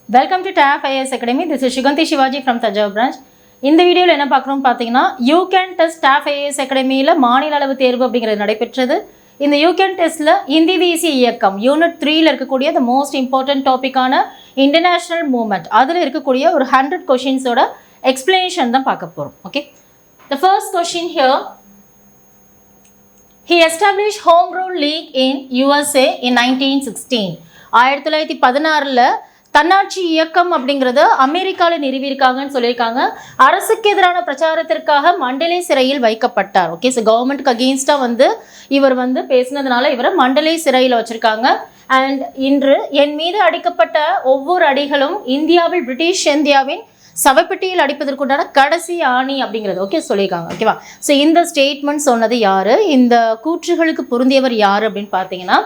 Welcome to TAF IAS Academy. This is Shiganti Shivaji from Tanjavur branch. இந்த வீடியோவில் என்ன பார்க்குறோம் பார்த்தீங்கன்னா you can test TAF IAS அகாடமியில் மாநில அளவு தேர்வு அப்படிங்கிறது நடைபெற்றது. இந்த யூ கேன் டெஸ்ட்டில் இந்தி தேசிய இயக்கம் யூனிட் 3ல் இருக்கக்கூடிய த மோஸ்ட் இம்பார்ட்டன்ட் டாப்பிக்கான இன்டர்நேஷ்னல் மூவ்மெண்ட் அதில் இருக்கக்கூடிய ஒரு 100 கொஷின்ஸோட எக்ஸ்பிளனேஷன் தான் பார்க்க போகிறோம். Okay, the first question here. He established Home Rule League in USA in 1916. 1916ல் தன்னாட்சி இயக்கம் அப்படிங்கிறது அமெரிக்காவில் நிறுவியிருக்காங்கன்னு சொல்லியிருக்காங்க. அரசுக்கு எதிரான பிரச்சாரத்திற்காக மண்டலே சிறையில் வைக்கப்பட்டார். ஓகே, ஸோ கவர்மெண்ட்க்கு அகெயின்ஸ்டாக இவர் பேசினதுனால இவரை மண்டலே சிறையில் வச்சுருக்காங்க. அண்ட் இன்று என் மீது அடிக்கப்பட்ட ஒவ்வொரு அடிகளும் இந்தியாவில் பிரிட்டிஷ் இந்தியாவின் சவப்பெட்டியில் அடிப்பதற்குண்டான கடைசி ஆணி அப்படிங்கிறது ஓகே சொல்லியிருக்காங்க. ஓகேவா? ஸோ இந்த ஸ்டேட்மெண்ட் சொன்னது யார், இந்த கூற்றுகளுக்கு பொருந்தியவர் யார் அப்படின்னு பார்த்தீங்கன்னா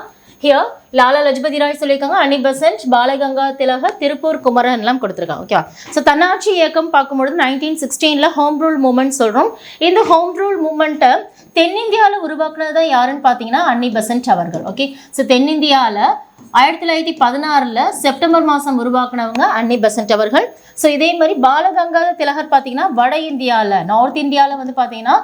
ஹியர் லாலா லஜபதி ராய் சொல்லியிருக்காங்க, அனி பெசன்ட், பாலகங்கா திலகர், திருப்பூர் குமரன் எல்லாம் கொடுத்துருக்காங்க. ஓகேவா? ஸோ தன்னாட்சி இயக்கம் பார்க்கும்பொழுது 1916ல் ஹோம் ரூல் மூமெண்ட் சொல்கிறோம். இந்த ஹோம் ரூல் மூமெண்ட்டை தென்னிந்தியாவில் உருவாக்குனது தான் யாருன்னு பார்த்தீங்கன்னா அன்னி பெசன்ட் அவர்கள். ஓகே, ஸோ தென்னிந்தியாவில் 1916ல் செப்டம்பர் மாதம் உருவாக்குனவங்க அன்னி பெசன்ட் அவர்கள். ஸோ இதே மாதிரி பாலகங்காதர திலகர் பார்த்தீங்கன்னா வட இந்தியாவில் நார்த் இந்தியாவில் பார்த்தீங்கன்னா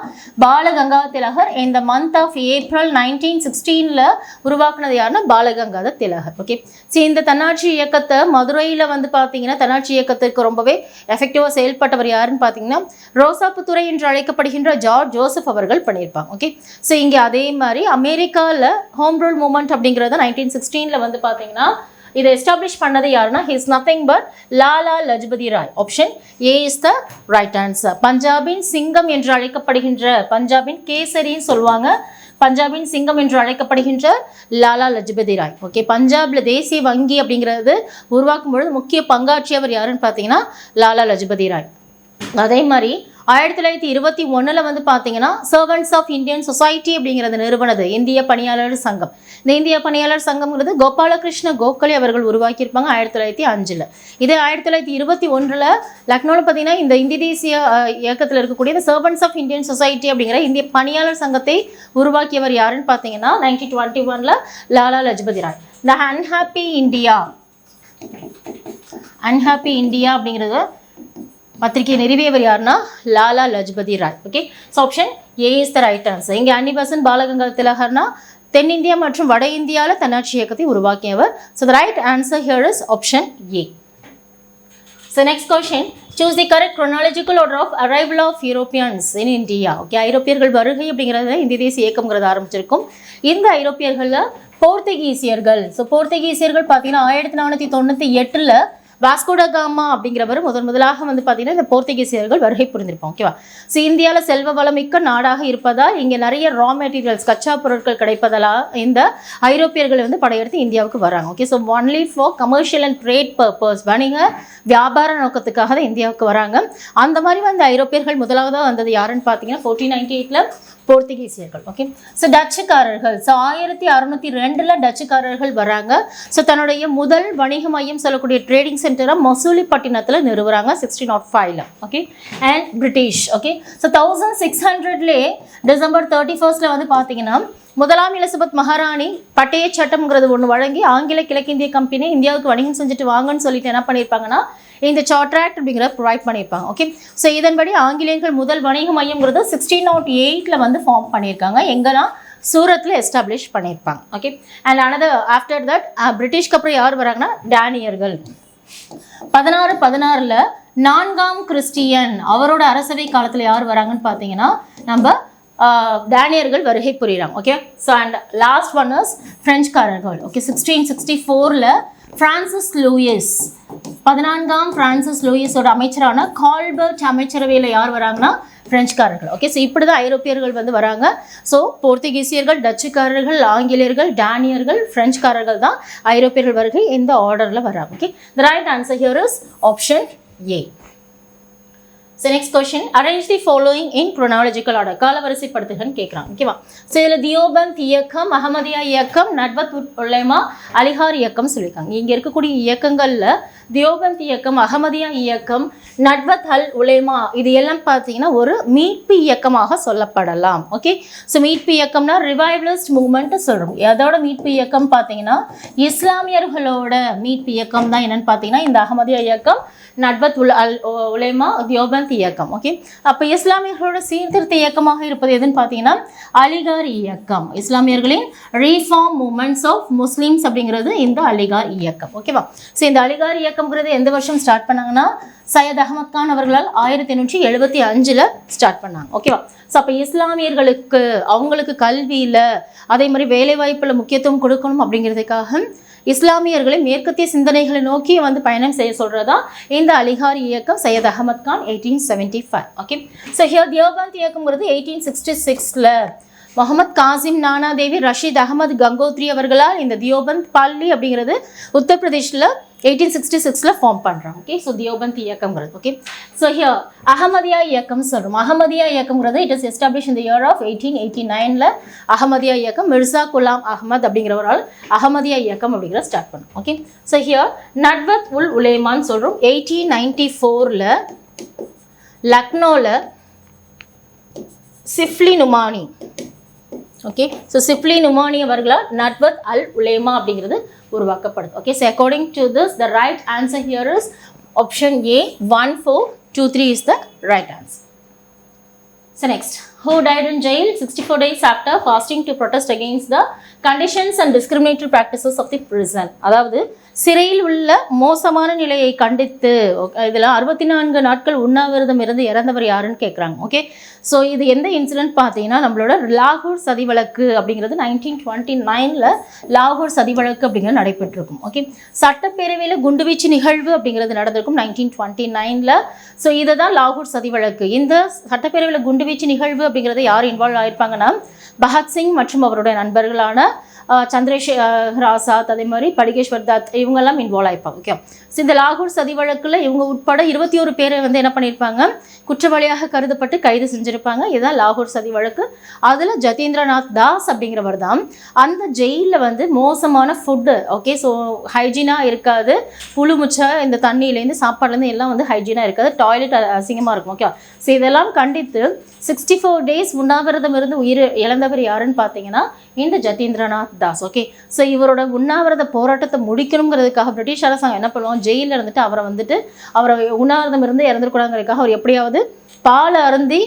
பாலகங்காதர திலகர் இந்த மந்த் ஆஃப் ஏப்ரல் 1916ல் உருவாக்குனது யாருன்னா பாலகங்காதர திலகர். ஓகே, ஸோ இந்த தன்னாட்சி இயக்கத்தை மதுரையில் பார்த்தீங்கன்னா தன்னாட்சி இயக்கத்திற்கு ரொம்பவே எஃபெக்டிவாக செயல்பட்டவர் யாருன்னு பார்த்தீங்கன்னா ரோசாப்புத்துறை என்று அழைக்கப்படுகின்ற ஜார்ஜ் ஜோசப் அவர்கள் பண்ணியிருப்பாங்க. ஓகே, ஸோ இங்கே அதே மாதிரி அமெரிக்காவில் ஹோம் ரூல் மூமெண்ட் அப்படிங்கிறத 1916ல் பார்த்தீங்கன்னா இதை எஸ்டாப்ளிஷ் பண்ணது யாருன்னா he is nothing but Lala Lajpat Rai. Option A is the right answer. பஞ்சாபின் சிங்கம் என்று அழைக்கப்படுகின்ற, பஞ்சாபின் கேசரின்னு சொல்லுவாங்க, பஞ்சாபின் சிங்கம் என்று அழைக்கப்படுகின்ற லாலா லஜபதி ராய். ஓகே, பஞ்சாப்ல தேசிய வங்கி அப்படிங்கிறது உருவாக்கும் பொழுது முக்கிய பங்காற்றியவர் யாருன்னு பார்த்தீங்கன்னா லாலா லஜபதி ராய். அதே மாதிரி 1921ல் பார்த்தீங்கன்னா சர்வன்ட்ஸ் ஆஃப் இந்தியன் சொசைட்டி அப்படிங்கிறது நிறுவனது இந்திய பணியாளர் சங்கம். இந்த இந்திய பணியாளர் சங்கம்ங்கிறது கோபாலகிருஷ்ண கோகலே அவர்கள் உருவாக்கியிருப்பாங்க 1905ல். இதே 1921ல் லக்னோவில் பார்த்தீங்கன்னா இந்த இந்திய தேசிய இயக்கத்தில் இருக்கக்கூடிய இந்த சர்வன்ட்ஸ் ஆஃப் இந்தியன் சொசைட்டி அப்படிங்கிற இந்திய பணியாளர் சங்கத்தை உருவாக்கியவர் யாருன்னு பார்த்தீங்கன்னா 1921ல் லாலா லஜபதி ராய். இந்த அன்ஹாப்பி இந்தியா அப்படிங்கிறது பத்திரிகை நிறுவியவர் யாருன்னா Lala Lajpat Rai. Okay, so option A is the right answer. இங்கே அன்னி பெசன்ட் பாலகங்காதர திலகர்னா தென்னிந்தியா மற்றும் வட இந்தியாவில் தன்னாட்சி இயக்கத்தை உருவாக்கியவர். So the right answer here is option A. So next question, choose the correct chronological order of arrival of Europeans in India. Okay, ஐரோப்பியர்கள் வருகை அப்படிங்கிறத இந்திய தேசிய இயக்கம்ங்கிறது ஆரம்பிச்சிருக்கும். இந்த ஐரோப்பியர்களில் போர்த்துகீசியர்கள், ஸோ போர்த்துகீசியர்கள் பார்த்தீங்கன்னா 1498ல் வாஸ்கோட காமா அப்படிங்கிறவர் முதலாக பார்த்தீங்கன்னா இந்த போர்த்துகீசியர்கள் வருகை புரிந்திருப்போம். ஓகேவா? ஸோ இந்தியாவில் செல்வ வளமிக்க நாடாக இருப்பதால் இங்கே நிறைய ரா மெட்டீரியல்ஸ் கச்சா பொருட்கள் கிடைப்பதால் இந்த ஐரோப்பியர்கள் படையெடுத்து இந்தியாவுக்கு வராங்க. Okay, so only for commercial and trade purpose, வணிக வியாபார நோக்கத்துக்காக தான் இந்தியாவுக்கு வராங்க. அந்த மாதிரி ஐரோப்பியர்கள் முதலாவதாக வந்தது யாருன்னு பார்த்தீங்கன்னா 1498ல் போர்த்துகீசியர்கள். ஓகே, ஸோ டச்சுக்காரர்கள், ஸோ 1602ல் டச்சுக்காரர்கள் வராங்க. ஸோ தன்னுடைய முதல் வணிக மையம் சொல்லக்கூடிய ட்ரேடிங் சென்டரை மசூலிப்பட்டினத்தில் நிறுவுறாங்க 1605ல். Okay, and British. Okay, so 1600லே டிசம்பர் 31st பார்த்தீங்கன்னா முதலாம் எலிசபெத் மகாராணி பட்டய சட்டம்ங்கிறது ஒன்று வழங்கி ஆங்கில கிழக்கிந்திய கம்பெனி இந்தியாவுக்கு வணிகம் செஞ்சுட்டு வாங்கன்னு சொல்லிட்டு என்ன பண்ணியிருப்பாங்கன்னா இந்த சார்ட்ராக்ட் அப்படிங்கிறத ப்ரொவைட் பண்ணியிருப்பாங்க. ஓகே, ஸோ இதன்படி ஆங்கிலேயர்கள் முதல் வணிக மையங்கிறது 1608ல் ஃபார்ம் பண்ணியிருக்காங்க. எங்கன்னா சூரத்தில் எஸ்டாப்ளிஷ் பண்ணியிருப்பாங்க. Okay, and another after that பிரிட்டிஷ்க்கு அப்புறம் யார் வராங்கன்னா டேனியர்கள். 1616ல் 4ஆம் கிறிஸ்டியன் அவரோட அரசவை காலத்தில் யார் வராங்கன்னு பார்த்தீங்கன்னா நம்ம டேனியர்கள் வருகை புரிகிறாங்க. Okay, so and last one is பிரெஞ்சுக்காரர்கள். ஓகே, 1664ல் பிரான்சிஸ் லூயிஸ், 14ஆம் பிரான்சிஸ் லூயிஸோட அமைச்சரான கால்பர்ட் அமைச்சரவையில் யார் வராங்கன்னா பிரெஞ்சுக்காரர்கள். ஓகே, ஸோ இப்படி தான் ஐரோப்பியர்கள் வராங்க. ஸோ போர்த்துகீசியர்கள், டச்சுக்காரர்கள், ஆங்கிலேயர்கள், டேனியர்கள், பிரெஞ்சுக்காரர்கள் தான் ஐரோப்பியர்கள் வருகை இந்த ஆர்டரில் வராங்க. Okay, the right answer here is option A. So next question, arrange the following in chronological order. காலவரிசைப்படுத்துகன்னு கேட்குறாங்க. ஓகேவா? ஸோ இதில் தியோபந்த் இயக்கம், அஹமதியா இயக்கம், நட்வத் உலேமா, அலிகார் இயக்கம் சொல்லியிருக்காங்க. இங்கே இருக்கக்கூடிய இயக்கங்களில் தியோபந்த் இயக்கம், அகமதியா இயக்கம், நட்வத் அல் உலேமா, இது எல்லாம் பார்த்தீங்கன்னா ஒரு மீட்பு இயக்கமாக சொல்லப்படலாம். ஓகே, ஸோ மீட்பு இயக்கம்னா ரிவைவலிஸ்ட் மூவ்மெண்ட் சொல்கிறோம். அதோட மீட்பு இயக்கம் பார்த்தீங்கன்னா இஸ்லாமியர்களோட மீட்பு இயக்கம் தான் என்னன்னு பார்த்தீங்கன்னா இந்த அகமதியா இயக்கம், நட்வத் அல் உலேமா, தியோபந்த் இயக்கம். ஓகே, அப்போ இஸ்லாமியர்களோட சீர்திருத்த இயக்கமாக இருப்பது எதுன்னு பார்த்தீங்கன்னா அலிகார் இயக்கம். இஸ்லாமியர்களின் ரீஃபார்ம் மூமெண்ட்ஸ் ஆஃப் முஸ்லீம்ஸ் அப்படிங்கிறது இந்த அலிகார் இயக்கம். ஓகேவா? ஸோ இந்த அலிகார் இயக்கம்ங்கிறது எந்த வருஷம் ஸ்டார்ட் பண்ணாங்கன்னா சையத் அகமது கான் அவர்களால் 1875 ஸ்டார்ட் பண்ணாங்க. ஓகேவா? ஸோ அப்போ இஸ்லாமியர்களுக்கு அவங்களுக்கு கல்வியில் அதே மாதிரி வேலைவாய்ப்பில் முக்கியத்துவம் கொடுக்கணும் அப்படிங்கிறதுக்காக இஸ்லாமியர்களை மேற்கத்திய சிந்தனைகளை நோக்கி வந்து பயணம் செய்ய சொல்கிறதா இந்த அலிகார் இயக்கம், Syed Ahmed Khan 1875. Okay, so here Deoband இயக்கம்ங்கிறது 1866 முகமது காசிம் நானா தேவி, ரஷீத் அகமது கங்கோத்ரி அவர்களால் இந்த தியோபந்த் பள்ளி அப்படிங்கிறது உத்தரப்பிரதேஷில் 1866 ஃபார்ம் பண்ணுறாங்க. ஓகே, ஸோ தியோபந்த் இயக்கம்ங்கிறது. ஓகே, ஸோ ஹியர் அகமதியா இயக்கம் சொல்கிறோம். அகமதியா இயக்கம்ங்கிறது இட் இஸ் எஸ்டாப்ளிஷ் இந்த இயர் ஆஃப் 1889 அகமதியா இயக்கம் மிர்சா குலாம் அகமது அப்படிங்கிறவரால் அகமதியா இயக்கம் அப்படிங்கிற ஸ்டார்ட் பண்ணோம். ஓகே, ஸோ ஹியர் நட்வத் உல் உலேமான்னு சொல்கிறோம். 1894 லக்னோவில் சிஃப்லி நுமானி, ஓகே, ஸோ சிஃப்லி நுமானி அவர்களால் நட்வத் அல் உலேமா அப்படிங்கிறது உருவாக்கப்படுது. Okay, so according to this the right answer here is option A 1423 is the right answer. So next, who died in jail 64 days after fasting to protest against the conditions and discriminatory practices of the prison. அதாவது சிறையில் உள்ள மோசமான நிலையை கண்டித்து இதில் 64 நாட்கள் உண்ணாவிரதம் இருந்து இறந்தவர் யாருன்னு கேட்குறாங்க. ஓகே, ஸோ இது எந்த இன்சிடென்ட் பார்த்தீங்கன்னா நம்மளோட லாகூர் சதி வழக்கு அப்படிங்கிறது 1929 லாகூர் சதி வழக்கு அப்படிங்கிறது நடைபெற்றிருக்கும். ஓகே, சட்டப்பேரவையில் குண்டுவீச்சு நிகழ்வு அப்படிங்கிறது நடந்திருக்கும் 1929. ஸோ இதை தான் லாகூர் சதி வழக்கு. இந்த சட்டப்பேரவையில் குண்டுவீச்சு நிகழ்வு அப்படிங்கிறது யார் இன்வால்வ் ஆயிருப்பாங்கன்னா பகத்சிங் மற்றும் அவருடைய நண்பர்களான சந்திரசேகர் ஆசாத், அதே மாதிரி படுகேஸ்வர் தத், இவங்கெல்லாம் இன்வால்வ் ஆயிருப்பாங்க. ஓகே, ஸோ இந்த லாகூர் சதி வழக்கில் இவங்க உட்பட 21 பேரை வந்து என்ன பண்ணியிருப்பாங்க, குற்றவாளியாக கருதப்பட்டு கைது செஞ்சுருப்பாங்க. இதுதான் லாகூர் சதி வழக்கு. அதில் ஜதீந்திரநாத் தாஸ் அப்படிங்கிறவர் தான் அந்த ஜெயிலில் வந்து மோசமான ஃபுட்டு, ஓகே, ஸோ ஹைஜீனாக இருக்காது, புழு முச்சை இந்த தண்ணியிலேருந்து சாப்பாடுலேருந்து எல்லாம் வந்து ஹைஜீனாக இருக்காது, டாய்லெட் அசிங்கமாக இருக்கும். ஓகே, ஸோ இதெல்லாம் கண்டித்து 64 days உண்ணாவிரதம் இருந்து உயிர் இழந்தவர் யாருன்னு பார்த்தீங்கன்னா இந்த ஜதீந்திரநாத் தாஸ். ஓகே, ஸோ இவரோட உண்ணாவிரத போராட்டத்தை முடிக்கணுங்கிறதுக்காக பிரிட்டிஷ் அரசாங்கம் என்ன பண்ணுவோம், ஜெயிலில் இருந்துட்டு அவரை உண்ணாவிரதம் இருந்து இறந்துருக்கூடாங்கிறதுக்காக அவர் எப்படியாவது பால் அருந்தி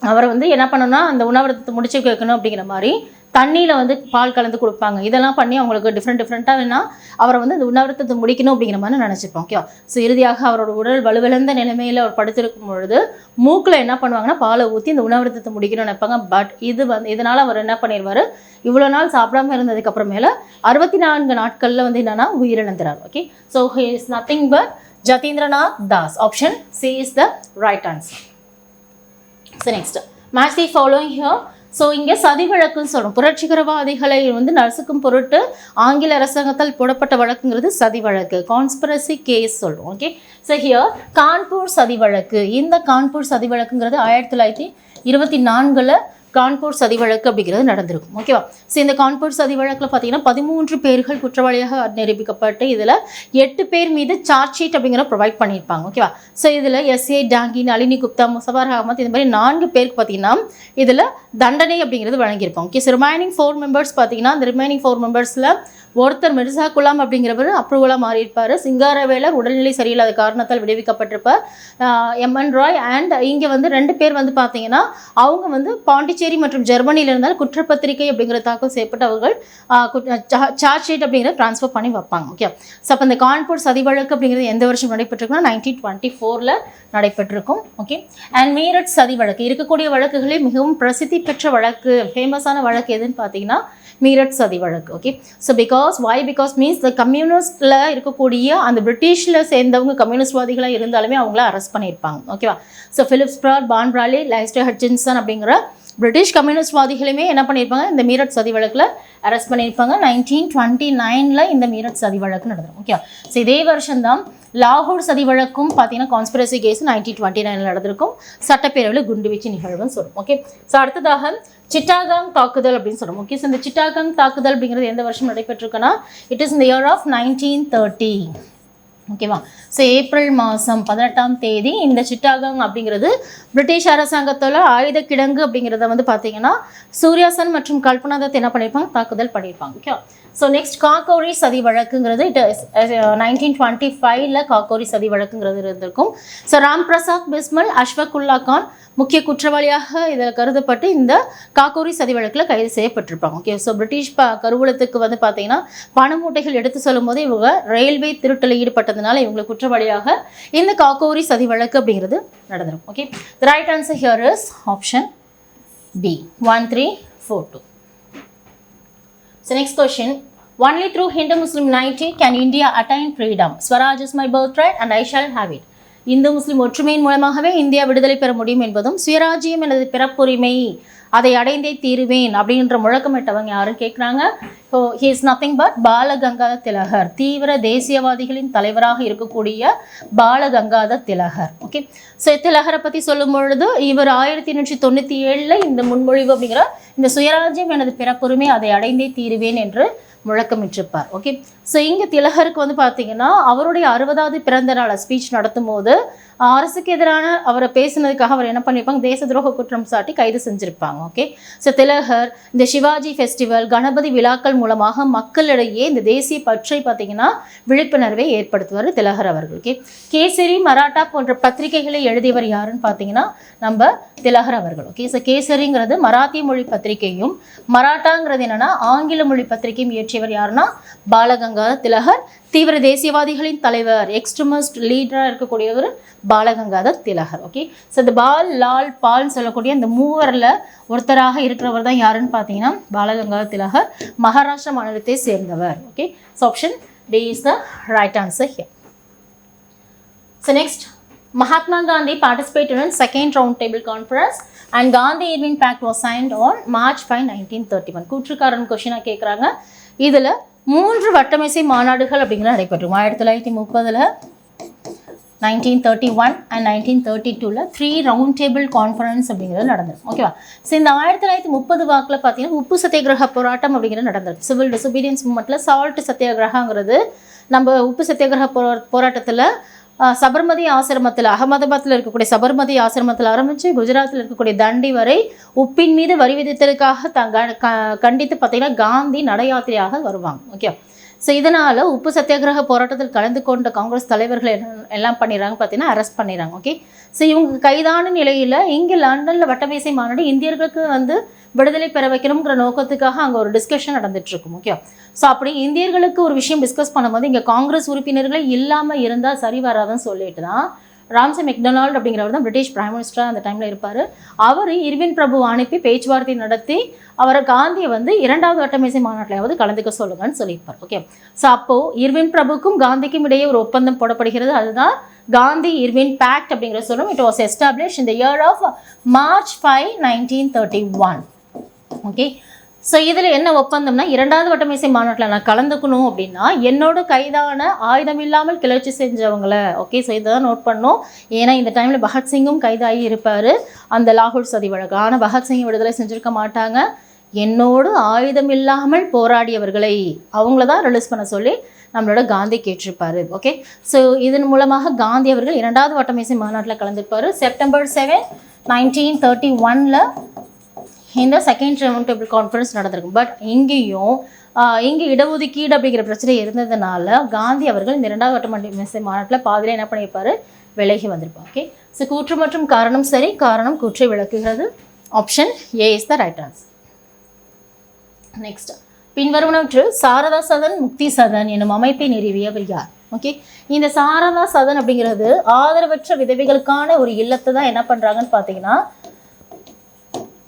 அவரை வந்து என்ன பண்ணணும்னா அந்த உண்ணாவிரதத்தை முடிச்சு வைக்கணும் அப்படிங்கிற மாதிரி தண்ணியில் வந்து பால் கலந்து கொடுப்பாங்க. இதெல்லாம் பண்ணி அவங்களுக்கு டிஃப்ரெண்ட்டாக வேணால் அவரை வந்து அந்த உண்ணாவிரதத்தை முடிக்கணும் அப்படிங்கிற மாதிரி நினச்சிப்போம். ஓகே, ஸோ இறுதியாக அவரோட உடல் வலுவிழந்த நிலைமையில் அவர் படுத்திருக்கும் பொழுது மூக்கில் என்ன பண்ணுவாங்கன்னா பாலை ஊற்றி இந்த உண்ணாவிரதத்தை முடிக்கணும்னு நினைப்பாங்க. பட் இதனால் அவர் என்ன பண்ணிடுவார், இவ்வளோ நாள் சாப்பிடாமல் இருந்ததுக்கப்புறமேல 64 நாட்களில் வந்து என்னென்னா உயிரிழந்துறார். Okay, so he is nothing but Jatindranath Das. Option C is the right answer. So next, match the following here. So இங்கே சதி வழக்குன்னு சொல்கிறோம். புரட்சிகரவாதிகளை வந்து நசுக்கும் பொருட்டு ஆங்கில அரசாங்கத்தால் போடப்பட்ட வழக்குங்கிறது சதி வழக்கு, கான்ஸ்பிரசி கேஸ் சொல்கிறோம். ஓகே, ஸோ ஹியர் கான்பூர் சதி வழக்கு. இந்த கான்பூர் சதி வழக்குங்கிறது 1924 கான்பூர் சதி வழக்கு அப்படிங்கிறது நடந்திருக்கும். ஓகேவா? ஸோ இந்த கான்பூர் சதி வழக்கில் பார்த்தீங்கன்னா 13 பேர்கள் குற்றவாளியாக நிரூபிக்கப்பட்டு இதில் 8 பேர் மீது சார்ஜ் ஷீட் அப்படிங்கிற ப்ரொவைட் பண்ணியிருப்பாங்க. ஓகேவா? ஸோ இதில் எஸ்ஏ டாங்கி, நளினி குப்தா, முசஃபர் அகமத், இந்த மாதிரி 4 பேருக்கு பார்த்தீங்கன்னா இதில் தண்டனை அப்படிங்கிறது வழங்கியிருப்பாங்க. ஓகே, ஸோ ரிமைனிங் 4 மெம்பர்ஸ் பார்த்தீங்கன்னா அந்த ரிமைனிங் 4 மெம்பர்ஸில் ஒருத்தர் மிர்சா குலாம் அப்படிங்கிறவர் அப்ரூவலாக மாறியிருப்பார். சிங்காரவேலர் உடல்நிலை சரியில்லாத காரணத்தால் விடுவிக்கப்பட்டிருப்பார். எம்என் ராய் அண்ட் இங்கே வந்து 2 பேர் வந்து பார்த்தீங்கன்னா அவங்க வந்து பாண்டிச்சேரி மற்றும் ஜெர்மனியில் இருந்தால் குற்றப்பத்திரிகை அப்படிங்கிற தாக்கல் செய்யப்பட்டு அவர்கள் சார்ஜ் ஷீட் அப்படிங்கிற ட்ரான்ஸ்ஃபர் பண்ணி வைப்பாங்க. ஓகே, ஸோ அப்போ இந்த கான்பூர் சதி வழக்கு அப்படிங்கிறது எந்த வருஷம் நடைபெற்றிருக்குன்னா 1924 நடைபெற்றிருக்கும். ஓகே, அண்ட் மீரட் சதி வழக்கு இருக்கக்கூடிய வழக்குகளே மிகவும் பிரசித்தி பெற்ற வழக்கு, ஃபேமஸான வழக்கு எதுன்னு பார்த்தீங்கன்னா மீரட் சதி வழக்கு. Okay, so because means the கம்யூனிஸ்டில் இருக்கக்கூடிய அந்த பிரிட்டிஷில் சேர்ந்தவங்க கம்யூனிஸ்ட்வாதிகளாக இருந்தாலுமே அவங்கள அரெஸ்ட் பண்ணியிருப்பாங்க. ஓகேவா? ஸோ பிலிப் ஸ்ப்ராட், பான் பிராலி, லைஸ்டர் ஹட்சின்சன் அப்படிங்கிற பிரிட்டிஷ் கம்யூனிஸ்ட்வாதிகளுமே என்ன பண்ணியிருப்பாங்க, இந்த மீரட் சதி வழக்கில் அரெஸ்ட் பண்ணியிருப்பாங்க. 1929 இந்த மீரட் சதி வழக்கு நடந்தது. ஓகே, ஸோ இதே வருஷம்தான் லாகூர் சதி வழக்கும் பார்த்தீங்கன்னா கான்ஸ்பிரசி கேஸ் 1929 நடந்திருக்கும். சட்டப்பேரவையில் குண்டுவீச்சு நிகழ்வுன்னு சொல்லும். ஓகே, ஸோ அடுத்ததாக சிட்டாகாங் தாக்குதல் அப்படின்னு சொல்லுவோம். ஓகே, ஸோ இந்த சிட்டாகாங் தாக்குதல் அப்படிங்கிறது எந்த வருஷம் நடைபெற்றிருக்குன்னா இட் இஸ் இந்த இயர் ஆஃப் 1930. ஓகேவா. ஸோ ஏப்ரல் மாதம் 18ஆம் தேதி இந்த சிட்டாகாங் அப்படிங்கிறது பிரிட்டிஷ் அரசாங்கத்தோட ஆயுத கிடங்கு அப்படிங்கிறத வந்து பார்த்தீங்கன்னா சூர்யாசன் மற்றும் கல்பனா தத் என்ன பண்ணியிருப்பாங்க, தாக்குதல் பண்ணியிருப்பாங்க. ஓகே. ஸோ நெக்ஸ்ட் காக்கோரி சதி வழக்குங்கிறது 1925 காக்கோரி சதி வழக்குங்கிறது இருந்திருக்கும். ஸோ ராம் பிரசாத் பிஸ்மல், அஷ்வகுல்லா கான் முக்கிய குற்றவாளியாக இதில் கருதப்பட்டு இந்த காக்கோரி சதி வழக்கில் கைது செய்யப்பட்டிருப்பாங்க. ஓகே. ஸோ பிரிட்டிஷ் கருவூலத்துக்கு வந்து பார்த்தீங்கன்னா பண மூட்டைகள் எடுத்து சொல்லும் போது இவங்க ரயில்வே திருட்டில் ஈடுபட்டதுனால இவங்களை குற்றவாளியாக இந்த காக்கோரி சதி வழக்கு அப்படிங்கிறது நடந்திருக்கும். Okay. The right answer here is option B 1342. So next question, only through Hindu-Muslim unity can India attain freedom. Swaraj is my birthright and I shall have it. Hindu Muslim ஒற்றுமையின் மூலமாகவே இந்தியா விடுதலை பெற முடியும் என்பதும் சுயராஜ்யம் எனது பிறப்புரிமை அதை அடைந்தே தீருவேன் அப்படின்ற முழக்கமிட்டவங்க யாரும் கேட்குறாங்க. So he is nothing but Balagangadhar Tilak, தீவிர தேசியவாதிகளின் தலைவராக இருக்கக்கூடிய பாலகங்காதர் திலகர். ஓகே. ஸோ திலகரை பற்றி சொல்லும் பொழுது இவர் 1897 இந்த முன்மொழிவு அப்படிங்கிற இந்த சுயராஜ்யம் எனது பிறப்புரிமை அதை அடைந்தே தீருவேன் என்று முழக்கமிட்டிருப்பார். ஓகே. ஸோ இங்கே திலகருக்கு வந்து பார்த்தீங்கன்னா அவருடைய 60வது பிறந்த நாள் ஸ்பீச் நடத்தும் போது அரசுக்கு எதிரான அவரை பேசினதுக்காக அவர் என்ன பண்ணியிருப்பாங்க, தேச துரோக குற்றம் சாட்டி கைது செஞ்சுருப்பாங்க. ஓகே. ஸோ திலகர் இந்த சிவாஜி ஃபெஸ்டிவல் கணபதி விழாக்கள் மூலமாக மக்களிடையே இந்த தேசிய பற்றை பார்த்தீங்கன்னா விழிப்புணர்வை ஏற்படுத்துவார் திலகர் அவர்கள். ஓகே. கேசரி, மராட்டா போன்ற பத்திரிகைகளை எழுதியவர் யாருன்னு பார்த்தீங்கன்னா நம்ம திலகர் அவர்கள். ஓகே. ஸோ கேசரிங்கிறது மராத்திய மொழி பத்திரிகையும் மராட்டாங்கிறது என்னன்னா ஆங்கில மொழி பத்திரிகையும் இயற்றியவர் யாருன்னா பாலகங்காதர் திலகர். தீவிர தேசியவாதிகளின் தலைவர், எக்ஸ்ட்ரீமிஸ்ட் லீடராக இருக்கக்கூடியவர் பாலகங்காதர் திலகர். ஓகே. ஸோ இந்த பால் லால் பால்னு சொல்லக்கூடிய இந்த மூவரில் ஒருத்தராக இருக்கிறவர் தான் யாருன்னு பார்த்தீங்கன்னா பாலகங்காதர் திலகர், மகாராஷ்டிரா மாநிலத்தை சேர்ந்தவர். Okay. So option D is the right answer here. So next, Mahatma Gandhi participated in second round table conference and Gandhi Irving Pact was signed on March 5, 1931. கூற்றுக்காரன் கொஸ்டினாக கேட்குறாங்க. இதில் 3 வட்டமேசை மாநாடுகள் அப்படிங்கிறது நடைபெற்றும். 1930 1931 and 1932 3 ரவுண்ட் டேபிள் கான்ஃபரன்ஸ் அப்படிங்கிறது நடந்தது. ஓகேவா. So இந்த 1930 வாக்கில் பார்த்தீங்கன்னா உப்பு சத்தியாகிரக போராட்டம் அப்படிங்கிறது நடந்தது. சிவில் டிசோபீடியன்ஸ் மூமெண்ட்டில் சால்ட் சத்தியாகிரகங்கிறது நம்ம உப்பு சத்தியாகிரக போராட்டத்தில் சபர்மதி ஆசிரமத்தில் அகமதாபாத்தில் இருக்கக்கூடிய சபர்மதி ஆசிரமத்தில் ஆரம்பித்து குஜராத்தில் இருக்கக்கூடிய தண்டி வரை உப்பின் மீது வரி விதித்ததுக்காக கண்டித்து பார்த்தீங்கன்னா காந்தி நட யாத்திரையாக வருவாங்க. ஓகே. ஸோ இதனால் உப்பு சத்தியாகிரக போராட்டத்தில் கலந்து கொண்ட காங்கிரஸ் தலைவர்கள் எல்லாம் பண்ணிடுறாங்க பார்த்தீங்கன்னா அரெஸ்ட் பண்ணிடுறாங்க. ஓகே. ஸோ இவங்க கைதான நிலையில் இங்கே லண்டனில் வட்டமேசை மாநாடு இந்தியர்களுக்கு வந்து விடுதலை பெற வைக்கணுங்கிற நோக்கத்துக்காக அங்கே ஒரு டிஸ்கஷன் நடந்துட்டுருக்கும். ஓகே. ஸோ அப்படி இந்தியர்களுக்கு ஒரு விஷயம் டிஸ்கஸ் பண்ணும்போது இங்கே காங்கிரஸ் உறுப்பினர்களே இல்லாமல் இருந்தால் சரி வராதுன்னு சொல்லிட்டு தான் ராம்சே மெக்டொனால்ட் அப்படிங்கிறவர் தான் பிரிட்டிஷ் பிரைம் மினிஸ்டராக அந்த டைமில் இருப்பார். அவர் இர்வின் பிரபு அனுப்பி பேச்சுவார்த்தை நடத்தி அவரை காந்தியை வந்து 2வது வட்டமேசை மாநாட்டிலாவது கலந்துக்க சொல்லுங்கன்னு சொல்லியிருப்பார். ஓகே. ஸோ அப்போது இர்வின் பிரபுக்கும் காந்திக்கும் இடையே ஒரு ஒப்பந்தம் போடப்படுகிறது. அதுதான் காந்தி இர்வின் பேக்ட் அப்படிங்கிற சொல்லும். It was establish in the year of March 5, 1931. ஓகே. ஸோ இதில் என்ன ஒப்பந்தம்னா 2வது வட்டமேசை மாநாட்டில் நான் கலந்துக்கணும் அப்படின்னா என்னோட கைதான ஆயுதம் இல்லாமல் கிளர்ச்சி செஞ்சவங்கள. ஓகே. ஸோ இதை தான் நோட் பண்ணோம். ஏன்னா இந்த டைமில் பகத்சிங்கும் கைதாகி இருப்பார் அந்த லாகூர் சதி வழக்கு. ஆனால் பகத்சிங்கை விடுதலை செஞ்சுருக்க மாட்டாங்க. என்னோடு ஆயுதம் இல்லாமல் போராடியவர்களை அவங்கள தான் ரிலீஸ் பண்ண சொல்லி நம்மளோட காந்தி கேட்டிருப்பார். ஓகே. ஸோ இதன் மூலமாக காந்தி அவர்கள் 2வது வட்டமேசை மாநாட்டில் கலந்துருப்பார். செப்டம்பர் 7, 1931 இந்த செகண்ட் ரவுண்ட் டேபிள் கான்ஃபரன்ஸ் நடந்திருக்கும். பட் இங்கேயும் இங்கே இடஒதுக்கீடு அப்படிங்கிற பிரச்சனை இருந்ததுனால காந்தி அவர்கள் இந்த 2வது வட்டமேசை மாநாட்டில் பாதியில் என்ன பண்ணியிருப்பார், விலகி வந்திருப்பார். ஓகே. ஸோ கூற்று மற்றும் காரணம் சரி, காரணம் கூற்றை விளக்குகிறது. Option A is the right answer. Next, பின்வருவனவற்று சாரதா சதன் முக்தி சதன் எனும் அமைப்பை நிறுவியவர் யார்? ஓகே. இந்த சாரதா சதன் அப்படிங்கிறது ஆதரவற்ற விதவைகளுக்கான ஒரு இல்லத்தை தான் என்ன பண்ணுறாங்கன்னு பார்த்தீங்கன்னா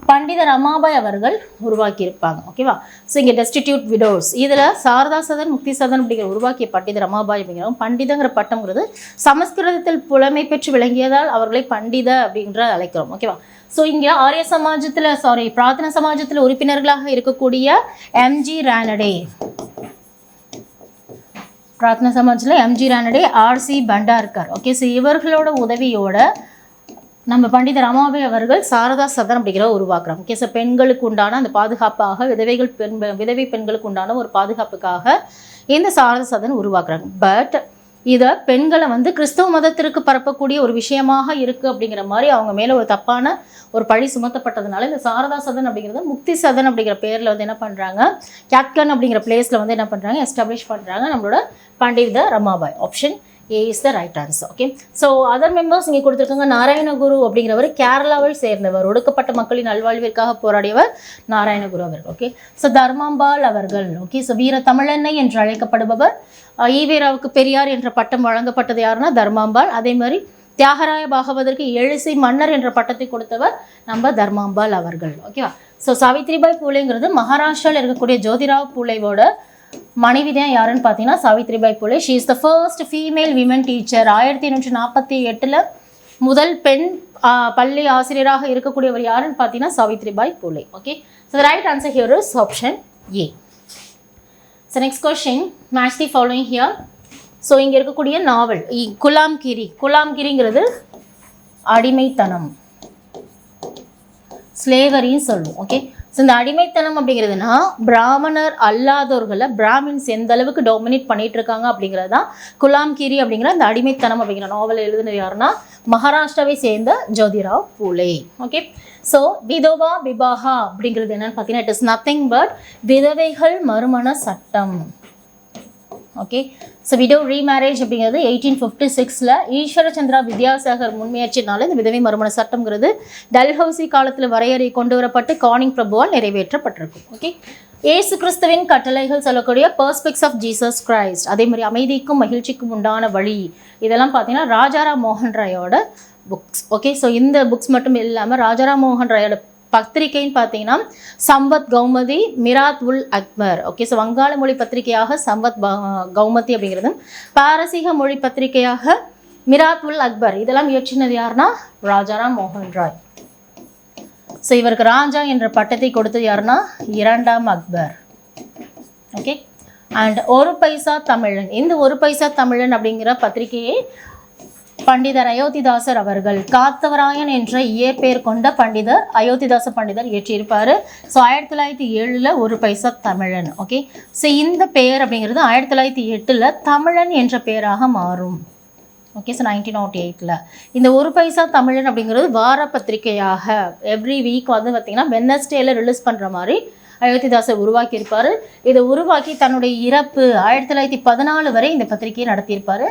பண்டித ரமாபாய் அவர்கள் உருவாக்கியிருப்பாங்க. ஓகேவா. ஸோ இங்கே டெஸ்டிடியூட் விடோஸ் இதில் சாரதா சதன் முக்தி சதன் அப்படிங்கிற உருவாக்கிய பண்டித ரமாபாய் அப்படிங்கிறவங்க பண்டிதங்கிற பட்டம்ங்கிறது சமஸ்கிருதத்தில் புலமை பெற்று விளங்கியதால் அவர்களை பண்டித அப்படின்ற அழைக்கிறோம். ஓகேவா. ஸோ இங்கே ஆரிய சமாஜத்தில் பிரார்த்தன சமாஜத்தில் உறுப்பினர்களாக இருக்கக்கூடிய எம்ஜி ரானடே, பிரார்த்தன சமாஜத்தில் MG Ranade, RC Bhandarkar. Okay. So இவர்களோட உதவியோட நம்ம பண்டித ரமாபாய் அவர்கள் சாரதா சதன் அப்படிங்கிற உருவாக்குறாங்க. ஓகே. ஸோ பெண்களுக்கு உண்டான அந்த பாதுகாப்பாக விதவை பெண்களுக்கு உண்டான ஒரு பாதுகாப்புக்காக இந்த சாரதா சதன் உருவாக்குறாங்க. பட் இதை பெண்களை வந்து கிறிஸ்தவ மதத்திற்கு பரப்பக்கூடிய ஒரு விஷயமாக இருக்குது அப்படிங்கிற மாதிரி அவங்க மேலே ஒரு தப்பான ஒரு பழி சுமத்தப்பட்டதுனால இந்த சாரதா சதன் அப்படிங்கிறது முக்தி சதன் அப்படிங்கிற பேரில் வந்து என்ன பண்ணுறாங்க, கேட்கன் அப்படிங்கிற பிளேஸில் வந்து என்ன பண்ணுறாங்க, எஸ்டாப்ளிஷ் பண்ணுறாங்க நம்மளோட Pandita Ramabai. Option A is the right answer. Okay, so other members இங்கே கொடுத்துருக்காங்க. நாராயணகுரு அப்படிங்கிறவர் கேரளாவை சேர்ந்தவர், ஒடுக்கப்பட்ட மக்களின் நல்வாழ்விற்காக போராடியவர் நாராயணகுரு அவர்கள். ஓகே, ஸோ தர்மாம்பாள் அவர்கள். ஓகே, ஸோ வீர தமிழன்னை என்று அழைக்கப்படுபவர். ஈவேராவுக்கு பெரியார் என்ற பட்டம் வழங்கப்பட்டது யாருன்னா தர்மாம்பாள். அதே மாதிரி தியாகராய பாகவதற்கு எழுசி மன்னர் என்ற பட்டத்தை கொடுத்தவர் நம்ம தர்மாம்பாள் அவர்கள். ஓகேவா, ஸோ சாவித்ரிபாய் பூலேங்கிறது மகாராஷ்டிராவில் இருக்கக்கூடிய ஜோதிராவ் பூலேவோட மனைவி தான் யாருன்னு பார்த்தீங்கன்னா Savitribai Phule. She is the first female women teacher. 1848 முதல் பெண் பள்ளி ஆசிரியராக இருக்கக்கூடியவர் யாருன்னு பார்த்தீங்கன்னா Savitribai Phule. Okay, so the right answer here is option A. So next question, match the following here. So இங்கே இருக்கக்கூடிய நாவல் குலாம்கிரி. குலாம்கிரிங்கிறது அடிமைத்தனம், ஸ்லேவரின்னு சொல்லுவோம். ஓகே, ஸோ இந்த அடிமைத்தனம் அப்படிங்கிறதுனா பிராமணர் அல்லாதவர்களை பிராமின்ஸ் எந்த அளவுக்கு டாமினேட் பண்ணிட்டு இருக்காங்க அப்படிங்கிறது தான் குலாம்கிரி அப்படிங்கிற அந்த அடிமைத்தனம் அப்படிங்கிற நாவல் எழுதுனது யாருன்னா மகாராஷ்டிராவை சேர்ந்த ஜோதிராவ் பூலே. ஓகே, ஸோ விதோவா விபாகா அப்படிங்கிறது என்னன்னு பார்த்தீங்கன்னா இட் இஸ் நத்திங் பட் விதவைகள் மறுமண சட்டம். ஓகே, ஸோ விடோ ரீமேரேஜ் அப்படிங்கிறது 1856 ஈஸ்வர சந்திரா வித்யாசாகர் முன்முயற்சினால இந்த விதவை மறுமண சட்டம்ங்கிறது டல்ஹவுசி காலத்தில் வரையறை கொண்டு வரப்பட்டு கானிங் பிரபுவால் நிறைவேற்றப்பட்டிருக்கும். ஓகே, ஏசு கிறிஸ்துவின் கட்டளைகள் சொல்லக்கூடிய பர்ஸ்பெக்ட்ஸ் ஆஃப் ஜீசஸ் கிரைஸ்ட், அதே மாதிரி அமைதிக்கும் மகிழ்ச்சிக்கும் உண்டான வழி, இதெல்லாம் பார்த்தீங்கன்னா ராஜாராம் மோகன் ராயோட புக்ஸ். ஓகே, ஸோ இந்த புக்ஸ் மட்டும் இல்லாமல் ராஜாராம் மோகன் ராயோட பத்திரிகைன்னு பார்த்தீங்கன்னா சம்பத் கௌமதி, மிராத் உல் அக்பர். ஓகே, ஸோ வங்காள மொழி பத்திரிகையாக சம்பத் கௌமதி அப்படிங்கிறதும் பாரசீக மொழி பத்திரிகையாக மிராத் உல் அக்பர், இதெல்லாம் இயற்றினது யாருன்னா ராஜாராம் மோகன் ராய். ஸோ இவருக்கு ராஜா என்ற பட்டத்தை கொடுத்தது யாருன்னா 2ஆம் அக்பர். ஓகே, அண்ட் ஒரு பைசா தமிழன். இந்த ஒரு பைசா தமிழன் அப்படிங்கிற பத்திரிகையை பண்டிதர் அயோத்திதாசர் அவர்கள், காத்தவராயன் என்ற இயற்பெயர் கொண்ட பண்டிதர் அயோத்திதாச பண்டிதர் இயற்றியிருப்பார். ஸோ 1907 ஒரு பைசா தமிழன். ஓகே, ஸோ இந்த பெயர் அப்படிங்கிறது 1908 தமிழன் என்ற பெயராக மாறும். ஓகே, ஸோ 1908 இந்த ஒரு பைசா தமிழன் அப்படிங்கிறது வார பத்திரிகையாக எவ்ரி வீக் வந்து பார்த்திங்கன்னா வெட்னஸ்டேல ரிலீஸ் பண்ணுற மாதிரி அயோத்திதாசர் உருவாக்கியிருப்பார். இதை உருவாக்கி தன்னுடைய இறப்பு 1914 வரை இந்த பத்திரிகையை நடத்தியிருப்பார்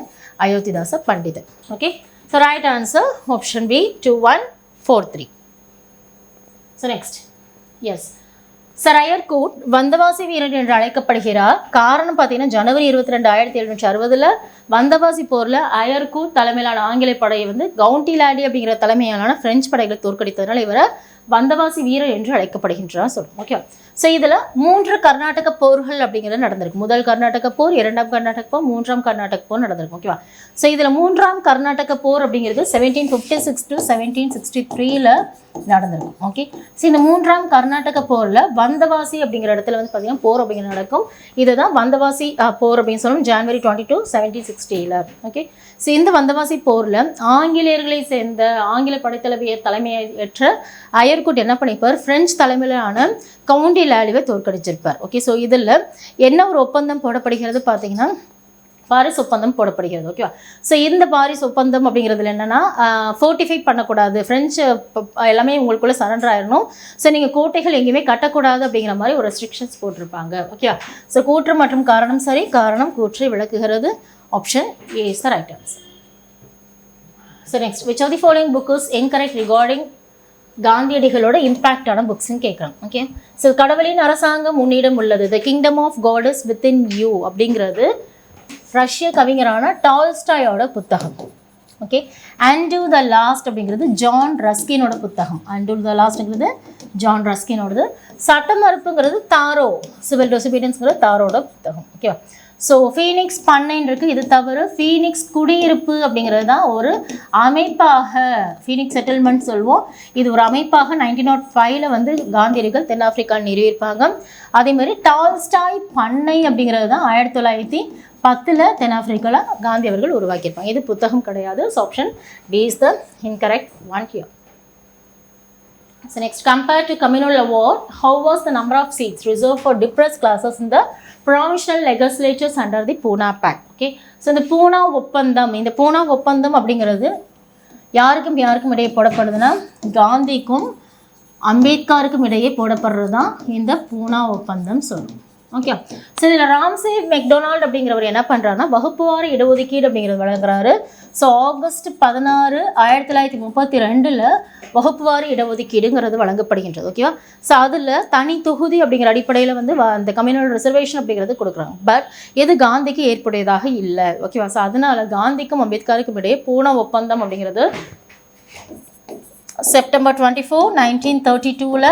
Iyothee Thass Pandithar. Okay, so right answer option B 2143. So next, எஸ் சர் அயர்கூட் வந்தவாசி வீரன் என்று அழைக்கப்படுகிறார். காரணம் பார்த்தீங்கன்னா ஜனவரி 22, 1760 வந்தவாசி போரில் அயர்கூட் தலைமையிலான ஆங்கில படையை வந்து கவுண்டிலாடி அப்படிங்கிற தலைமையிலான பிரெஞ்சு படைகளை தோற்கடித்ததுனால இவரை வந்தவாசி வீரர் என்று அழைக்கப்படுகின்றார் சொல்லுவோம். ஓகே, ஸோ இதில் 3 கர்நாடக போர்கள் அப்படிங்கிறது நடந்திருக்கு. முதல் கர்நாடக போர், 2ஆம் கர்நாடக போர், 3ஆம் கர்நாடக போர் நடந்திருக்கு. ஓகேவா, ஸோ இதில் 3ஆம் கர்நாடக போர் அப்படிங்கிறது 1756 to 1763 நடந்திருக்கும். ஓகே, ஸோ இந்த 3ஆம் கர்நாடக போரில் வந்தவாசி அப்படிங்கிற இடத்துல வந்து பார்த்தீங்கன்னா போர் அப்படிங்கிறது நடக்கும். இதுதான் வந்தவாசி போர் அப்படின்னு சொல்லணும், ஜனவரி 22, 1760. ஓகே, ஸோ இந்த வந்தவாசி போரில் ஆங்கிலேயர்களை சேர்ந்த ஆங்கில படைத்தளபதியை தலைமையை ஏற்ற அயர்குட் என்ன பண்ணிப்பார், பிரெஞ்சு தலைமையிலான கவுண்டி லாலிவை தோற்கடிச்சிருப்பார். ஓகே, ஸோ இதில் என்ன ஒரு ஒப்பந்தம் போடப்படுகிறது பார்த்தீங்கன்னா பாரிஸ் ஒப்பந்தம் போடப்படுகிறது. ஓகேவா, ஸோ இந்த பாரிஸ் ஒப்பந்தம் அப்படிங்கிறதுல என்னென்னா ஃபோர்ட்டிஃபை பண்ணக்கூடாது, ஃப்ரெஞ்சு எல்லாமே உங்களுக்குள்ளே சரண்டர் ஆயிடணும், ஸோ நீங்கள் கோட்டைகள் எங்கேயுமே கட்டக்கூடாது அப்படிங்கிற மாதிரி ஒரு ரெஸ்ட்ரிக்ஷன்ஸ் போட்டிருப்பாங்க. ஓகேவா, ஸோ கூற்று மற்றும் காரணம் சரி, காரணம் கூற்றை விளக்குகிறது. Option A is the right answer. So next, which of the following book is incorrect regarding காந்தியடிகளோட இம்பேக்டான புக்ஸ்ன்னு கேட்குறாங்க. ஓகே, ஸோ கடவுளின் அரசாங்கம் உன்னிடம் உள்ளது, the kingdom of God is within you அப்படிங்கிறது ரஷ்ய கவிஞரான டால்ஸ்டாயோட புத்தகம். ஓகே, அண்ட் த லாஸ்ட் அப்படிங்கிறது ஜான் ரஸ்கினோட புத்தகம். அண்ட் த லாஸ்ட்ங்கிறது ஜான் ரஸ்கினோடது. சட்ட மறுப்புங்கிறது தாரோ, சிவில் டிசோபீடியன்ஸ்ங்கிறது தாரோட புத்தகம். ஓகேவா, ஸோ ஃபீனிக்ஸ் பண்ணைன்னு இருக்குது. இது தவிர ஃபீனிக்ஸ் குடியிருப்பு அப்படிங்கிறது தான் ஒரு அமைப்பாக, ஃபீனிக்ஸ் செட்டில்மெண்ட் சொல்லுவோம், இது ஒரு அமைப்பாக 1905 வந்து காந்தியடிகள் தென்னாப்பிரிக்காவில் நிறுவியிருப்பாங்க. அதே மாதிரி டால்ஸ்டாய் பண்ணை அப்படிங்கிறது தான் 1910 தென்னாப்பிரிக்காவில் காந்தி அவர்கள் உருவாக்கியிருப்பாங்க. இது புத்தகம் கிடையாது. So option B is the incorrect one here. So next, compared to communal award, how was the number of seats reserved for depressed classes in the provisional legislatures under the Poona pact. Okay, so இந்த பூனா ஒப்பந்தம் அப்படிங்கிறது யாருக்கும் இடையே போடப்படுதுன்னா காந்திக்கும் அம்பேத்கருக்கும் இடையே போடப்படுறது தான் இந்த பூனா ஒப்பந்தம் சொல்லும். ஓகே, ஸோ இதில் ராம்சே மெக்டொனால்ட் அப்படிங்கிறவர் என்ன பண்ணுறாருன்னா வகுப்புவார இடஒதுக்கீடு அப்படிங்கிறது வழங்குறாரு. ஸோ ஆகஸ்ட் 16, 1932 வகுப்புவார இடஒதுக்கீடுங்கிறது வழங்கப்படுகின்றது. ஓகேவா, ஸோ அதில் தனி தொகுதி அப்படிங்கிற அடிப்படையில் வந்து அந்த கம்யூனல் ரிசர்வேஷன் அப்படிங்கிறது கொடுக்குறாங்க. பட் இது காந்திக்கு ஏற்புடையதாக இல்லை. ஓகேவா, ஸோ அதனால காந்திக்கும் அம்பேத்கருக்கும் இடையே பூனா ஒப்பந்தம் அப்படிங்கிறது செப்டம்பர் 24, 1932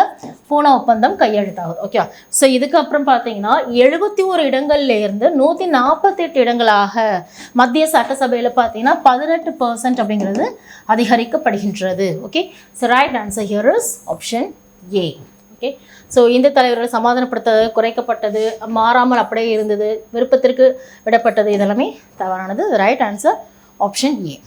பூனா ஒப்பந்தம் கையெழுத்தாகுது. ஓகே, ஸோ இதுக்கப்புறம் பார்த்தீங்கன்னா 71 இடங்கள்ல இருந்து 148 இடங்களாக மத்திய சட்டசபையில் பார்த்தீங்கன்னா 18% அப்படிங்கிறது அதிகரிக்கப்படுகின்றது. Okay, so right answer here is option A. Okay, so இந்த தலைவர்கள் சமாதானப்படுத்தது, குறைக்கப்பட்டது, மாறாமல் அப்படியே இருந்தது, விருப்பத்திற்கு விடப்பட்டது, இதெல்லாமே தவறானது. Right answer option A.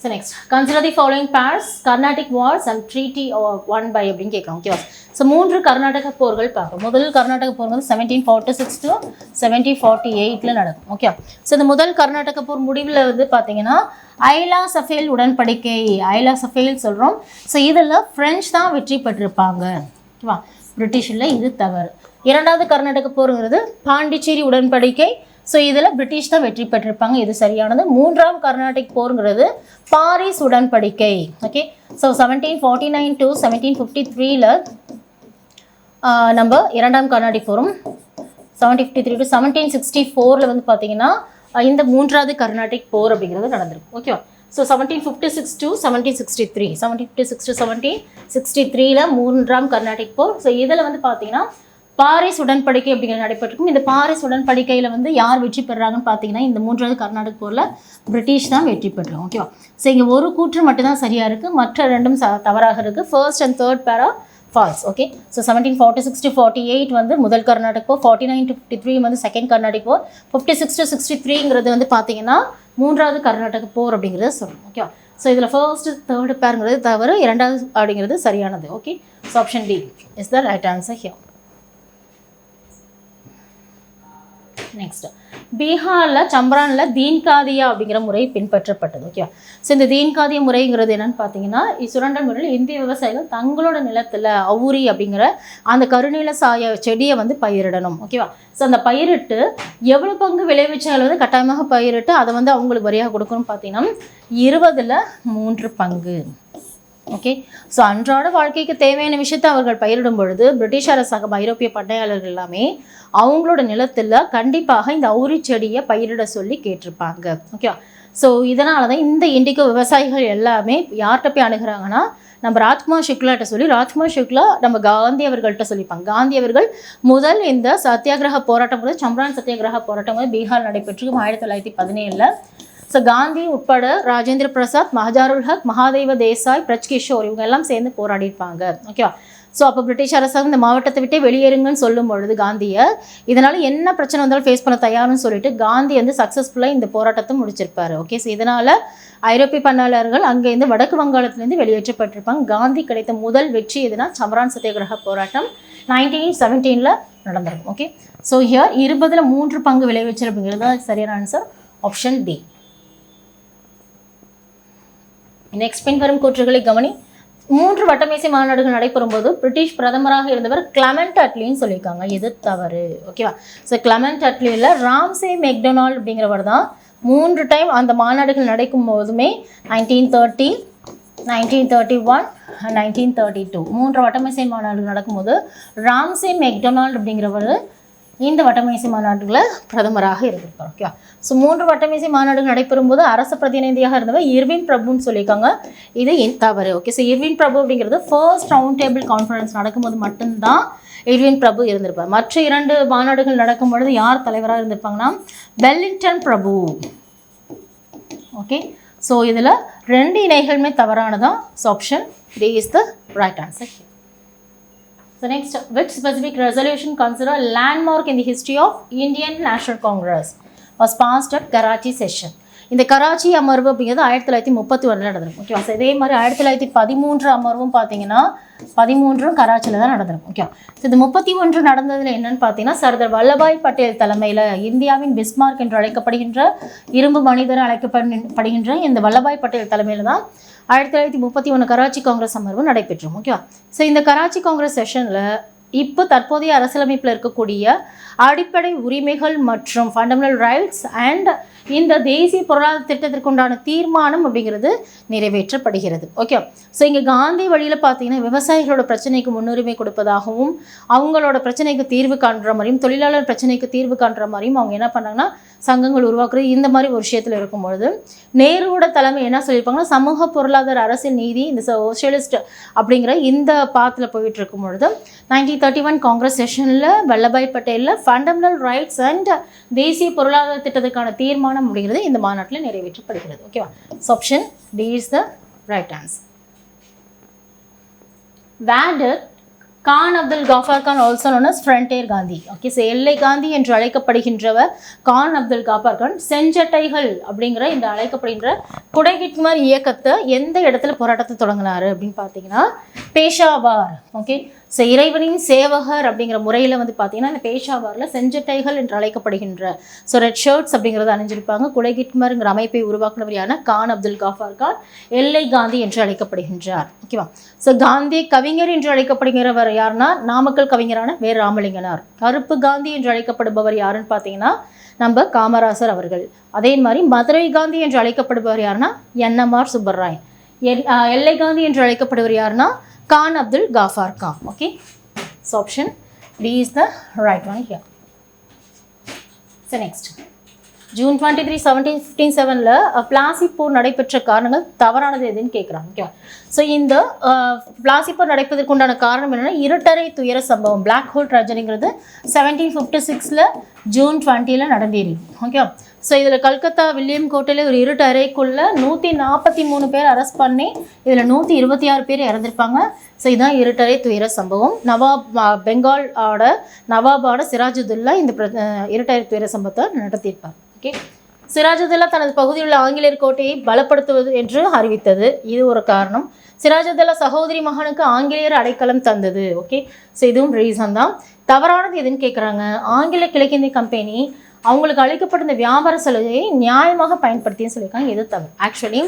So next, consider the following pairs: Carnatic Wars and Treaty won by அப்படின்னு கேட்குறோம். ஓகேவா, ஸோ 3 கர்நாடக போர்கள் பார்ப்போம். முதல் கர்நாடக போர் வந்து 1746 to 1748 நடக்கும். ஓகே, ஸோ இந்த முதல் கர்நாடக போர் முடிவில் வந்து பார்த்தீங்கன்னா ஐலா சஃபேல் உடன்படிக்கை, ஐலா சஃபேல் சொல்கிறோம். ஸோ இதில் ஃப்ரெஞ்ச் தான் வெற்றி பெற்றிருப்பாங்க. ஓகேவா, பிரிட்டிஷில் இது தவறு. இரண்டாவது கர்நாடக போருங்கிறது பாண்டிச்சேரி உடன்படிக்கை. ஸோ இதில் பிரிட்டிஷ் தான் வெற்றி பெற்றிருப்பாங்க, இது சரியானது. மூன்றாம் கர்நாடிக் போருங்கிறது பாரிஸ் உடன்படிக்கை. ஓகே, ஸோ 1749 to 1753 நம்ம இரண்டாம் கர்நாடிக் போரும், 1753 to 1764 வந்து பார்த்தீங்கன்னா இந்த மூன்றாவது கர்நாடிக் போர் அப்படிங்கிறது நடந்திருக்கு. ஓகேவா, ஸோ 1756 to 1763, 1756 to 1763 மூன்றாம் கர்நாடிக் போர். ஸோ இதில் வந்து பார்த்தீங்கன்னா பாரிஸ் உடன்படிக்கை அப்படிங்கிறது நடைபெற்றிருக்கும். இந்த பாரிஸ் உடன்படிக்கையில் வந்து யார் வெற்றி பெறாங்கன்னு பார்த்தீங்கன்னா இந்த மூன்றாவது கர்நாடக போரில் பிரிட்டிஷ் தான் வெற்றி பெறுறோம். ஓகேவா, ஸோ இங்கே ஒரு கூற்று மட்டும்தான் சரியாக இருக்குது, மற்ற ரெண்டும் தவறாக இருக்குது. ஃபர்ஸ்ட் அண்ட் தேர்ட் பேரா ஃபால்ஸ். ஓகே, ஸோ 1746 to 48 வந்து முதல் கர்நாடக போர், 49 to 53 வந்து செகண்ட் கர்நாடிக் போர், 56 to 63 வந்து பார்த்தீங்கன்னா மூன்றாவது கர்நாடக போர் அப்படிங்கிறது சொல்லணும். ஓகேவா, ஸோ இதில் ஃபர்ஸ்ட் தேர்டு பேருங்கிறது தவறு, இரண்டாவது அப்படிங்கிறது சரியானது. Okay, so option D is the right answer here. Next, பீகாரில் சம்பரானில் தீன்காதியா அப்படிங்கிற முறை பின்பற்றப்பட்டது. ஓகேவா, ஸோ இந்த தீன்காதிய முறைங்கிறது என்னன்னு பார்த்தீங்கன்னா சுரண்டல் முறையில் இந்திய விவசாயிகள் தங்களோட நிலத்தில் அவுரி அப்படிங்கிற அந்த கருநீல சாய செடியை வந்து பயிரிடணும். ஓகேவா, ஸோ அந்த பயிரிட்டு எவ்வளோ பங்கு விளைவிச்சாலும் வந்து கட்டாயமாக பயிரிட்டு அதை வந்து அவங்களுக்கு வரியாக கொடுக்கணும்னு பார்த்தீங்கன்னா 20/3 பங்கு. ஓகே, ஸோ அன்றாட வாழ்க்கைக்கு தேவையான விஷயத்தை அவர்கள் பயிரிடும் பொழுது பிரிட்டிஷ் அரசாங்கம், ஐரோப்பிய பண்டையாளர்கள் எல்லாமே அவங்களோட நிலத்தில் கண்டிப்பாக இந்த அவுரி செடியை பயிரிட சொல்லி கேட்டிருப்பாங்க. ஓகே, ஸோ இதனால தான் இந்த இண்டிகோ விவசாயிகள் எல்லாமே யார்கிட்ட போய் அணுகிறாங்கன்னா நம்ம ராஜ்குமார் சுக்லாட்ட சொல்லி, ராஜ்குமார் சுக்லா நம்ம காந்தி அவர்கள்ட்ட சொல்லிப்பாங்க. காந்தி அவர்கள் முதல் இந்த சத்தியாகிரக போராட்டம் வந்து சம்பரான் சத்தியாகிரக போராட்டம் வந்து பீகார் நடைபெற்று 1917. ஸோ காந்தி உட்பட ராஜேந்திர பிரசாத், மஹஜாருல் ஹக், மகாதேவ தேசாய், பிரஜ் கிஷோர் இவங்க எல்லாம் சேர்ந்து போராடிருப்பாங்க. ஓகேவா, ஸோ அப்போ பிரிட்டிஷ் அரசாங்கம் இந்த மாவட்டத்தை விட்டே வெளியேறுங்கன்னு சொல்லும் பொழுது காந்தியை இதனால் என்ன பிரச்சனை வந்தாலும் ஃபேஸ் பண்ண தயார்னு சொல்லிட்டு காந்தி வந்து சக்ஸஸ்ஃபுல்லாக இந்த போராட்டத்தை முடிச்சிருப்பாரு. ஓகே, ஸோ இதனால் ஐரோப்பிய பன்னாளர்கள் அங்கேருந்து வடக்கு வங்காளத்திலேருந்து வெளியேற்றப்பட்டிருப்பாங்க. காந்தி கிடைத்த முதல் வெற்றி எதுனா சம்பரான் சத்தியாகிரக போராட்டம் 1917 நடந்திருக்கும். ஓகே, ஸோ ஹியர் 20/3 பங்கு விளைவிச்சல் அப்படிங்கிறது தான் சரியான ஆன்சர், ஆப்ஷன் டி. நெக்ஸ்ட் பின்வரும் கூற்றுகளை கவனி. 3 வட்டமேசை மாநாடுகள் நடைபெறும் போது பிரிட்டிஷ் பிரதமராக இருந்தவர் கிளமெண்ட் அட்லின்னு சொல்லியிருக்காங்க, எது தவறு? ஓகேவா, ஸோ கிளமெண்ட் அட்லியில் ராம்சே மெக்டொனால்ட் அப்படிங்கிறவர் தான் 3 டைம் அந்த மாநாடுகள் நடக்கும் போதுமே 1930, 1931, 1932 3 வட்டமேசை மாநாடுகள் நடக்கும்போது ராம்சே மெக்டொனால்ட் அப்படிங்கிறவர் இந்த வட்டமேசை மாநாடுகளில் பிரதமராக இருந்திருப்பார். ஓகே, ஸோ 3 வட்டமேசை மாநாடுகள் நடைபெறும் போது அரசு பிரதிநிதியாக இருந்தவர் இர்வின் பிரபுன்னு சொல்லியிருக்காங்க, இது தவறு. ஓகே, ஸோ இர்வின் பிரபு அப்படிங்கிறது ஃபர்ஸ்ட் ரவுண்ட் டேபிள் கான்ஃபரன்ஸ் நடக்கும்போது மட்டும்தான் இர்வின் பிரபு இருந்திருப்பார். மற்ற 2 மாநாடுகள் நடக்கும் பொழுது யார் தலைவராக இருந்திருப்பாங்கன்னா வெல்லிங்டன் பிரபு. ஓகே, ஸோ இதில் 2 இணைகளுமே தவறானதான். So option 3 is the right answer. So next, which specific resolution considered a landmark in the history of Indian National Congress was passed at Karachi session? இந்த கராச்சி அமர்வு அப்படிங்கிறது 1931 நடந்திருக்கும். ஓகேவா? ஸோ இதே மாதிரி 1913 அமர்வும் பார்த்தீங்கன்னா 13 கராச்சியில் தான் நடந்திருக்கும். ஓகே. ஸோ இது 31 நடந்ததில் என்னன்னு பார்த்தீங்கன்னா சர்தார் வல்லபாய் பட்டேல் தலைமையில் இந்தியாவின் பிஸ்மார்க் என்று அழைக்கப்படுகின்ற இரும்பு மனிதர் அழைக்கப்படுகின்ற இந்த வல்லபாய் பட்டேல் தலைமையில் தான் 1931 கராச்சி காங்கிரஸ் அமர்வு நடைபெற்றும். ஓகேவா? ஸோ இந்த கராச்சி காங்கிரஸ் செஷனில் இப்போ தற்போதைய அரசியலமைப்பில் இருக்கக்கூடிய அடிப்படை உரிமைகள் மற்றும் ஃபண்டமெண்டல் ரைட்ஸ் அண்ட் இந்த தேசிய பொருளாதார திட்டத்திற்குண்டான தீர்மானம் அப்படிங்கிறது நிறைவேற்றப்படுகிறது. ஓகே. ஸோ இங்கே காந்தி வழியில் பார்த்தீங்கன்னா விவசாயிகளோட பிரச்சனைக்கு முன்னுரிமை கொடுப்பதாகவும் அவங்களோட பிரச்சனைக்கு தீர்வு காண்ற மாதிரியும் தொழிலாளர் பிரச்சனைக்கு தீர்வு காண்ற மாதிரியும் அவங்க என்ன பண்ணாங்கன்னா சங்கங்கள் உருவாக்குறது இந்த மாதிரி ஒரு விஷயத்தில் இருக்கும்பொழுது நேருவோட தலைமை என்ன சொல்லியிருப்பாங்கன்னா சமூக பொருளாதார அரசியல் நீதி இந்த சோஷியலிஸ்ட் அப்படிங்கிற இந்த பாத்தில் போயிட்டு இருக்கும் பொழுது 1931 காங்கிரஸ் செஷனில் வல்லபாய் பட்டேலில் ஃபண்டமெண்டல் ரைட்ஸ் அண்ட் தேசிய பொருளாதார திட்டத்துக்கான தீர்மானம் அப்படிங்கிறது இந்த மாநாட்டில் நிறைவேற்றப்படுகிறது. ஓகேவா? So option D is the right answer. வேண்டர் Khan Abdul Ghaffar Khan also known as frontier Gandhi. Okay. So எல்லை காந்தி என்று அழைக்கப்படுகின்றவர் கான் அப்துல் காஃபார் கான் செஞ்சட்டைகள் அப்படிங்கிற இந்த அழைக்கப்படுகின்ற குடைகிட்மர் இயக்கத்தை எந்த இடத்துல போராட்டத்தை தொடங்கினார் அப்படின்னு பார்த்தீங்கன்னா பேஷாவார். ஓகே. ஸோ இறைவனின் சேவகர் அப்படிங்கிற முறையில் வந்து பார்த்தீங்கன்னா இந்த பேஷாவாரில் செஞ்சட்டைகள் என்று அழைக்கப்படுகின்ற ஸோ ரெட் ஷர்ட்ஸ் அப்படிங்கிறத அணிஞ்சிருப்பாங்க. குடைகிட்மருங்கிற அமைப்பை உருவாக்குனவர் யாருன்னா கான் அப்துல் காஃபார் கான் எல்லை காந்தி என்று அழைக்கப்படுகின்றார். ஓகேவா? ஸோ காந்தி கவிஞர் என்று அழைக்கப்படுகிறவர் யாருன்னா நாமக்கல் கவிஞரான வே ராமலிங்கனார். கருப்பு காந்தி என்று அழைக்கப்படுபவர் யாருன்னு பார்த்தீங்கன்னா நம்ம காமராசர் அவர்கள். அதே மாதிரி மதுரை காந்தி என்று அழைக்கப்படுபவர் யாருன்னா NMR சுப்பராயன். எல்லை காந்தி என்று அழைக்கப்படுவர் யாருன்னா Khan Abdul Ghaffar Khan. Okay. So option D is the right one here. So next June 23, 1757 Plassey போர் நடைபெற்ற காரணங்கள் தவறானது எதுன்னு கேட்குறாங்க. ஓகே. ஸோ இந்த பிளாசி போர் நடப்பதற்குண்டான காரணம் என்னென்னா இருட்டறை துயர சம்பவம் பிளாக் ஹோல் ட்ராஜடிங்கிறது 1756 ஜூன் 20 நடந்தேறிது. ஓகே. ஸோ இதில் கல்கத்தா வில்லியம் கோட்டையில் ஒரு இருட்டு அறைக்குள்ளே 143 பேர் அரெஸ்ட் பண்ணி இதில் 126 பேர் இறந்துருப்பாங்க. ஸோ இதுதான் இருட்டறை துயர சம்பவம். பெங்காலோட நவாபான சிராஜுதுல்லா இந்த இருட்டறை துயர சம்பவத்தை நடத்தியிருப்பார். ஓகே. சிராஜுதுல்லா தனது பகுதியில் உள்ள ஆங்கிலேயர் கோட்டையை பலப்படுத்துவது என்று அறிவித்தது. இது ஒரு காரணம். சிராஜுதுல்லா சகோதரி மகனுக்கு ஆங்கிலேயர் அடைக்கலம் தந்தது. ஓகே. ஸோ இதுவும் ரீசன் தான். தவறானது எதுன்னு கேட்குறாங்க. ஆங்கில கிழக்கிந்திய கம்பெனி அவங்களுக்கு அளிக்கப்பட்ட இந்த வியாபார சலுகையை நியாயமாக பயன்படுத்தின்னு சொல்லியிருக்காங்க. எது தவறு. ஆக்சுவலி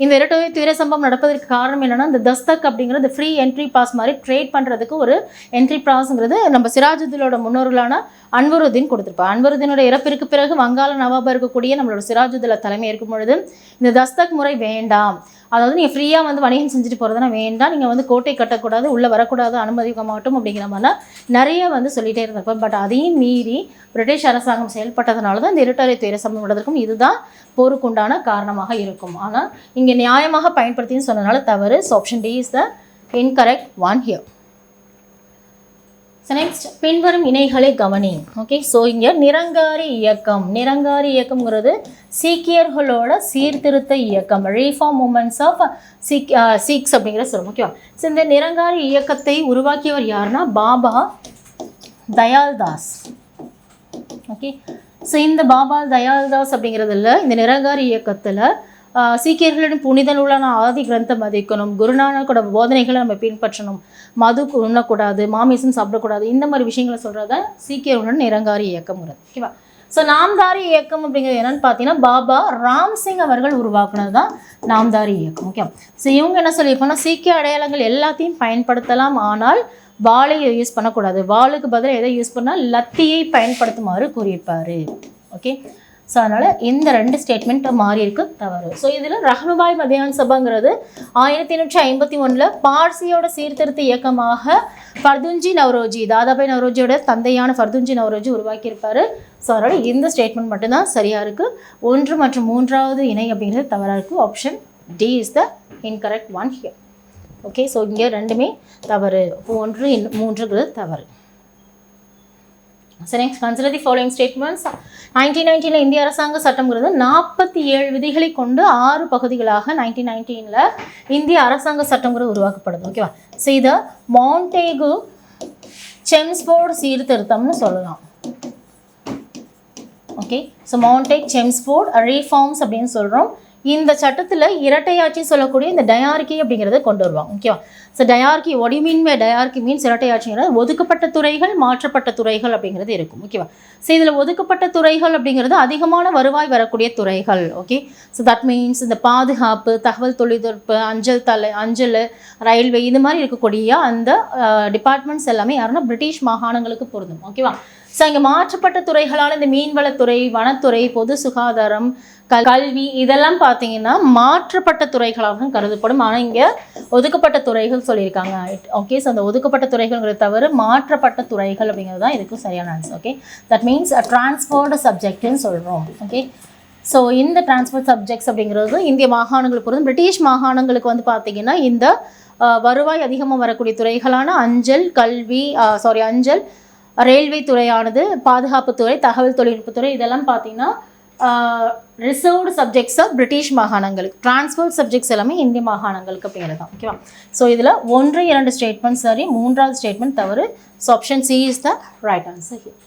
இந்த இரட்டை துயர சம்பவம் நடப்பதற்கு காரணம் என்னென்னா இந்த தஸ்தக் அப்படிங்கிறது ஃப்ரீ என்ட்ரி பாஸ் மாதிரி ட்ரேட் பண்ணுறதுக்கு ஒரு என்ட்ரி பாஸ்ங்கிறது நம்ம சிராஜுத்தீனோட முன்னோர்களான அன்வருதீன் கொடுத்துருப்பாங்க. அன்வருதீனோட இறப்பிற்கு பிறகு வங்காள நவாபாக இருக்கக்கூடிய நம்மளோட சிராஜுத்தீன தலைமை இருக்கும் பொழுது இந்த தஸ்தக் முறை வேண்டாம், அதாவது நீங்கள் ஃப்ரீயாக வந்து வணிகம் செஞ்சுட்டு போகிறதுனா வேண்டாம், நீங்கள் வந்து கோட்டை கட்டக்கூடாது, உள்ளே வரக்கூடாது, அனுமதிக்க மாட்டோம் அப்படிங்கிற மாதிரிலாம் நிறைய வந்து சொல்லிகிட்டே இருந்தப்போ பட் அதையும் மீறி பிரிட்டிஷ் அரசாங்கம் செயல்பட்டதுனால தான் இந்த இருட்டறை துயர சம்பவம் நடந்திருக்கும். இதுதான் போருக்குண்டான காரணமாக இருக்கும். ஆனால் இங்கே நியாயமாக பயன்படுத்தின்னு சொன்னதுனால தவறு. So option D is the incorrect one here. So next பின்வரும் இணைகளை கவனி. ஓகே. ஸோ இங்கே நிரங்காரி இயக்கம்ங்கிறது சீக்கியர்களோட சீர்திருத்த இயக்கம் ரீஃபார்ம் மூமெண்ட்ஸ் ஆஃப் சீக்ஸ் அப்படிங்கிற சொல்லுவோம். ஓகேவா? ஸோ இந்த நிரங்காரி இயக்கத்தை உருவாக்கியவர் யாருன்னா பாபா தயால்தாஸ். ஓகே. ஸோ இந்த பாபா தயால்தாஸ் அப்படிங்கிறதுல இந்த நிரங்காரி இயக்கத்தில் சீக்கியர்களிடம் புனித நூலான ஆதி கிரந்தம் மதிக்கணும், குருநானக்கோட போதனைகளை நம்ம பின்பற்றணும், மது உண்ணக்கூடாது, மாமிசம் சாப்பிடக்கூடாது, இந்த மாதிரி விஷயங்களை சொல்கிறத சீக்கியர்களுடன் நிரங்காரி இயக்கம்ங்கிறது. ஓகேவா? ஸோ நாம்தாரி இயக்கம் அப்படிங்கிறது என்னென்னு பார்த்தீங்கன்னா பாபா ராம்சிங் அவர்கள் உருவாக்குனது தான் நாம்தாரி இயக்கம். ஓகே. ஸோ இவங்க என்ன சொல்லியிருப்பாங்கன்னா சீக்கிய அடையாளங்கள் எல்லாத்தையும் பயன்படுத்தலாம், ஆனால் வாளை யூஸ் பண்ணக்கூடாது, வாளுக்கு பதிலாக எதை யூஸ் பண்ணால் லத்தியை பயன்படுத்துமாறு கூறியிருப்பார். ஓகே. ஸோ அதனால் இந்த ரெண்டு ஸ்டேட்மெண்ட்டை மாறி இருக்கு தவறு. ஸோ இதில் ரஹ்னுபாய் மதியான் சபாங்கிறது 1851 பார்சியோட சீர்திருத்த இயக்கமாக ஃபர்துன்ஜி நவ்ரோஜி, தாதாபாய் நவ்ரோஜியோட தந்தையான ஃபர்துன்ஜி நவ்ரோஜி உருவாக்கியிருப்பார். ஸோ அதனால் இந்த ஸ்டேட்மெண்ட் மட்டும்தான் சரியாக இருக்குது. 1 மற்றும் 3வது இணை அப்படிங்கிறது தவறாக இருக்குது. Option D is the incorrect one here. Okay. So இங்கே ரெண்டுமே தவறு. 1, 3ங்கிறது தவறு. So next, consider the following statements. 1919 இந்திய அரசாங்க சட்டம்ங்கிறது 47 விதிகளை கொண்டு 6 பகுதிகளாக 1919 இந்திய அரசாங்க சட்டம்ங்கிறது உருவாக்கப்படுது. ஓகேவா? ஸோ இதை மாண்டேகு செம்ஸ்ஃபோர்ட் சீர்திருத்தம்னு சொல்லலாம். ஓகே. ஸோ மவுண்டேக் செம்ஸ்ஃபோர்ட் ரீஃபார்ம்ஸ் அப்படின்னு சொல்கிறோம். இந்த சட்டத்தில் இரட்டையாட்சி சொல்லக்கூடிய இந்த டயார்கி அப்படிங்கிறத கொண்டு வருவாங்க. ஓகேவா. ஸோ டயார்கி ஒடி மீன் மே டயார்கி மீன்ஸ் இரட்டையாட்சிங்கிறது ஒதுக்கப்பட்ட துறைகள் மாற்றப்பட்ட துறைகள் அப்படிங்கிறது இருக்கும். ஓகேவா. ஸோ இதில் ஒதுக்கப்பட்ட துறைகள் அப்படிங்கிறது அதிகமான வருவாய் வரக்கூடிய துறைகள். ஓகே. ஸோ தட் மீன்ஸ் இந்த பாதுகாப்பு, தகவல் தொழில்நுட்ப, அஞ்சல், ரயில்வே இது மாதிரி இருக்கக்கூடிய அந்த டிபார்ட்மெண்ட்ஸ் எல்லாமே யாருன்னா பிரிட்டிஷ் மாகாணங்களுக்கு பொருந்தும். ஓகேவா. ஸோ இங்கே மாற்றப்பட்ட துறைகளால் இந்த மீன்வளத்துறை, வனத்துறை, பொது சுகாதாரம், கல்வி இதெல்லாம் பார்த்தீங்கன்னா மாற்றப்பட்ட துறைகளாக கருதப்படும். ஆனால் இங்கே ஒதுக்கப்பட்ட துறைகள் சொல்லியிருக்காங்க. ஓகே. ஸோ அந்த ஒதுக்கப்பட்ட துறைகள்ங்கிறத தவிர மாற்றப்பட்ட துறைகள் அப்படிங்கிறது தான் இதுக்கும் சரியான answer. Okay. That means transferred சப்ஜெக்ட்னு சொல்கிறோம். ஓகே. ஸோ இந்த ட்ரான்ஸ்ஃபர் சப்ஜெக்ட்ஸ் அப்படிங்கிறது இந்திய மாகாணங்களுக்கு பொறுத்து பிரிட்டிஷ் மாகாணங்களுக்கு வந்து பார்த்திங்கன்னா இந்த வருவாய் அதிகமாக வரக்கூடிய துறைகளான அஞ்சல், அஞ்சல், ரயில்வே துறையானது, பாதுகாப்புத்துறை, தகவல் தொழில்நுட்பத்துறை இதெல்லாம் பார்த்திங்கன்னா ரிசர்வ்டு சப்ஜெக்ட்ஸ் ஆஃப் பிரிட்டிஷ் மாகாணங்களுக்கு. ட்ரான்ஸ்ஃபர்ட் சப்ஜெக்ட்ஸ் எல்லாமே இந்திய மாகாணங்களுக்கு அப்படிங்கிறது தான். ஓகேவா. ஸோ இதில் 1, 2 ஸ்டேட்மெண்ட் சரி, 3வது ஸ்டேட்மெண்ட் தவறு. So option C is the right answer here.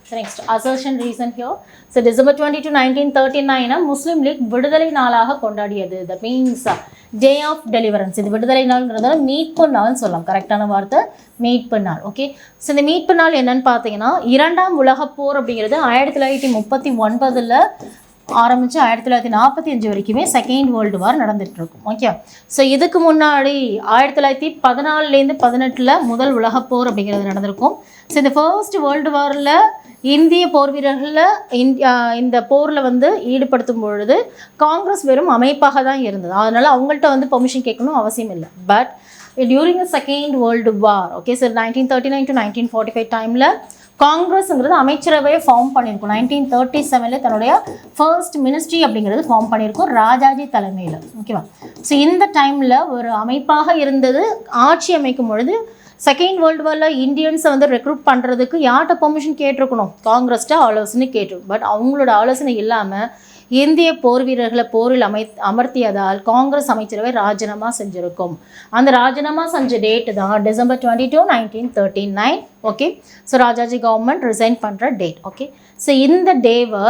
So next, assertion reason here. So December 22, 1939 Muslim League விடுதலை நாளாக கொண்டாடியது. That means day of deliverance. இது விடுதலை நாள்ங்கிறதால மீட்பு நாள்னு சொல்லலாம். கரெக்டான வார்த்தை மீட்பு நாள். ஓகே. ஸோ இந்த மீட்பு நாள் என்னன்னு பார்த்தீங்கன்னா 2ஆம் உலகப் போர் அப்படிங்கிறது 1939 ஆரம்பித்து 1945 வரைக்குமே செகண்ட் வேர்ல்டு வார் நடந்துகிட்ருக்கும். ஓகே. ஸோ இதுக்கு முன்னாடி 1914 18 முதல் உலகப்போர் அப்படிங்கிறது நடந்திருக்கும். ஸோ இந்த ஃபர்ஸ்ட் வேர்ல்டு வாரில் இந்திய போர் வீரர்களில் இந்த போரில் வந்து ஈடுபடுத்தும் பொழுது காங்கிரஸ் வெறும் அமைப்பாக தான் இருந்தது. அதனால் அவங்கள்ட்ட வந்து பெர்மிஷன் கேட்கணும் அவசியம் இல்லை. But during the second world war, okay sir, 1939 to 1945 டைமில் காங்கிரஸுங்கிறது அமைச்சரவையை ஃபார்ம் பண்ணியிருக்கும். 1937 தன்னுடைய ஃபர்ஸ்ட் மினிஸ்ட்ரி அப்படிங்கிறது ஃபார்ம் பண்ணியிருக்கும் ராஜாஜி தலைமையில். ஓகேவா. ஸோ இந்த டைமில் ஒரு அமைப்பாக இருந்தது. ஆட்சி அமைக்கும் பொழுது செகண்ட் வேர்ல்டு வாரில் இந்தியன்ஸை வந்து ரெக்ரூட் பண்ணுறதுக்கு யார்கிட்ட பெர்மிஷன் கேட்டிருக்கணும்? காங்கிரஸ்கிட்ட ஆலோசனை கேட்டிருக்கும். பட் அவங்களோட ஆலோசனை இல்லாமல் இந்திய போர் வீரர்களை போரில் அமர்த்தியதால் காங்கிரஸ் அமைச்சரவை ராஜினாமா செஞ்சுருக்கும். அந்த ராஜினாமா செஞ்ச டேட்டு தான் December 22, 1939. Okay. So Rajaji government resign பண்ணுற டேட். ஓகே. ஸோ இந்த டேவை